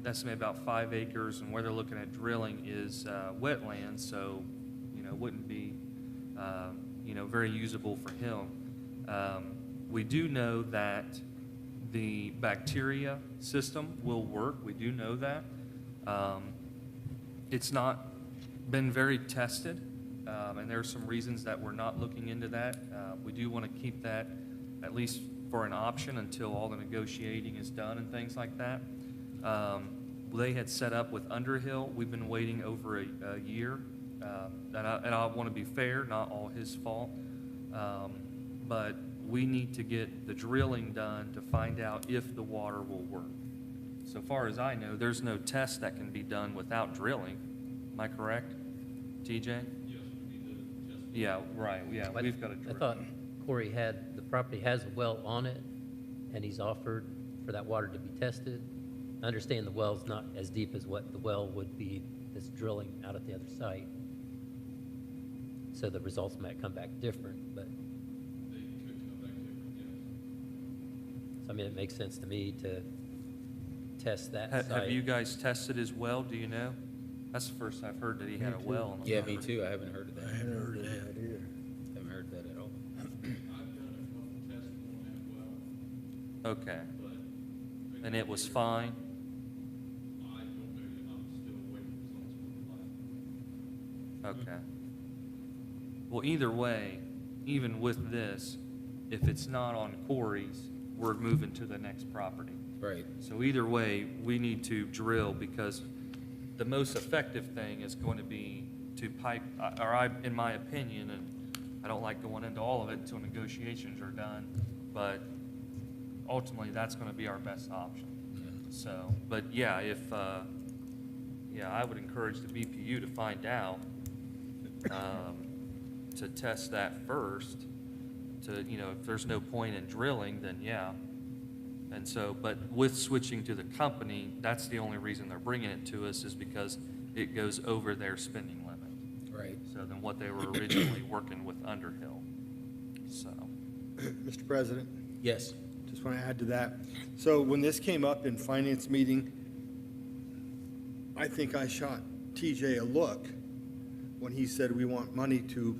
Estimate about 5 acres, and where they're looking at drilling is wetlands, so, wouldn't be, very usable for him. We do know that the bacteria system will work. We do know that. It's not been very tested, and there are some reasons that we're not looking into that. We do want to keep that at least for an option until all the negotiating is done and things like that. They had set up with Underhill. We've been waiting over a year. And I want to be fair, not all his fault. But we need to get the drilling done to find out if the water will work. So far as I know, there's no test that can be done without drilling. Am I correct, TJ? Yes, we need to test. Yeah, right. Yeah, we've got to drill. I thought Corey the property has a well on it, and he's offered for that water to be tested. I understand the well's not as deep as what the well would be that's drilling out at the other site. So the results might come back different, but. They could come back different, yes. So, I mean, it makes sense to me to test that Have site. you guys tested his well? Do you know? That's the first I've heard that he had a well on the Yeah, me property. too. I haven't heard of that. I haven't heard of that. Haven't heard that at all. I've done a couple tests on that well, Okay. but. And it was fine? I don't know yet. I'm still waiting for results from the lab. Okay. Well, either way, even with this, if it's not on Corey's, we're moving to the next property. Right. So either way, we need to drill because the most effective thing is going to be to pipe, in my opinion, and I don't like going into all of it until negotiations are done, but ultimately that's going to be our best option. So, but yeah, I would encourage the BPU to find out, to test that first, if there's no point in drilling, then yeah. And so, but with switching to the company, that's the only reason they're bringing it to us is because it goes over their spending limit. Right. So than what they were originally working with Underhill. So, Mr. President, Yes. just want to add to that. So when this came up in finance meeting, I think I shot TJ a look when he said we want money to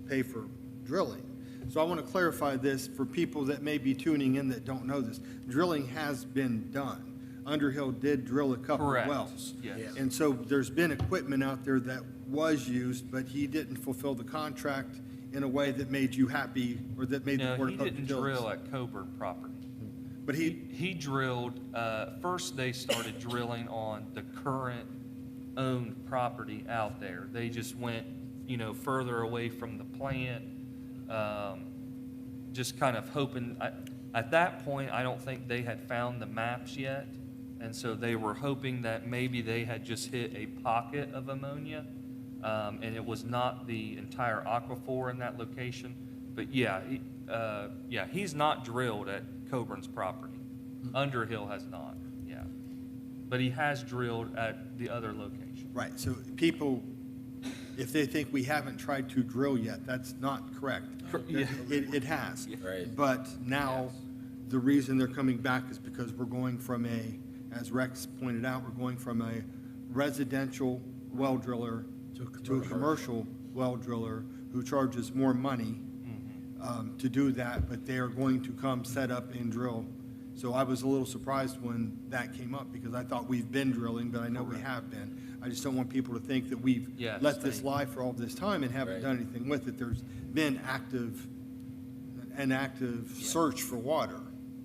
pay for drilling. So I want to clarify this for people that may be tuning in that don't know this. Drilling has been done. Underhill did drill a couple of Correct. wells. Yes. And so there's been equipment out there that was used, but he didn't fulfill the contract in a way that made you happy or that made the no, Board he of Public didn't Utilities. drill at Coburn property. But He drilled, first they started drilling on the current owned property out there. They just went, further away from the plant, just kind of hoping. At that point, I don't think they had found the maps yet, and so they were hoping that maybe they had just hit a pocket of ammonia, and it was not the entire aquifer in that location. But he's not drilled at Coburn's property. Underhill has not, but he has drilled at the other location. right, so people, if they think we haven't tried to drill yet, that's not correct. Yeah. It has. Right. But now, the reason they're coming back is because we're going from as Rex pointed out, we're going from a residential well driller to a commercial well driller who charges more money to do that, but they are going to come set up and drill. So I was a little surprised when that came up because I thought we've been drilling, but I know we have been. I just don't want people to think that we've Yes, let this thank you. lie for all this time and haven't Right. done anything with it. There's been an active search for water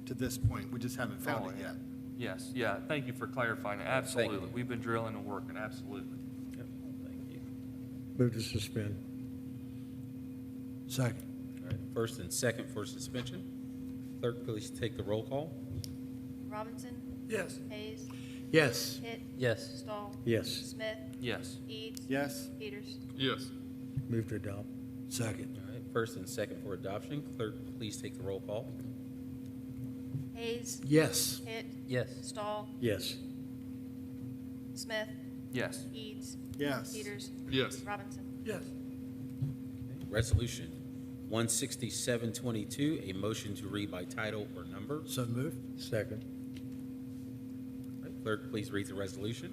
to this point. We just haven't found Oh, it yeah. yet. Yes, yeah, thank you for clarifying. Absolutely. you. We've been drilling and working, absolutely. Thank you. Move to suspend. Second. All right. First and second for suspension. Clerk, please take the roll call. Robinson, Yes. Hayes, Yes. Hitt, Yes. Stahl, Yes. Smith, Yes. Eads, Yes? Peters. Yes. Move to adopt. Second. All right. First and second for adoption. Clerk, please take the roll call. Hayes, Yes. Hitt, Yes. Stahl, Yes. Smith, Yes. Eads, Yes. Peters, Yes. Robinson. Yes. Resolution 16722, a motion to read by title or number. So moved. Second. Clerk, please read the resolution.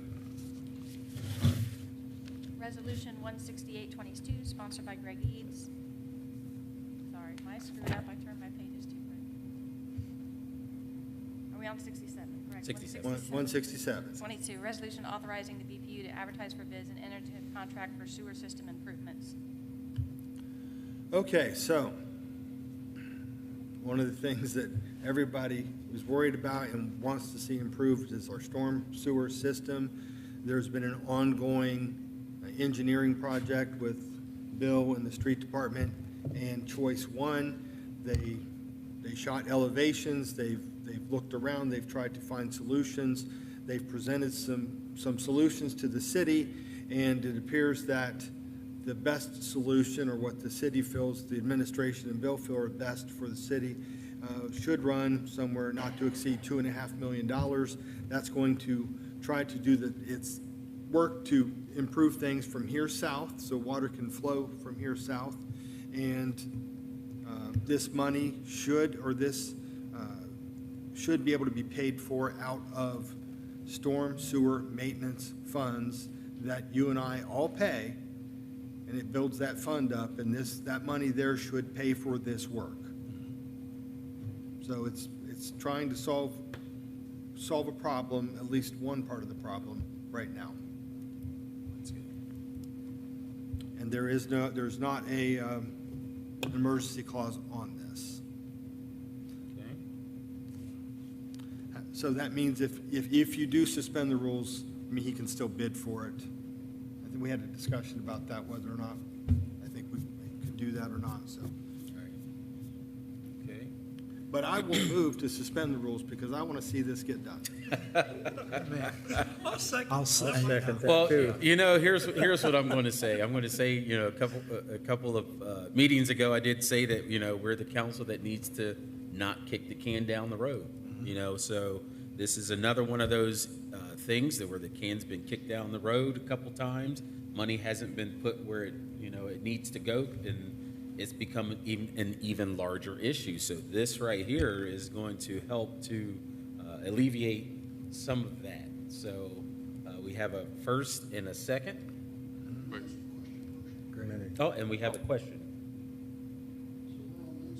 Resolution 16822, sponsored by Greg Eads. Sorry, I screwed up. I turned my pages too quick. Are we on 67, correct? 67. 167. 22, resolution authorizing the BPU to advertise for bids and enter into a contract for sewer system improvements. Okay, so one of the things that everybody is worried about and wants to see improved is our storm sewer system. There's been an ongoing engineering project with Bill and the street department and Choice One. They shot elevations, they've looked around, they've tried to find solutions. They've presented some solutions to the city, and it appears that the best solution, or what the city feels, the administration and Bill feel are best for the city, should run somewhere not to exceed $2.5 million. That's going to try to do its work to improve things from here south, so water can flow from here south. And this money should be able to be paid for out of storm sewer maintenance funds that you and I all pay, and it builds that fund up, and that money there should pay for this work. So it's trying to solve a problem, at least one part of the problem right now. And there's not an emergency clause on this. Okay. So that means if you do suspend the rules, I mean, he can still bid for it. I think we had a discussion about that, whether or not, I think we could do that or not, so. All right. Okay. But I will move to suspend the rules because I want to see this get done. I'll second. I'll second. Second that Well, too. here's what I'm going to say. I'm going to say, a couple of meetings ago, I did say that, we're the council that needs to not kick the can down the road. So this is another one of those things where the can's been kicked down the road a couple times. Money hasn't been put where it needs to go, and it's become an even larger issue. So this right here is going to help to alleviate some of that. So we have a first and a second. Wait, Oh, and we have a question.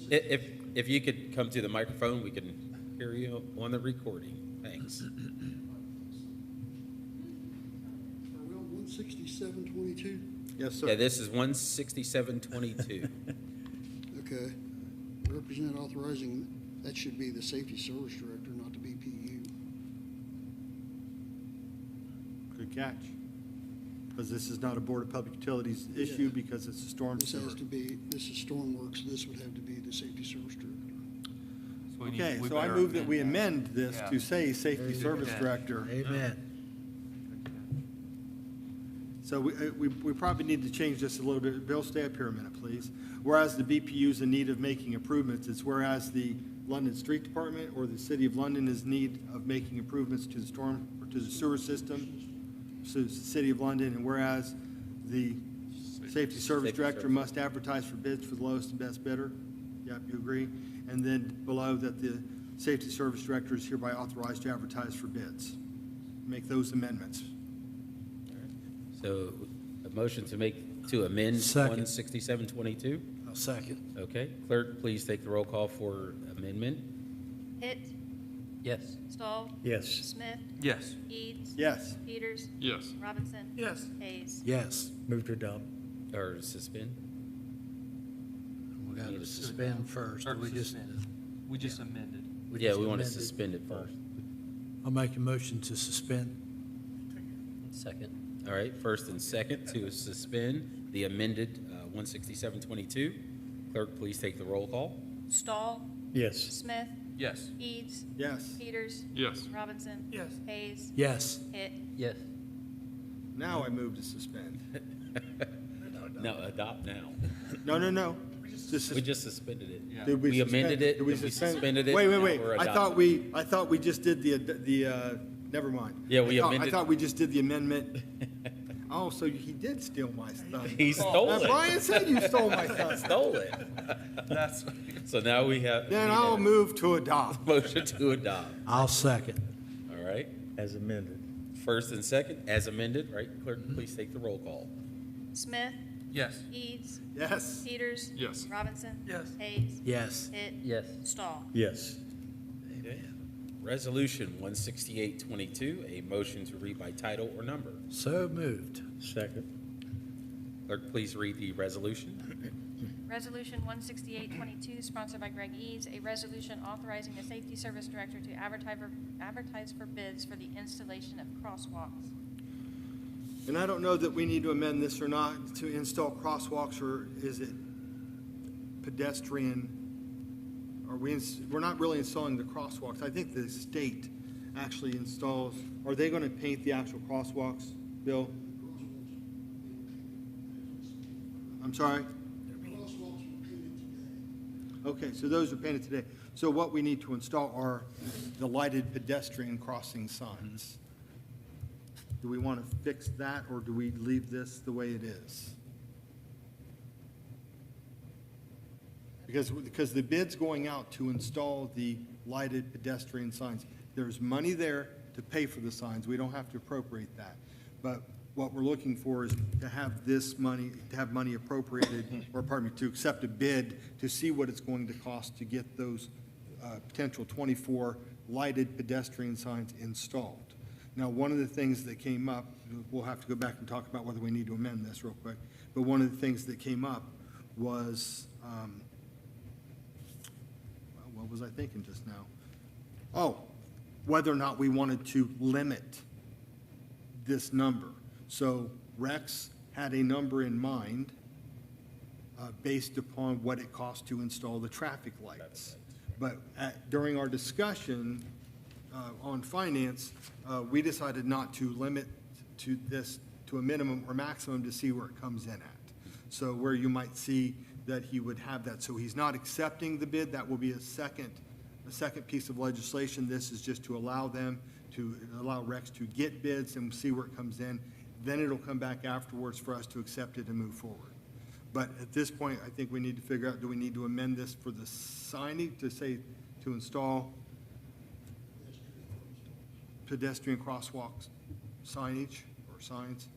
If you could come to the microphone, we can hear you on the recording. Thanks. Are we on 16722? Yes, sir. Yeah, this is 16722. Okay. Representative Authorizing, that should be the Safety Service Director, not the BPU. Good catch. Because this is not a Board of Public Utilities issue because it's a storm This sewer. has to be, this is Stormworks, this would have to be the Safety Service Director. Okay, so I move that we amend this to say Safety Service Director. Amen. So we probably need to change this a little bit. Bill, stay up here a minute, please. Whereas the BPU is in need of making improvements, it's whereas the London Street Department or the City of London is in need of making improvements to the storm, or to the sewer system, so it's the City of London, and whereas the Safety Service Director must advertise for bids for the lowest and best bidder. Yep, you agree? And then below that the Safety Service Director is hereby authorized to advertise for bids. Make those amendments. So a motion to amend Second. 16722. I'll second. Okay, clerk, please take the roll call for amendment. Hitt, Yes. Stahl, Yes. Smith, Yes. Eads, Yes. Peters, yes. Robinson, Yes. Hayes. Yes. Move to adopt. Or suspend? We got to suspend first. Or We just suspended. We just amended. Yeah, we want to amended. suspend it first. I'll make a motion to suspend. Second. All right, first and second to suspend the amended 16722. Clerk, please take the roll call. Stahl, Yes. Smith, Yes. Eads, Yes. Peters, Yes. Robinson, Yes. Hayes, Yes. Hitt. Yes. Now I move to suspend. No, adopt now. No. Just We just suspended it. Yeah. Did We suspend- amended it, did we then we suspend- suspended it, Wait, now wait. we're I thought we just did the, never mind. Yeah, we I amended- thought we just did the amendment. Oh, so he did steal my stuff. He stole it. Brian said you stole my stuff. Stole it. That's, So now we have. Then we need I'll a move to adopt. Motion to adopt. I'll second. All right. As amended. First and second, as amended, right? Clerk, please take the roll call. Smith, yes. Eads, Yes. Peters. Yes. Robinson. Yes. Hayes. Yes. Hitt. Yes. Stahl. Yes. Resolution 16822, a motion to read by title or number. So moved. Second. Clerk, please read the resolution. Resolution 16822, sponsored by Greg Eads, a resolution authorizing the Safety Service Director to advertise for bids for the installation of crosswalks. And I don't know that we need to amend this or not to install crosswalks, or is it pedestrian? We're not really installing the crosswalks. I think the state actually installs, are they going to paint the actual crosswalks, Bill? I'm sorry? Okay, so those are painted today. So what we need to install are the lighted pedestrian crossing signs. Do we want to fix that, or do we leave this the way it is? Because the bid's going out to install the lighted pedestrian signs. There's money there to pay for the signs. We don't have to appropriate that. But what we're looking for is to have this money, to have money appropriated, or pardon me, to accept a bid to see what it's going to cost to get those potential 24 lighted pedestrian signs installed. Now, one of the things that came up, we'll have to go back and talk about whether we need to amend this real quick, but one of the things that came up was, what was I thinking just now? Oh, whether or not we wanted to limit this number. So Rex had a number in mind based upon what it costs to install the traffic lights. But during our discussion on finance, we decided not to limit to this to a minimum or maximum to see where it comes in at. So where you might see that he would have that. So he's not accepting the bid. That will be a second piece of legislation. This is just to allow them to allow Rex to get bids and see where it comes in. Then it'll come back afterwards for us to accept it and move forward. But at this point, I think we need to figure out, do we need to amend this for the signage to say, to install pedestrian crosswalks signage or signs?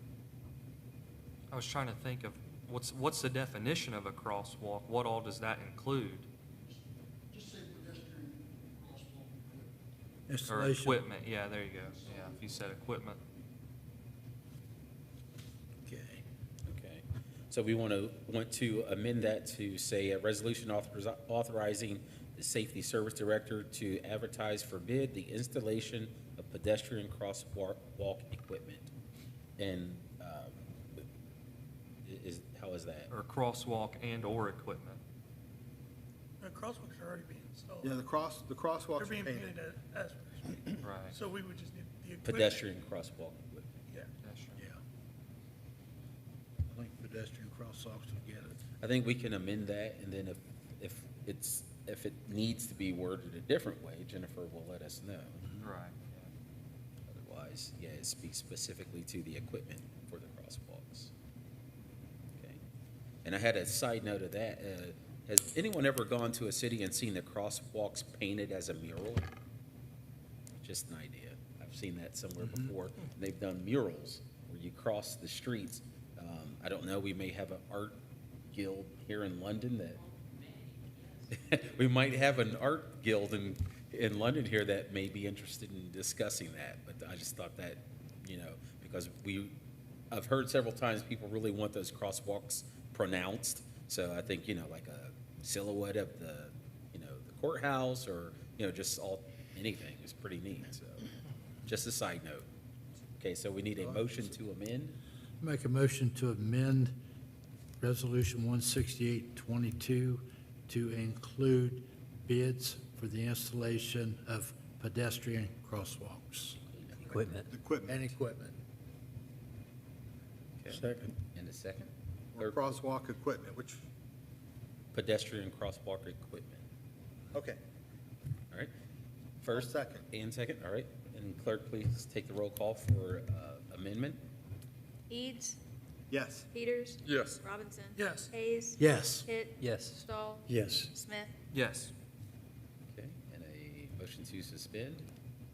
I was trying to think of what's the definition of a crosswalk? What all does that include? Just say pedestrian crosswalk. Or Installation. equipment, yeah, there you go. Yeah, if you said equipment. Okay. So we want to amend that to say a resolution authorizing the Safety Service Director to advertise for bid the installation of pedestrian crosswalk equipment. And how is that? Or crosswalk and or equipment. The crosswalks are already being installed. Yeah, the crosswalks They're are being painted. painted as we speak. Right. So we would just need the equipment. Pedestrian crosswalk equipment. Yeah. Yeah. I think pedestrian crosswalks will get it. I think we can amend that, and then if it needs to be worded a different way, Jennifer will let us know. Right. Otherwise, yeah, it speaks specifically to the equipment for the crosswalks. Okay. And I had a side note of that. Has anyone ever gone to a city and seen the crosswalks painted as a mural? Just an idea. I've seen that somewhere before. They've done murals where you cross the streets. I don't know, we may have an art guild here in London that we might have an art guild in London here that may be interested in discussing that. But I just thought that, because I've heard several times people really want those crosswalks pronounced. So I think, like a silhouette of the courthouse or, just anything is pretty neat. So just a side note. Okay, so we need a motion to amend. Make a motion to amend Resolution 16822 to include bids for the installation of pedestrian crosswalks Equipment. Equipment. and equipment. Okay. Second. And a second. Or crosswalk equipment, which, Pedestrian crosswalk equipment. okay. All right. First. Second. And second, all right. And clerk, please take the roll call for amendment. Eads, Yes. Peters, Yes. Robinson. Yes. Hayes. Yes. Hitt. Yes. Stahl. Yes. Smith. Yes. Okay, and a motion to suspend.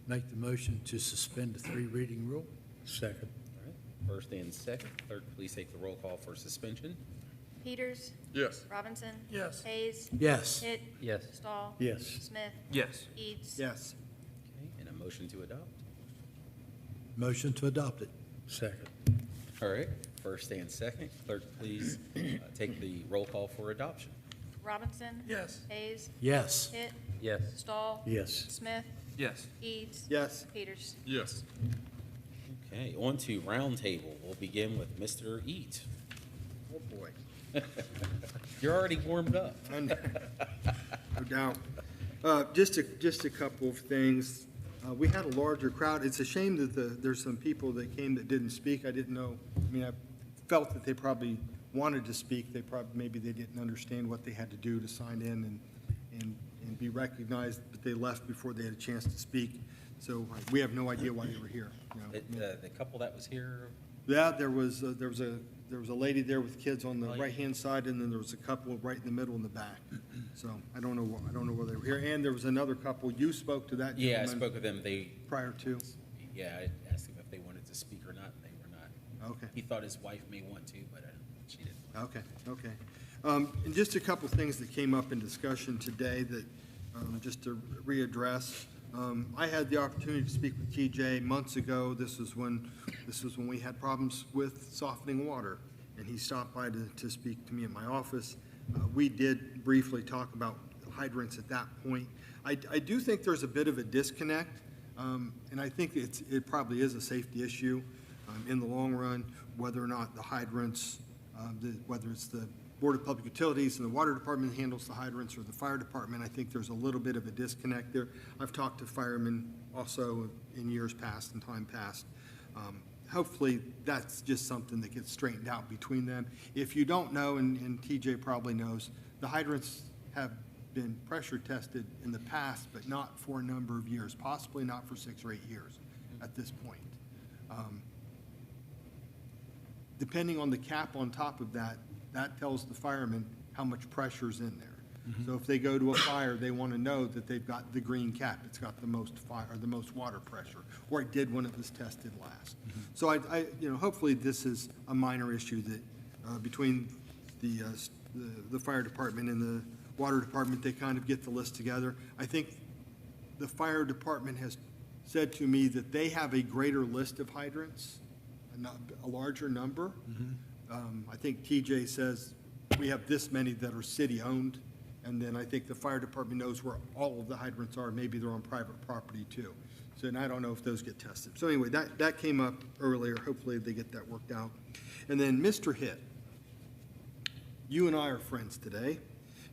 Make the motion to suspend the three reading rule. Second. All right, first and second. Clerk, please take the roll call for suspension. Peters, Yes. Robinson. Yes. Hayes. Yes. Hitt. Yes. Stahl. Yes. Smith. Yes. Eads. Yes. Okay, and a motion to adopt. Motion to adopt it. Second. All right, first and second. Clerk, please take the roll call for adoption. Robinson. Yes. Hayes. Yes. Hitt. Yes. Stahl. Yes. Smith. Yes. Eads. Yes. Peters. Yes. Okay, on to roundtable. We'll begin with Mr. Eat. Oh, boy. You're already warmed up. No doubt. Just a couple of things. We had a larger crowd. It's a shame that there's some people that came that didn't speak. I didn't know. I mean, I felt that they probably wanted to speak. Maybe they didn't understand what they had to do to sign in and be recognized, but they left before they had a chance to speak. So we have no idea why they were here. The couple that was here, Yeah, there was a lady there with kids on the Oh, yeah. right-hand side, and then there was a couple right in the middle in the back. So I don't know where they were here. And there was another couple. You spoke to that yeah, I gentleman spoke with them. They, prior to? yeah, I asked them if they wanted to speak or not, and they were not. Okay. He thought his wife may want to, but she didn't. Okay. And just a couple things that came up in discussion today that, just to readdress. I had the opportunity to speak with TJ months ago. This was when we had problems with softening water, and he stopped by to speak to me at my office. We did briefly talk about hydrants at that point. I do think there's a bit of a disconnect, and I think it probably is a safety issue in the long run, whether or not the hydrants, whether it's the Board of Public Utilities and the Water Department that handles the hydrants or the Fire Department. I think there's a little bit of a disconnect there. I've talked to firemen also in years past and time past. Hopefully, that's just something that gets straightened out between them. If you don't know, and TJ probably knows, the hydrants have been pressure tested in the past, but not for a number of years, possibly not for 6 or 8 years at this point. Depending on the cap on top of that, that tells the firemen how much pressure's in there. So if they go to a fire, they want to know that they've got the green cap. It's got the most fire, or the most water pressure, or it did when it was tested last. So hopefully this is a minor issue that between the fire department and the water department, they kind of get the list together. I think the fire department has said to me that they have a greater list of hydrants, a larger number. I think TJ says we have this many that are city-owned, and then I think the fire department knows where all of the hydrants are. Maybe they're on private property too. So, and I don't know if those get tested. So anyway, that came up earlier. Hopefully they get that worked out. And then Mr. Hitt, you and I are friends today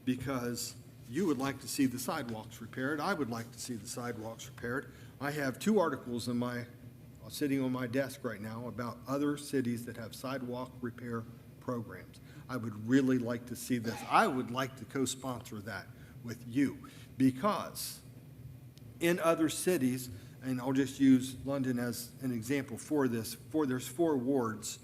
because you would like to see the sidewalks repaired. I would like to see the sidewalks repaired. I have 2 articles sitting on my desk right now about other cities that have sidewalk repair programs. I would really like to see this. I would like to co-sponsor that with you because in other cities, and I'll just use London as an example for this, there's 4 wards,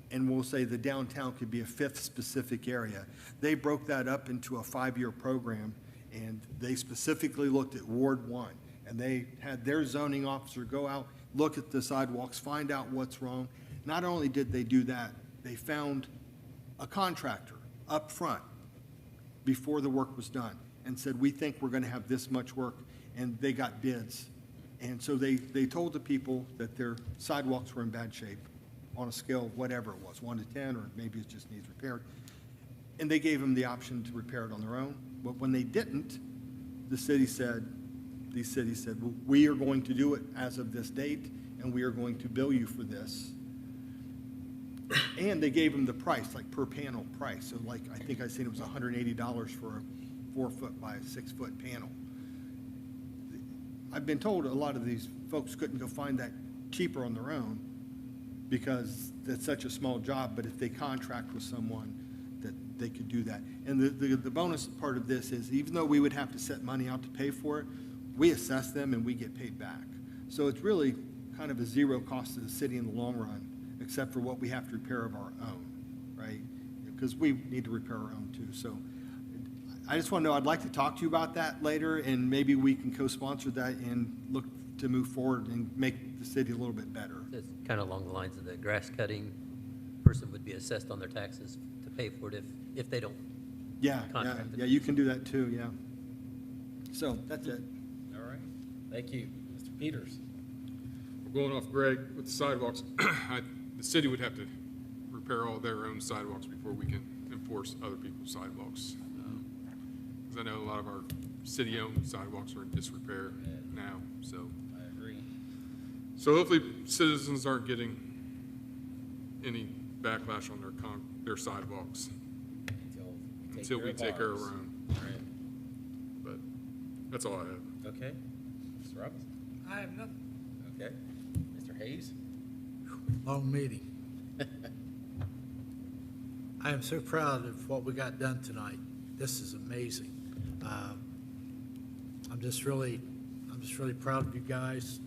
and we'll say the downtown could be a 5th specific area. They broke that up into a 5-year program, and they specifically looked at Ward 1, and they had their zoning officer go out, look at the sidewalks, find out what's wrong. Not only did they do that, they found a contractor up front before the work was done and said, we think we're going to have this much work, and they got bids. And so they told the people that their sidewalks were in bad shape on a scale of whatever it was, 1 to 10, or maybe it just needs repaired. And they gave them the option to repair it on their own. But when they didn't, these cities said, well, we are going to do it as of this date, and we are going to bill you for this. And they gave them the price, like per panel price. So like, I think I seen it was $180 for a 4-foot by 6-foot panel. I've been told a lot of these folks couldn't go find that cheaper on their own because that's such a small job, but if they contract with someone, that they could do that. And the bonus part of this is even though we would have to set money out to pay for it, we assess them and we get paid back. So it's really kind of a zero cost to the city in the long run, except for what we have to repair of our own, right? Because we need to repair our own too. So I just want to know, I'd like to talk to you about that later, and maybe we can co-sponsor that and look to move forward and make the city a little bit better. It's kind of along the lines of the grass cutting person would be assessed on their taxes to pay for it if they don't. Yeah, Contracted. yeah, you can do that too, yeah. So that's it. All right, thank you. Mr. Peters? We're going off Greg with the sidewalks. The city would have to repair all their own sidewalks before we can enforce other people's sidewalks. Because I know a lot of our city-owned sidewalks are in disrepair now, so. I agree. So hopefully citizens aren't getting any backlash on their sidewalks until we take care of our own. All right. But that's all I have. Okay. Mr. Robbins? I have nothing. Okay. Mr. Hayes? Long meeting. I am so proud of what we got done tonight. This is amazing. I'm just really proud of you guys.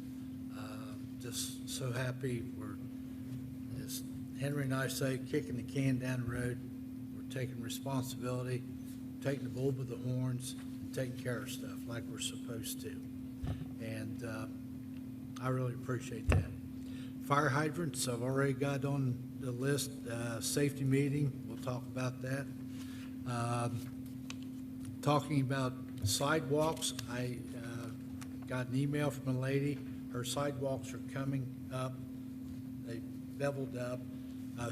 Just so happy we're, as Henry and I say, kicking the can down the road. We're taking responsibility, taking the bull by the horns, and taking care of stuff like we're supposed to. And I really appreciate that. Fire hydrants, I've already got on the list. Safety meeting, we'll talk about that. Talking about sidewalks, I got an email from a lady. Her sidewalks are coming up. They beveled up.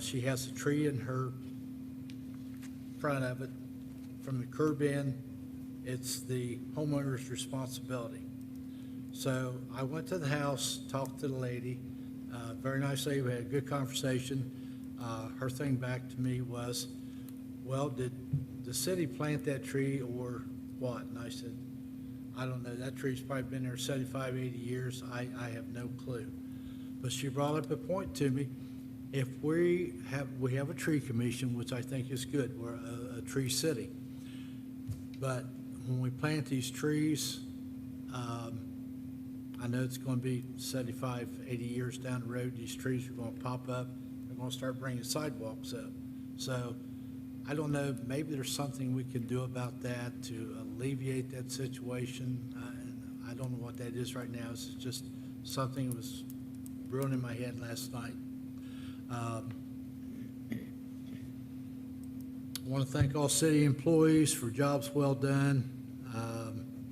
She has a tree in her front of it. From the curb in, it's the homeowner's responsibility. So I went to the house, talked to the lady. Very nice lady. We had a good conversation. Her thing back to me was, well, did the city plant that tree or what? And I said, I don't know. That tree's probably been there 75, 80 years. I have no clue. But she brought up a point to me. If we have a tree commission, which I think is good. We're a tree city. But when we plant these trees, I know it's going to be 75, 80 years down the road. These trees are going to pop up. They're going to start bringing sidewalks up. So I don't know, maybe there's something we can do about that to alleviate that situation. I don't know what that is right now. It's just something that was brewing in my head last night. I want to thank all city employees for jobs well done.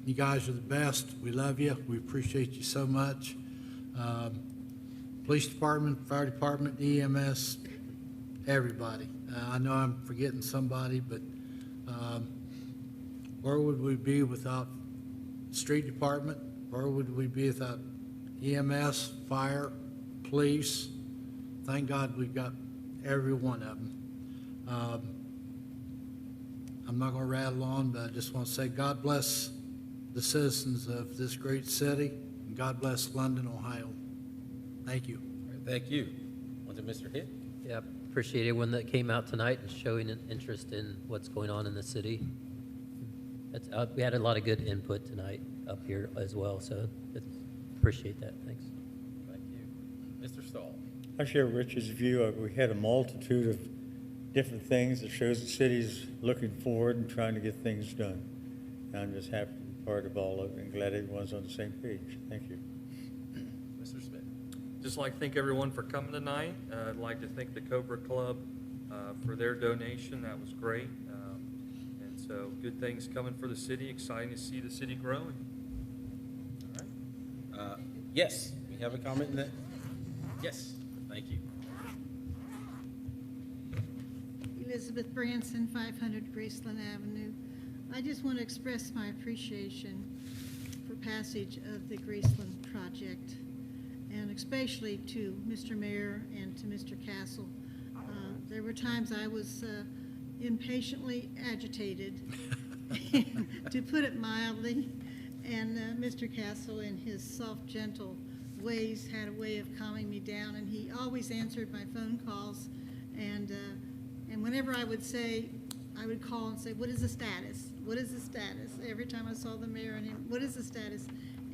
You guys are the best. We love you. We appreciate you so much. Police department, fire department, EMS, everybody. I know I'm forgetting somebody, but where would we be without street department? Where would we be without EMS, fire, police? Thank God we've got every one of them. I'm not going to rattle on, but I just want to say God bless the citizens of this great city, and God bless London, Ohio. Thank you. All right, thank you. On to Mr. Hitt. Yeah, appreciate everyone that came out tonight and showing an interest in what's going on in the city. We had a lot of good input tonight up here as well, so appreciate that. Thanks. Thank you. Mr. Stahl. I share Richard's view. We had a multitude of different things that shows the city's looking forward and trying to get things done. And I'm just happy to be part of all of it and glad everyone's on the same page. Thank you. Mr. Smith. Just like to thank everyone for coming tonight. I'd like to thank the Cobra Club for their donation. That was great. And so good things coming for the city. Exciting to see the city growing. All right. Yes, we have a comment in that. Yes, thank you. Elizabeth Branson, 500 Graceland Avenue. I just want to express my appreciation for passage of the Graceland project, and especially to Mr. Mayor and to Mr. Castle. There were times I was impatiently agitated, to put it mildly, and Mr. Castle, in his soft, gentle ways, had a way of calming me down, and he always answered my phone calls, and whenever I would call and say, what is the status? What is the status? Every time I saw the mayor and him, what is the status?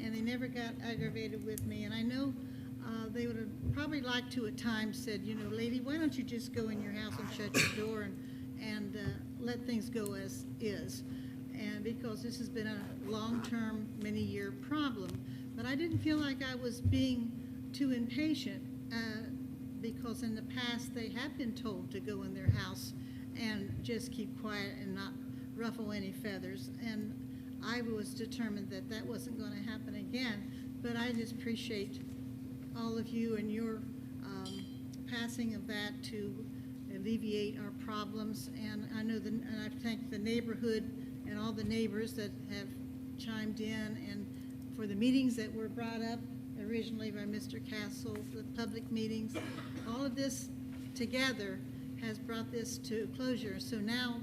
and they never got aggravated with me. And I know they would have probably liked to at times said, you know, lady, why don't you just go in your house and shut your door and let things go as is. And because this has been a long-term, many-year problem. But I didn't feel like I was being too impatient because in the past they have been told to go in their house and just keep quiet and not ruffle any feathers. And I was determined that that wasn't going to happen again. But I just appreciate all of you and your passing of that to alleviate our problems. And I know and I thank the neighborhood and all the neighbors that have chimed in and for the meetings that were brought up originally by Mr. Castle, the public meetings. All of this together has brought this to closure. So now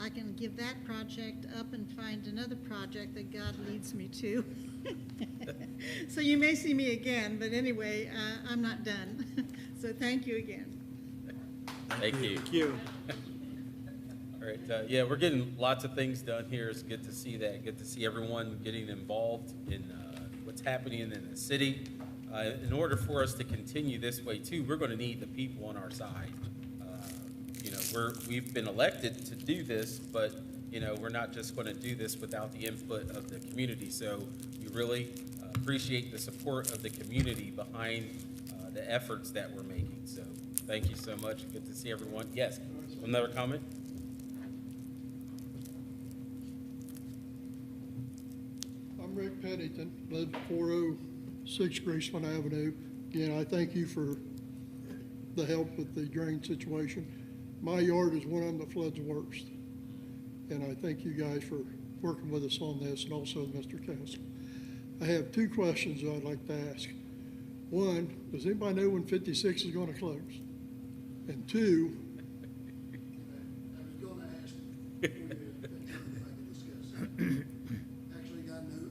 I can give that project up and find another project that God leads me to. So you may see me again, but anyway, I'm not done. So thank you again. Thank you. Thank you. All right, yeah, we're getting lots of things done here. It's good to see that. Good to see everyone getting involved in what's happening in the city. In order for us to continue this way too, we're going to need the people on our side. You know, we've been elected to do this, but you know, we're not just going to do this without the input of the community. So we really appreciate the support of the community behind the efforts that we're making. So thank you so much. Good to see everyone. Yes, another comment? I'm Rick Pennington, live at 406 Graceland Avenue. Again, I thank you for the help with the drain situation. My yard is one of them that floods worst. And I thank you guys for working with us on this, and also Mr. Castle. I have two questions I'd like to ask. One, does anybody know when 56 is going to close? And two, I was going to ask if I could discuss it. Actually got an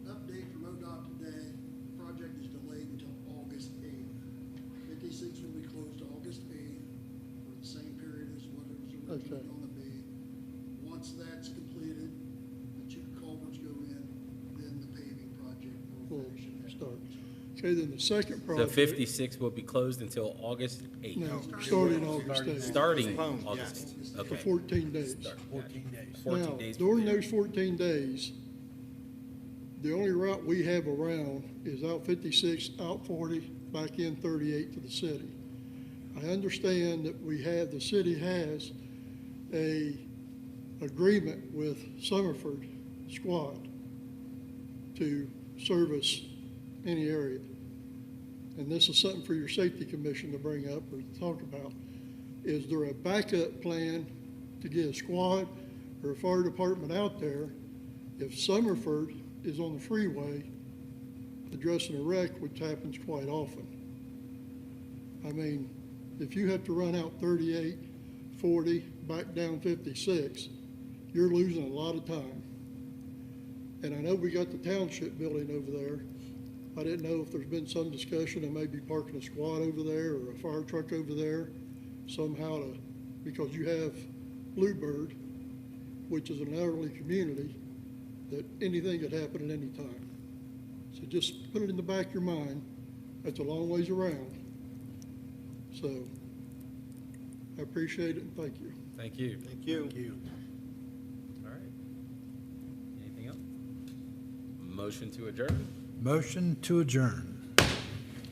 update from ODOT today. The project is delayed until August 8th. 56 will be closed August 8th for the same period as what it was originally going to be. Once that's completed, the two culverts go in, then the paving project will we'll finish. start. Okay, then the second So project. 56 will be closed until August 8th. No, starting August 8th. Starting Postponed, August yes. 8th. For Okay. 14 days. Start. 14 days. 14 Now, days. during from those 14 days, the only route we have around is out 56, out 40, back in 38 to the city. I understand that the city has a agreement with Summerford Squad to service any area. And this is something for your safety commission to bring up or to talk about. Is there a backup plan to get a squad or a fire department out there if Summerford is on the freeway addressing a wreck, which happens quite often? I mean, if you have to run out 38, 40, back down 56, you're losing a lot of time. And I know we got the township building over there. I didn't know if there's been some discussion of maybe parking a squad over there or a fire truck over there somehow because you have Bluebird, which is an elderly community, that anything could happen at any time. So just put it in the back of your mind. That's a long ways around. So I appreciate it and thank you. Thank you. Thank you. Thank you. All right. Anything else? Motion to adjourn? Motion to adjourn.